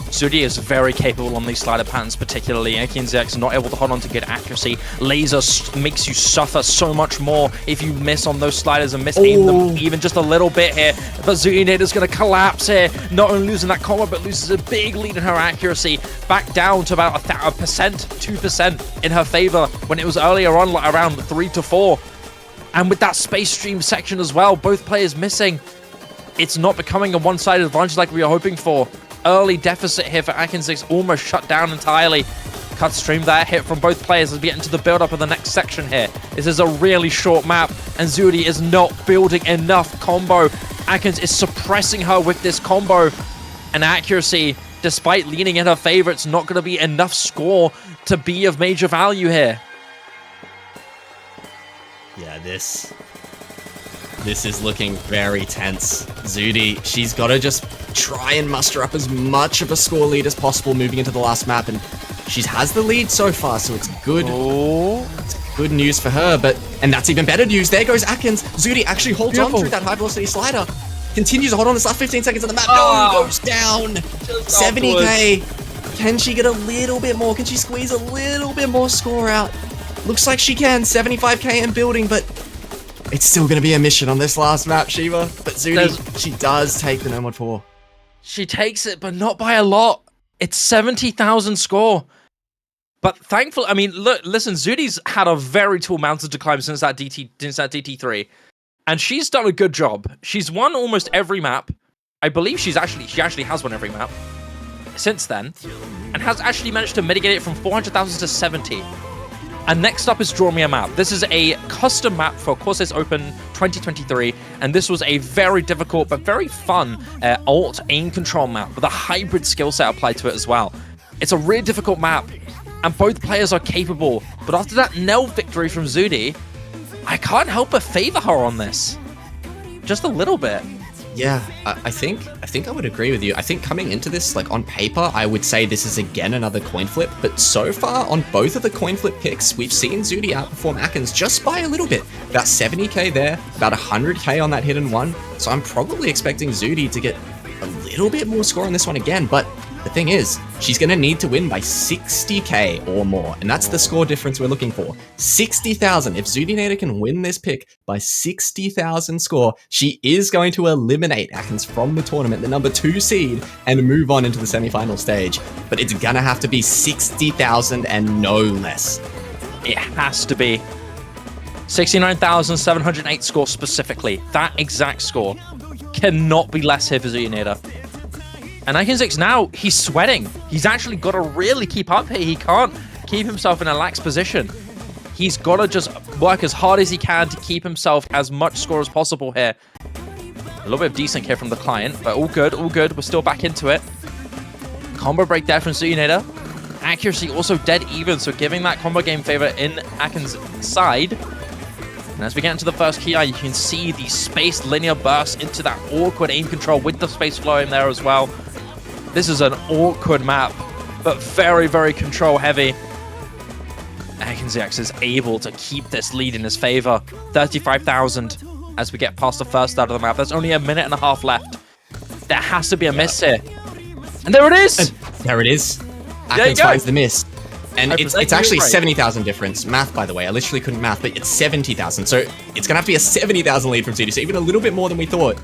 Zudi is very capable on these slider patterns, particularly. Akinzek's not able to hold on to good accuracy. Lazer makes you suffer so much more if you miss on those sliders and miss-aim them even just a little bit here. But Zudinator's going to collapse here, not only losing that combo, but loses a big lead in her accuracy, back down to about 2% in her favor when it was earlier on, like around 3 to 4. And with that space stream section as well, both players missing, it's not becoming a one-sided advantage like we were hoping for. Early deficit here for Akinzek's almost shut down entirely. Cut stream there, hit from both players as we get into the build-up of the next section here. This is a really short map, and Zudi is not building enough combo. Atkins is suppressing her with this combo and accuracy. Despite leaning in her favor, it's not going to be enough score to be of major value here. Yeah, this is looking very tense. Zudi, she's got to just try and muster up as much of a score lead as possible moving into the last map, and she has the lead so far, so it's good. It's good news for her, and that's even better news. There goes Atkins. Zudi actually holds on through that high velocity slider. Continues to hold on this last 15 seconds of the map. No, goes down. 70k. Can she get a little bit more? Can she squeeze a little bit more score out? Looks like she can. 75k and building, but it's still going to be a mission on this last map, Shiva. But Zudi, she does take the No Mod 4. She takes it, but not by a lot. It's 70,000 score. But thankfully, I mean, look, listen, Zudi's had a very tall mountain to climb since that DT3, and she's done a good job. She's won almost every map. I believe she actually has won every map since then, and has actually managed to mitigate it from 400,000 to 70. And next up is Draw Me a Map. This is a custom map for Courses Open 2023, and this was a very difficult but very fun alt aim control map with a hybrid skill set applied to it as well. It's a really difficult map, and both players are capable, but after that Nell victory from Zudi, I can't help but favor her on this. Just a little bit. Yeah, I think I would agree with you. I think coming into this, like on paper, I would say this is again another coin flip, but so far on both of the coin flip picks, we've seen Zudi outperform Akins just by a little bit. About 70k there, about 100k on that hidden one, so I'm probably expecting Zudi to get a little bit more score on this one again, but the thing is, she's going to need to win by 60k or more, and that's the score difference we're looking for. 60,000. If Zudinator can win this pick by 60,000 score, she is going to eliminate Akins from the tournament, the number 2 seed, and move on into the semi-final stage. But it's going to have to be 60,000 and no less. It has to be. 69,708 score specifically. That exact score cannot be less here for Zudinator. And Akins now, he's sweating. He's actually got to really keep up here. He can't keep himself in a lax position. He's got to just work as hard as he can to keep himself as much score as possible here. A little bit of desync here from the client, but all good, all good. We're still back into it. Combo break there from Zudinator. Accuracy also dead even, so giving that combo game favor in Akins' side. And as we get into the first key eye, you can see the spaced linear burst into that awkward aim control with the space flow in there as well. This is an awkward map, but very, very control heavy. Akins is able to keep this lead in his favor. 35,000 as we get past the first out of the map. There's only a minute and a half left. There has to be a miss here. And there it is! And there it is. Akins finds the miss. And it's actually 70,000 difference. Math, by the way. I literally couldn't math, but it's 70,000. So it's going to have to be a 70,000 lead from Zudi. So even a little bit more than we thought.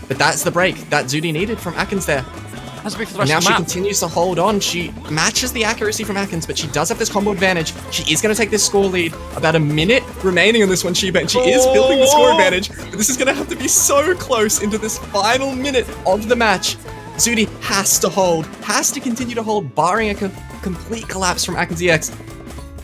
But that's the break that Zudi needed from Akins there. Has to be for the And rest now of the she map. continues to hold on. She matches the accuracy from Akins, but she does have this combo advantage. She is going to take this score lead. About a minute remaining on this one, Shiba, and she is building the score advantage. But this is going to have to be so close into this final minute of the match. Zudi has to hold, has to continue to hold, barring a complete collapse from Akins EX.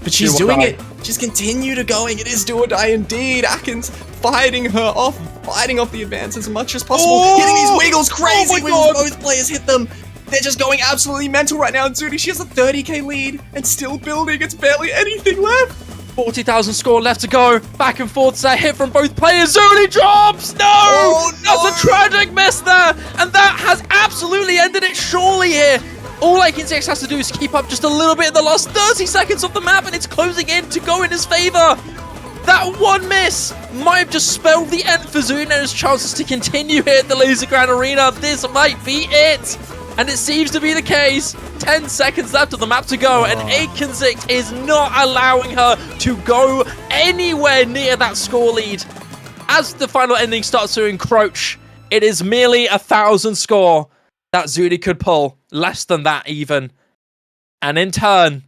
But she's doing it. She's continued to going. It is do or die indeed. Akins fighting her off, fighting off the advance as much as possible. Hitting these wiggles crazy when both players hit them. They're just going absolutely mental right now. And Zudi, she has a 30k lead and still building. It's barely anything left. 40,000 score left to go. Back and forth. That hit from both players. Zudi drops. No! Oh, no! That's a tragic miss there. And that has absolutely ended it surely here. All Akins has to do is keep up just a little bit in the last 30 seconds of the map, and it's closing in to go in his favor. That one miss might have just spelled the end for Zudinator's chances to continue here at the Lazer Grand Arena. This might be it. And it seems to be the case. 10 seconds left of the map to go, and Akins is not allowing her to go anywhere near that score lead. As the final ending starts to encroach, it is merely 1,000 score that Zudi could pull. Less than that even. And in turn,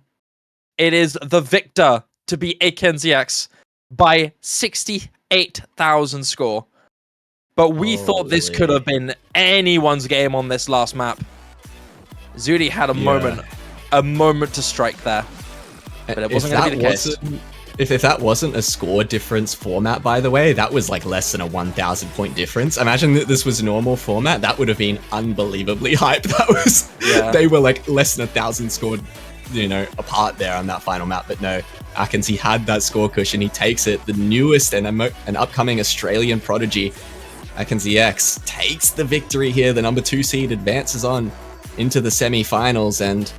it is the victor to beat Akins by 68,000 score. But we thought this could have been anyone's game on this last map. Zudi had a moment to strike there. But it wasn't going to be the case. If that wasn't a score difference format, by the way, that was like less than a 1,000 point difference. Imagine that this was normal format. That would have been unbelievably hype. That was, they were like less than 1,000 scored, you know, apart there on that final map. But no, Akins, he had that score cushion. He takes it. The newest and an upcoming Australian prodigy, Akins EX, takes the victory here. The number 2 seed advances on into the semi-finals, and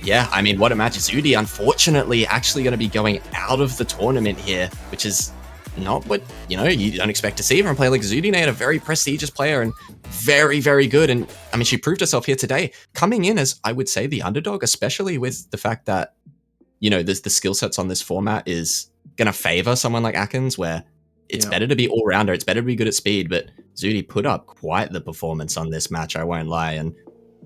yeah, I mean, what a match. Zudi, unfortunately, actually going to be going out of the tournament here, which is not what, you don't expect to see from a player like Zudinate, a very prestigious player and very, very good. And I mean, she proved herself here today, coming in as, I would say, the underdog, especially with the fact that, the skill sets on this format is going to favor someone like Atkins, where it's better to be all-rounder, it's better to be good at speed, but Zudi put up quite the performance on this match, I won't lie, and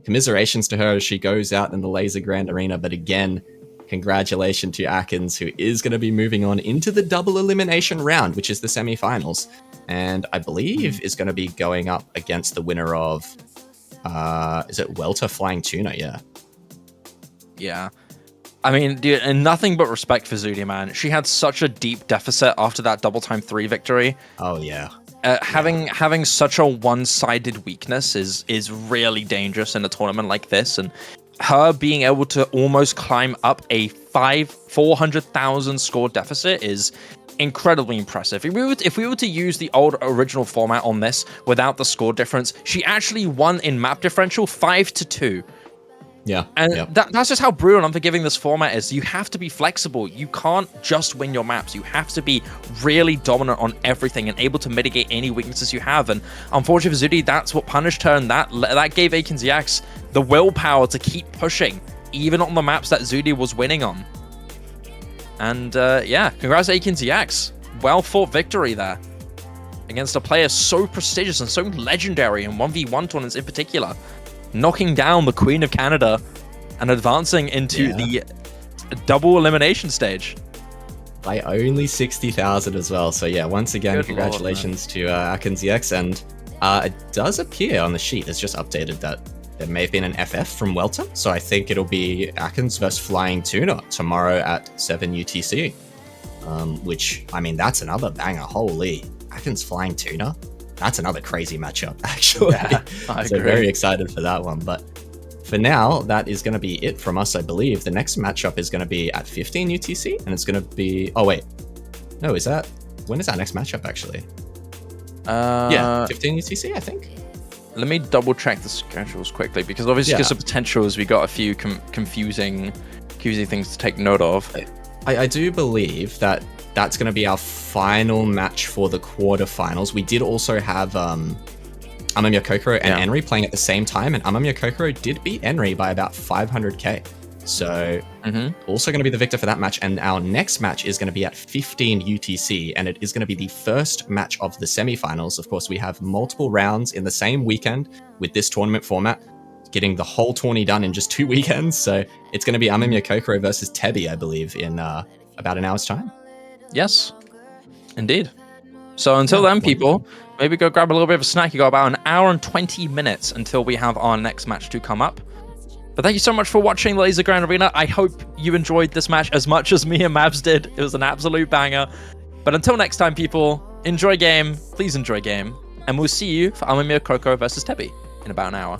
commiserations to her as she goes out in the Lazer Grand Arena, but again, congratulations to Atkins, who is going to be moving on into the double elimination round, which is the semi-finals, and I believe is going to be going up against the winner of, is it Welter Flying Tuna? Yeah. I mean, dude, and nothing but respect for Zudi, man. She had such a deep deficit after that double time 3 victory. Oh, yeah. Having such a one-sided weakness is really dangerous in a tournament like this, and her being able to almost climb up a 400,000 score deficit is incredibly impressive. If we were to use the old original format on this without the score difference, she actually won in map differential 5-2. Yeah. And that's just how brutal and unforgiving this format is. You have to be flexible. You can't just win your maps. You have to be really dominant on everything and able to mitigate any weaknesses you have. And unfortunately for Zudi, that's what punished her, and that gave AkinZX the willpower to keep pushing, even on the maps that Zudi was winning on. And congrats to AkinZX. Well fought victory there against a player so prestigious and so legendary in 1v1 tournaments in particular. Knocking down the Queen of Canada and advancing into the double elimination stage. By only 60,000 as well. So yeah, once again, congratulations to AkinZX. And it does appear on the sheet, it's just updated that there may have been an FF from Welter. So I think it'll be Atkins versus Flying Tuna tomorrow at 7 UTC. Which, I mean, that's another banger. Holy, Atkins Flying Tuna. That's another crazy matchup, actually. Yeah, so very excited for that one. But for now, that is going to be it from us, I believe. The next matchup is going to be at 15 UTC, and it's going to be... Oh, wait. No, when is our next matchup, actually? 15 UTC, I think. Let me double check the schedules quickly, because obviously because of potentials, we got a few confusing things to take note of. I do believe that that's going to be our final match for the quarterfinals. We did also have Amamiya Kokoro and Enri playing at the same time, and Amamiya Kokoro did beat Enri by about 500k. So also going to be the victor for that match. And our next match is going to be at 15 UTC, and it is going to be the first match of the semifinals. Of course, we have multiple rounds in the same weekend with this tournament format, getting the whole tourney done in just 2 weekends. So it's going to be Amamiya Kokoro versus Tebi, I believe, in about an hour's time. Yes, indeed. So until then, people, maybe go grab a little bit of a snack. You got about an hour and 20 minutes until we have our next match to come up. But thank you so much for watching Lazer Grand Arena. I hope you enjoyed this match as much as me and Mavs did. It was an absolute banger. But until next time, people, enjoy game. Please enjoy game. And we'll see you for Amamiya Kokoro versus Tebi in about an hour.